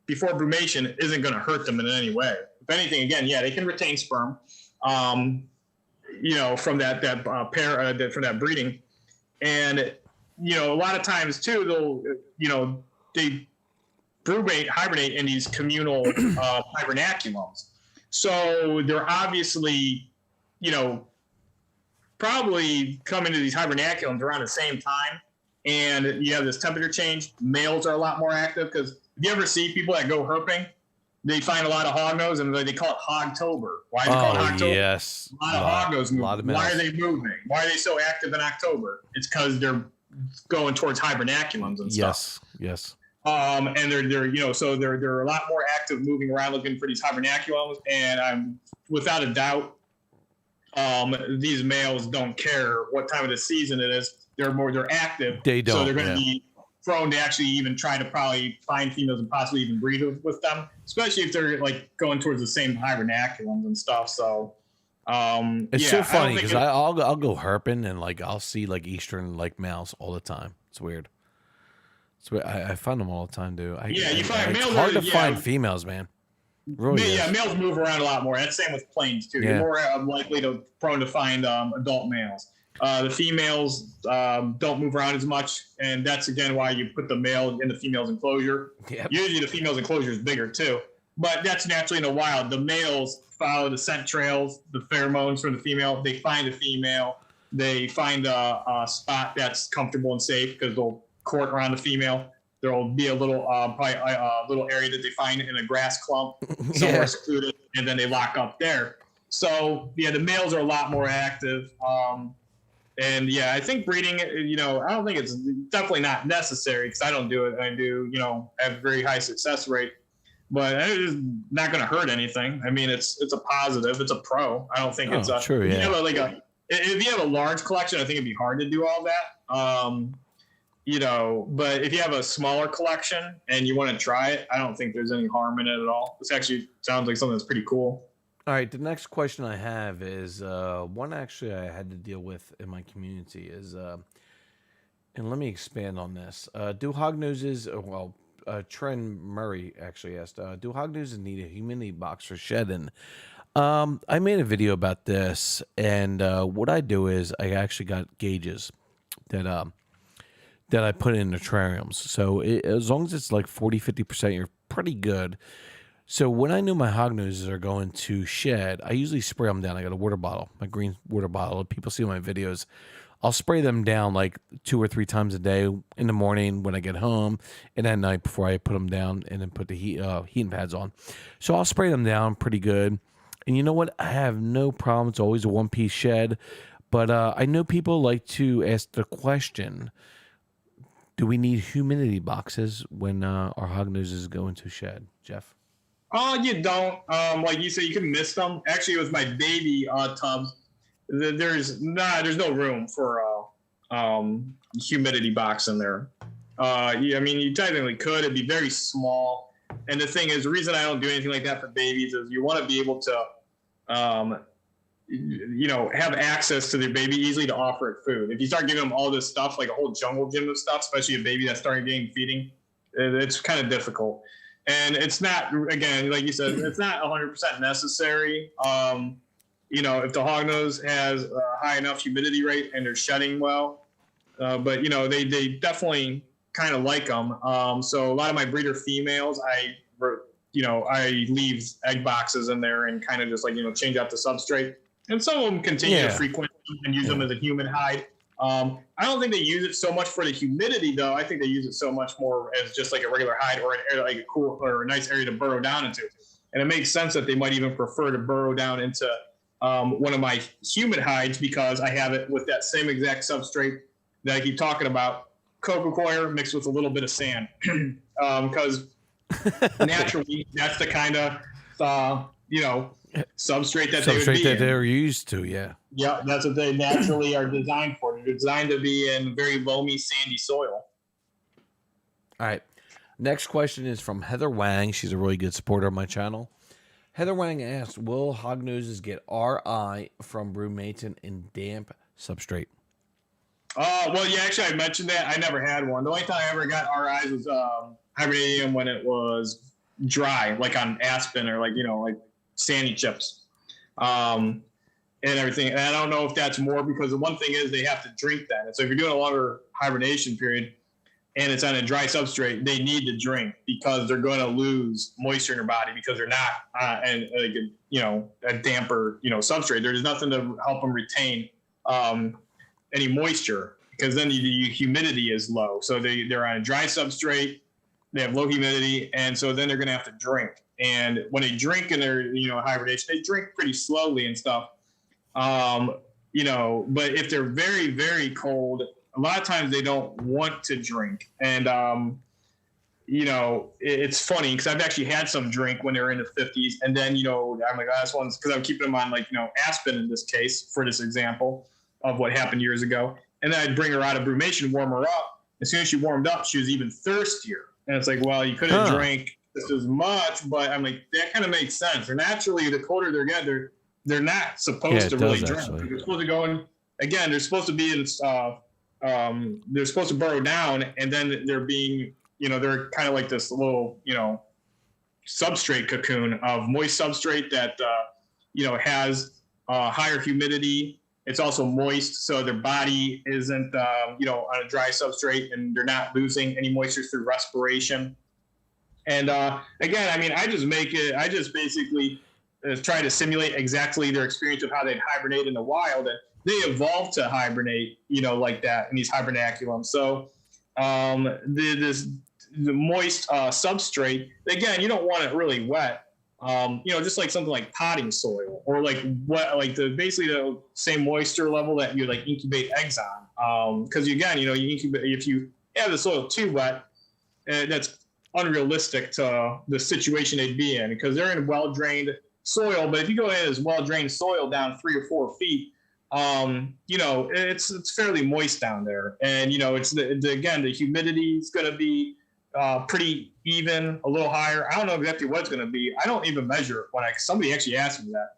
before brumation isn't going to hurt them in any way. If anything, again, yeah, they can retain sperm, from that pair, from that breeding. And, a lot of times too, they hibernate in these communal hibernaculums. So they're obviously, probably come into these hibernaculums around the same time. And you have this temperature change. Males are a lot more active because if you ever see people that go herping, they find a lot of hognose and they call it Hogtober. Why is it called Hogtober? Yes. A lot of hognose moving. A lot of males. Why are they moving? Why are they so active in October? It's because they're going towards hibernaculums and stuff. Yes. And they're so they're a lot more active moving around looking for these hibernaculums. And I'm without a doubt, these males don't care what time of the season it is. They're active. They don't. So they're going to be prone to actually even try to probably find females and possibly even breed with them, especially if they're like going towards the same hibernaculums and stuff. So it's so funny because I'll go herping and like I'll see like eastern like males all the time. It's weird. It's weird. I find them all the time, dude. You find males. It's hard to find females, man. Really males move around a lot more. That's the same with planes too. Yeah. You're more likely prone to find adult males. The females don't move around as much, and that's again why you put the male in the female's enclosure. Yep. Usually the female's enclosure is bigger too, but that's naturally in the wild. The males follow the scent trails, the pheromones from the female. They find a female. They find a spot that's comfortable and safe because they'll court around the female. There'll be a little probably a little area that they find in a grass clump somewhere secluded, and then they lock up there. So yeah, the males are a lot more active. And yeah, I think breeding, I don't think it's definitely not necessary because I don't do it. I do, have a very high success rate, but it's not going to hurt anything. I mean, it's a positive, it's a pro. I don't think it's true. Yeah. If you have a large collection, I think it'd be hard to do all that. But if you have a smaller collection and you want to try it, I don't think there's any harm in it at all. This actually sounds like something that's pretty cool. All right, the next question I have is one actually I had to deal with in my community is, and let me expand on this. Do hognoses, Trent Murray actually asked, do hognoses need a humidity box for shedding? I made a video about this, and what I do is I actually got gauges that I put in the terrariums. So as long as it's like 40-50%, you're pretty good. So when I know my hognoses are going to shed, I usually spray them down. I got a water bottle, my green water bottle. People see my videos. I'll spray them down like 2 or 3 times a day in the morning when I get home and at night before I put them down and then put the heating pads on. So I'll spray them down pretty good. And you know what? I have no problem. It's always a one-piece shed. But I know people like to ask the question, do we need humidity boxes when our hognoses go into shed, Jeff? Oh, you don't. Like you said, you can miss them. Actually, with my baby tubs, there's no room for a humidity box in there. I mean, you technically could. It'd be very small. And the thing is, the reason I don't do anything like that for babies is you want to be able to have access to their baby easily to offer it food. If you start giving them all this stuff, like a whole jungle gym of stuff, especially a baby that's starting getting feeding, it's kind of difficult. And it's not, again, like you said, it's not 100% necessary. If the hognose has a high enough humidity rate and they're shedding well, but they definitely kind of like them. So a lot of my breeder females, I leave egg boxes in there and kind of just change out the substrate. And some of them continue to frequent and use them as a human hide. I don't think they use it so much for the humidity, though. I think they use it so much more as just like a regular hide or an area, like a cool or a nice area to burrow down into. And it makes sense that they might even prefer to burrow down into one of my human hides because I have it with that same exact substrate that I keep talking about, coco coir mixed with a little bit of sand. Because naturally, that's the kind of substrate that they're used to. Yeah, that's what they naturally are designed for. They're designed to be in very loamy, sandy soil. All right, next question is from Heather Wang. She's a really good supporter of my channel. Heather Wang asks, will hognoses get RI from Brumation in damp substrate? Actually, I mentioned that. I never had one. The only time I ever got RIs was hibernating when it was dry, like on aspen or like sandy chips, and everything. And I don't know if that's more because the one thing is they have to drink that. And so if you're doing a longer hibernation period and it's on a dry substrate, they need to drink because they're going to lose moisture in their body because they're not a damper substrate. There's nothing to help them retain any moisture because then the humidity is low. So they're on a dry substrate. They have low humidity, and so then they're going to have to drink. And when they drink in their hibernation, they drink pretty slowly and stuff. But if they're very, very cold, a lot of times they don't want to drink. And it's funny because I've actually had some drink when they were in the 50s, and then I'm like, this one's because I'm keeping them on aspen in this case for this example of what happened years ago. And then I'd bring her out of Brumation, warm her up. As soon as she warmed up, she was even thirstier. And it's like, well, you could have drank just as much, but I'm like, that kind of makes sense. They're naturally, the colder they get, they're not supposed to really drink. Actually. They're supposed to go in, again, they're supposed to be in, they're supposed to burrow down, and then they're being, they're kind of like this little, substrate cocoon of moist substrate that, has higher humidity. It's also moist, so their body isn't, on a dry substrate, and they're not losing any moisture through respiration. And again, I just basically try to simulate exactly their experience of how they'd hibernate in the wild. And they evolved to hibernate, like that in these hibernaculums. So the moist substrate, again, you don't want it really wet. Just like something like potting soil or basically the same moisture level that you incubate eggs on. Because you incubate, if you have the soil too wet, that's unrealistic to the situation they'd be in because they're in well-drained soil. But if you go in as well-drained soil down 3 or 4 feet, it's fairly moist down there. And, it's the humidity is going to be pretty even, a little higher. I don't know exactly what it's going to be. I don't even measure it when somebody actually asked me that.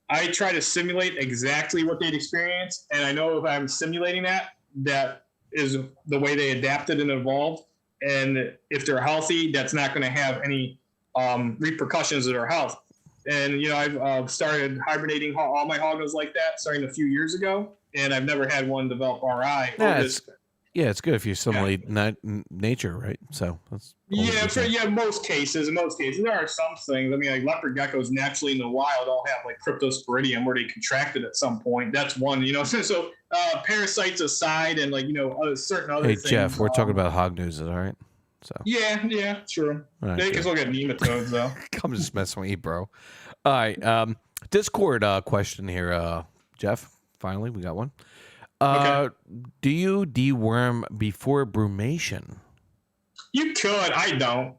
I try to simulate exactly what they'd experience. And I know if I'm simulating that is the way they adapted and evolved. And if they're healthy, that's not going to have any repercussions to their health. And, I've started hibernating all my hognoses like that starting a few years ago. And I've never had one develop RI. Yeah, it's good if you simulate nature, right? So that's most cases. There are some things. Like leopard geckos naturally in the wild all have cryptosporidium where they contracted at some point. That's one, So parasites aside, and certain other things. Hey Jeff, we're talking about hognoses, all right? So yeah, sure. Right, they can still get nematodes though. I'm just messing with you, bro. All right, Discord question here, Jeff. Finally, we got one. Okay. Do you deworm before brumation? You could. I don't.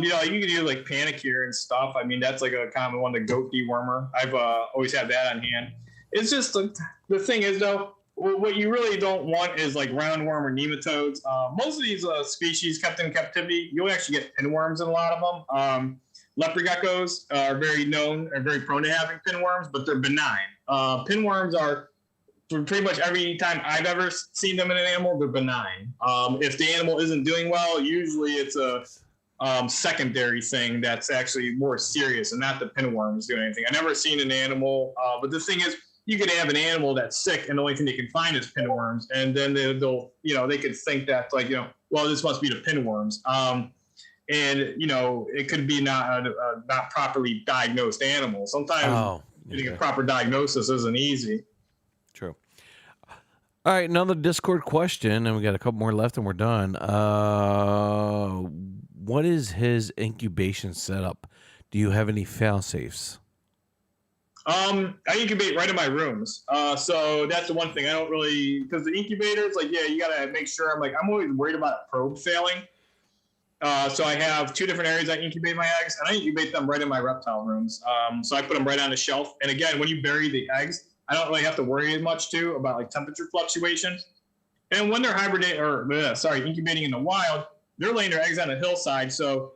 You can do panicure and stuff. That's a common one, the goat dewormer. I've always had that on hand. It's just the thing is though, what you really don't want is roundworm or nematodes. Most of these species kept in captivity, you'll actually get pinworms in a lot of them. leopard geckos are very prone to having pinworms, but they're benign. Pinworms are, for pretty much every time I've ever seen them in an animal, they're benign. If the animal isn't doing well, usually it's a secondary thing that's actually more serious, and not the pinworms doing anything. I've never seen an animal, but the thing is, you could have an animal that's sick, and the only thing they can find is pinworms, and then they'll they could think that well, this must be the pinworms. And it could be not properly diagnosed animal. Sometimes getting a proper diagnosis isn't easy. True. All right, another Discord question, and we got a couple more left, and we're done. What is his incubation setup? Do you have any fail safes? I incubate right in my rooms. So that's the one thing I don't really, because the incubators, you gotta make sure. I'm always worried about a probe failing. So I have 2 different areas I incubate my eggs, and I incubate them right in my reptile rooms. So I put them right on the shelf. And again, when you bury the eggs, I don't really have to worry as much too about temperature fluctuations. And when they're incubating in the wild, they're laying their eggs on a hillside. So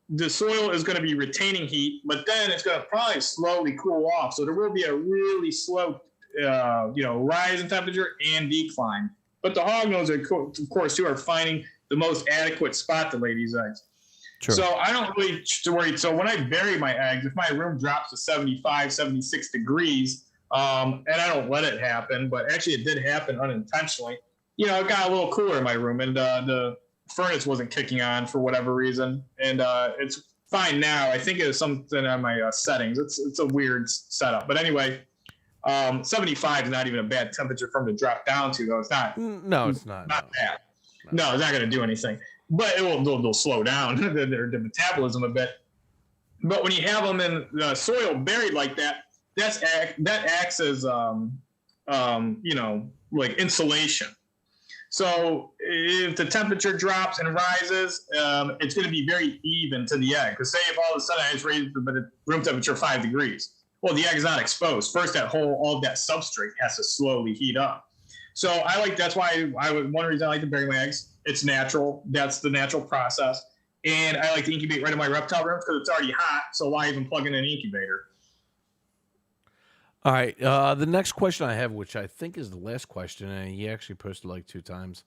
the soil is going to be retaining heat, but then it's going to probably slowly cool off. So there will be a really slow, rise in temperature and decline. But the hognose, of course, too, are finding the most adequate spot to lay these eggs. True. So I don't really worry. So when I bury my eggs, if my room drops to 75, 76 degrees, and I don't let it happen, but actually it did happen unintentionally, it got a little cooler in my room, and the furnace wasn't kicking on for whatever reason, and it's fine now. I think it was something on my settings. It's a weird setup, but anyway, 75 is not even a bad temperature for them to drop down to, though. It's not. No, it's not. Not bad. No, it's not going to do anything, but they'll slow down their metabolism a bit. But when you have them in the soil buried like that, that acts as insulation. So if the temperature drops and rises, it's going to be very even to the egg. Because say if all of a sudden I just raised the room temperature 5 degrees, well, the egg is not exposed. First, all of that substrate has to slowly heat up. So that's why one reason I like to bury my eggs. It's natural. That's the natural process. And I like to incubate right in my reptile room because it's already hot. So why even plug in an incubator? All right. The next question I have, which I think is the last question, and he actually posted 2 times.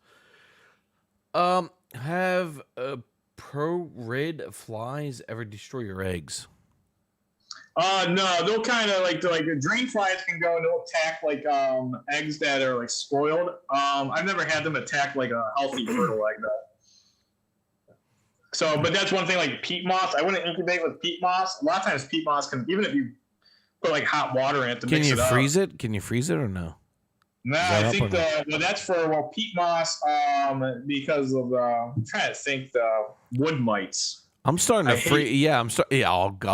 Have pro-rid flies ever destroy your eggs? No, they'll kind of the drain flies can go and they'll attack eggs that are spoiled. I've never had them attack a healthy fertile egg though. So, but that's one thing. Peat moss, I wouldn't incubate with peat moss. A lot of times peat moss can, even if you put hot water in it to mix it up. Can you freeze it? Can you freeze it or no? No, I think that's for peat moss because of I'm trying to think the wood mites. I'm starting to freeze. Yeah,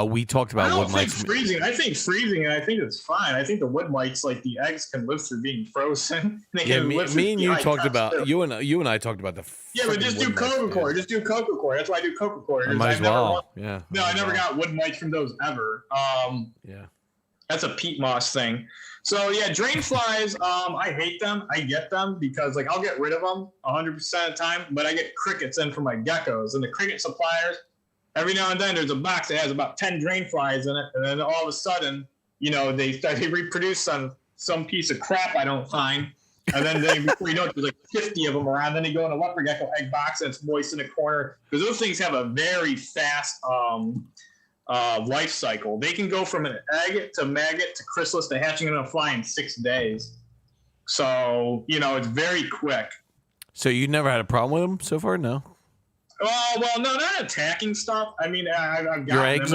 we talked about wood mites. I think freezing, and I think it's fine. I think the wood mites, the eggs can live through being frozen. Me and you talked about you and I talked about the. Yeah, but just do cocoa core. Just do cocoa core. That's why I do cocoa core. I might as well. Yeah. No, I never got wood mites from those ever. Yeah. That's a peat moss thing. So yeah, drain flies. I hate them. I get them because I'll get rid of them 100% of the time, but I get crickets in from my geckos, and the cricket suppliers. Every now and then, there's a box that has about 10 drain flies in it, and then all of a sudden, they reproduce some piece of crap I don't find, and then before you know it, there's 50 of them around. Then they go in a leopard gecko egg box that's moist in the corner because those things have a very fast life cycle. They can go from an egg to maggot to chrysalis to hatching in a fly in 6 days. So it's very quick. So you never had a problem with them so far? No. Well, no, not attacking stuff. I mean, I've got your eggs.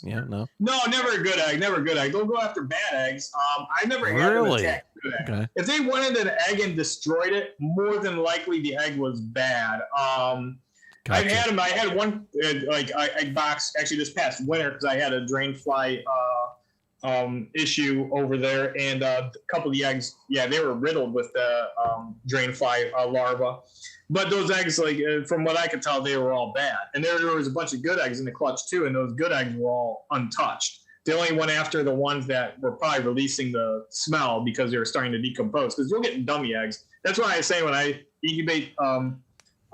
Yeah, no. No, never a good egg. Never a good egg. They'll go after bad eggs. I've never had them attack a good egg. Okay. If they went into an egg and destroyed it, more than likely the egg was bad. Gotcha. I've had them. I had one egg box actually this past winter because I had a drain fly issue over there, and a couple of the eggs, they were riddled with the drain fly larva. But those eggs, from what I could tell, they were all bad. And there was a bunch of good eggs in the clutch too, and those good eggs were all untouched. They only went after the ones that were probably releasing the smell because they were starting to decompose. Because you'll get dummy eggs. That's why I say when I incubate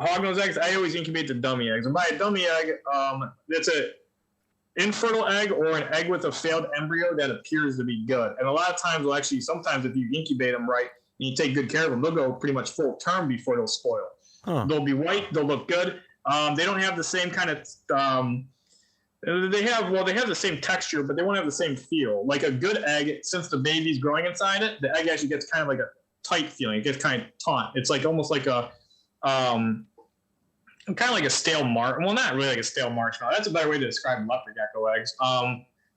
Hognose eggs, I always incubate the dummy eggs. And by a dummy egg, it's a infertile egg or an egg with a failed embryo that appears to be good. And a lot of times, well, actually, sometimes if you incubate them right and you take good care of them, they'll go pretty much full term before they'll spoil. Huh. They'll be white. They'll look good. They don't have the same kind of. They have the same texture, but they won't have the same feel. Like a good egg, since the baby's growing inside it, the egg actually gets kind of like a tight feeling. It gets kind of taut. It's like almost like a kind of like a stale well, not really like a stale marshmallow. That's a better way to describe leopard gecko eggs.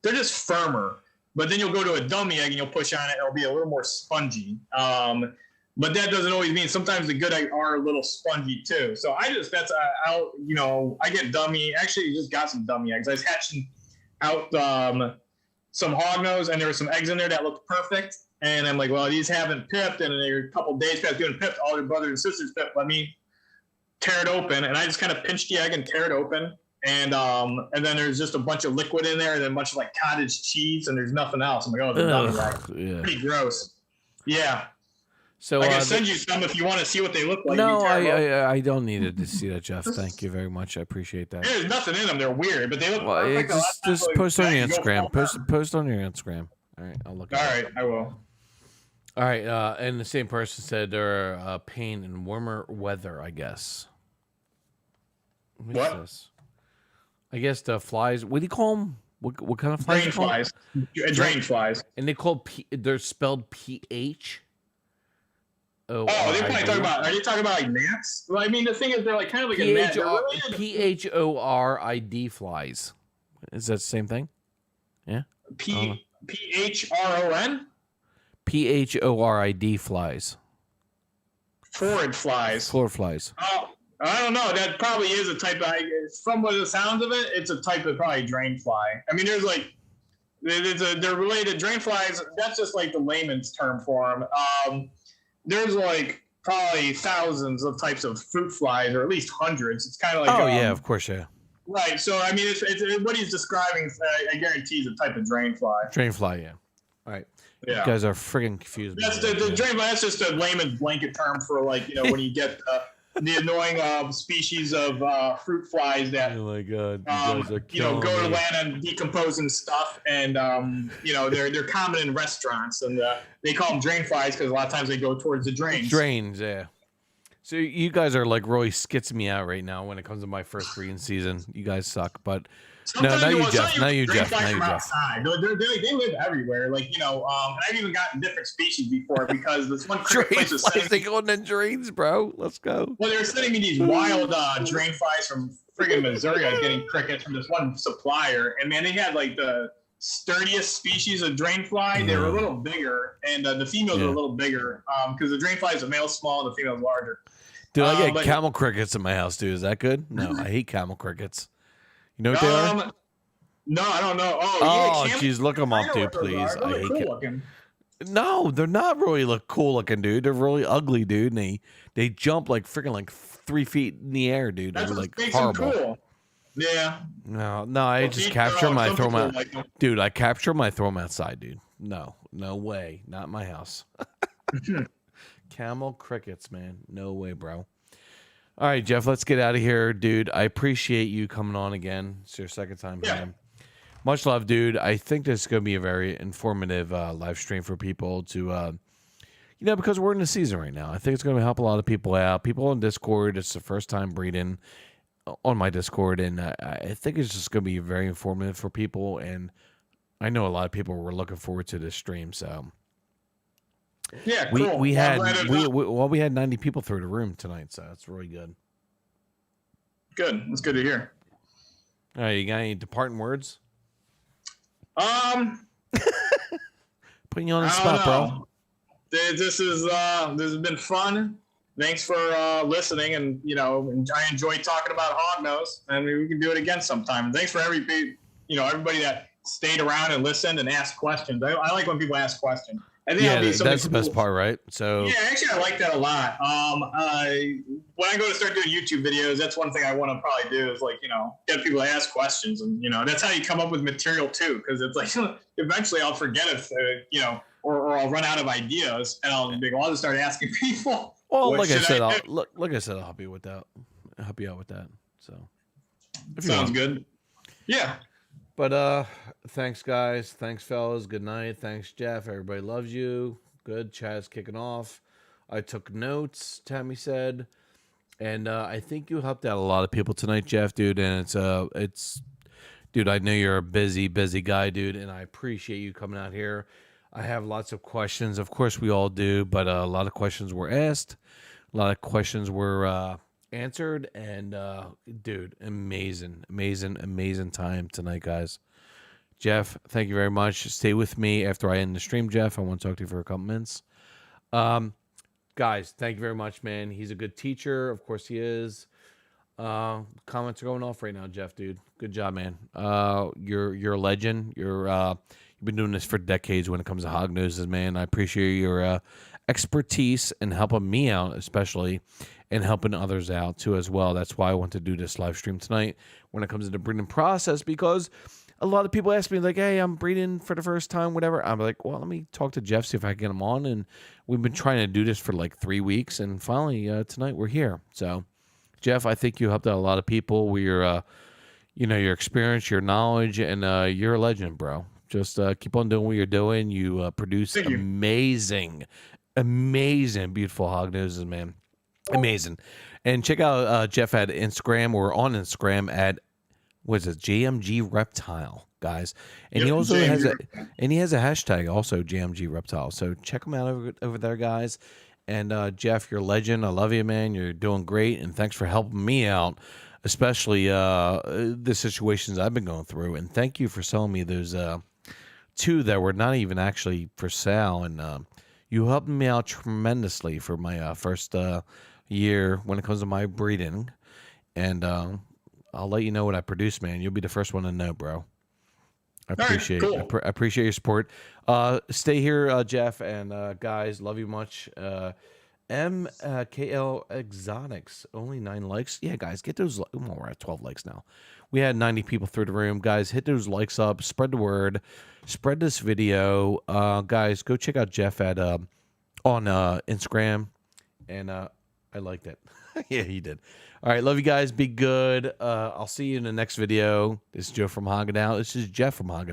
They're just firmer, but then you'll go to a dummy egg and you'll push on it, it'll be a little more spongy. But that doesn't always mean, sometimes the good eggs are a little spongy too. So I get dummy. Actually, just got some dummy eggs. I was hatching out some hognose, and there were some eggs in there that looked perfect. And I'm like, well, these haven't pipped, and they're a couple days past doing pipped. All their brothers and sisters pipped. Let me tear it open, and I just kind of pinch the egg and tear it open, and then there's just a bunch of liquid in there, and then a bunch of like cottage cheese, and there's nothing else. I'm like, oh, it's a dummy egg. Yeah. Pretty gross. Yeah. So I can send you some if you want to see what they look like. No, I don't need to see that, Jeff. Thank you very much. I appreciate that. There's nothing in them. They're weird, but they look perfect. Just post on your Instagram. Post. Post on your Instagram. All right, I'll look. All right, I will. All right, and the same person said they're a pain in warmer weather, I guess. What? This? I guess the flies. What do you call them? What kind of flies? Drain flies. Drain flies. And they're spelled PH. Oh, they're probably talking about. Are you talking about like gnats? Well, I mean, the thing is, they're like kind of like a gnat. PHORID flies. Is that the same thing? Yeah. PHRON. PHORID flies. Forward flies. Floor flies. Oh, I don't know. That probably is a type of. From what the sounds of it, it's a type of probably drain fly. I mean, there's like. They're related drain flies. That's just like the layman's term for them. There's like probably thousands of types of fruit flies, or at least hundreds. It's kind of like yeah, of course, yeah. Right. So I mean, it's what he's describing. I guarantee is a type of drain fly. Drain fly, yeah. All right. Yeah. You guys are friggin' confused. That's the drain fly. That's just a layman's blanket term for like when you get the annoying species of fruit flies that oh my god, go to land and decompose and stuff, and they're common in restaurants, and they call them drain flies because a lot of times they go towards the drains. Drains, yeah. So you guys are like really skitsing me out right now when it comes to my first breeding season. You guys suck, but sometimes no, you Jeff. Now you Jeff. Now you Jeff. They live everywhere, like and I've even gotten different species before because this one cricket place was sending they going in drains, bro. Let's go. Well, they were sending me these wild drain flies from friggin' Missouri. I was getting crickets from this one supplier, and man, they had like the sturdiest species of drain fly. They were a little bigger, and the females were a little bigger because the drain flies, the male's small and the female's larger. Dude, I get camel crickets in my house, dude. Is that good? No, I hate camel crickets. You know what they are? No, I don't know. Oh, jeez, look them up, dude, please. I hate cool No, they're not really cool looking, dude. They're really ugly, dude. And they jump like freaking like 3 feet in the air, dude. That's they're what like makes horrible. them cool. Yeah. No, I just capture them. I throw them out. Dude, I capture them. I throw them outside, dude. No way. Not in my house. Camel crickets, man. No way, bro. All right, Jeff, let's get out of here, dude. I appreciate you coming on again. It's your second time here. Much love, dude. I think this is going to be a very informative live stream for people to, because we're in the season right now. I think it's going to help a lot of people out. People on Discord, it's the first time breeding on my Discord, and I think it's just going to be very informative for people, and I know a lot of people were looking forward to this stream, so... Yeah, cool. We had 90 people through the room tonight, so that's really good. Good. That's good to hear. All right, you got any departing words? Putting you on the spot, bro. This has been fun. Thanks for listening, and I enjoy talking about Hognose, and we can do it again sometime. And thanks for everybody that stayed around and listened and asked questions. I like when people ask questions. I think that's the best part, right? So yeah, actually, I like that a lot. When I go to start doing YouTube videos, that's one thing I want to probably do is get people to ask questions, and that's how you come up with material too. Because it's like eventually I'll forget if or I'll run out of ideas, and I'll just start asking people. Well, What like I should said, I I'll do? like I said, I'll help you with that. I'll help you out with that. So if you Sounds want. good. Yeah. But thanks guys. Thanks fellas. Good night. Thanks Jeff. Everybody loves you. Good. Chat's kicking off. I took notes, Tammy said. And I think you helped out a lot of people tonight, Jeff, dude. And it's dude, I know you're a busy guy, dude, and I appreciate you coming out here. I have lots of questions. Of course we all do, but a lot of questions were asked. A lot of questions were answered, and dude, amazing time tonight, guys. Jeff, thank you very much. Stay with me after I end the stream, Jeff. I want to talk to you for a couple minutes. Guys, thank you very much, man. He's a good teacher. Of course he is. Comments are going off right now, Jeff, dude. Good job, man. You're a legend. You've been doing this for decades when it comes to hognoses, man. I appreciate your expertise and helping me out, especially, and helping others out too as well. That's why I want to do this live stream tonight when it comes to the breeding process, because a lot of people ask me like, "Hey, I'm breeding for the first time, whatever." I'm like, "Well, let me talk to Jeff, see if I can get him on." And we've been trying to do this for like 3 weeks, and finally tonight we're here. So, Jeff, I think you helped out a lot of people with your, your experience, your knowledge, and you're a legend, bro. Just keep on doing what you're doing. You produce Thank you. amazing, beautiful hognoses, man. Amazing. And check out Jeff at Instagram or on Instagram at what is it, JMG Reptile, guys. And he Yep, also JMG has a hashtag also JMG Reptile. So check him out over there, guys. And Jeff, you're a legend. I love you, man. You're doing great, and thanks for helping me out, especially the situations I've been going through. And thank you for selling me those 2 that were not even actually for sale. And you helped me out tremendously for my first year when it comes to my breeding. And I'll let you know what I produce, man. You'll be the first one to know, bro. I appreciate cool. I appreciate your support. Stay here, Jeff, and guys, love you much. MKL Exotics, only 9 likes. Yeah, guys, get those. Well, we're at 12 likes now. We had 90 people through the room. Guys, hit those likes up. Spread the word. Spread this video. Guys, go check out Jeff at on Instagram. And I liked it. Yeah, he did. All right, love you guys. Be good. I'll see you in the next video. This is Joe from Hoggin' Out. This is Jeff from Hoggin' Out.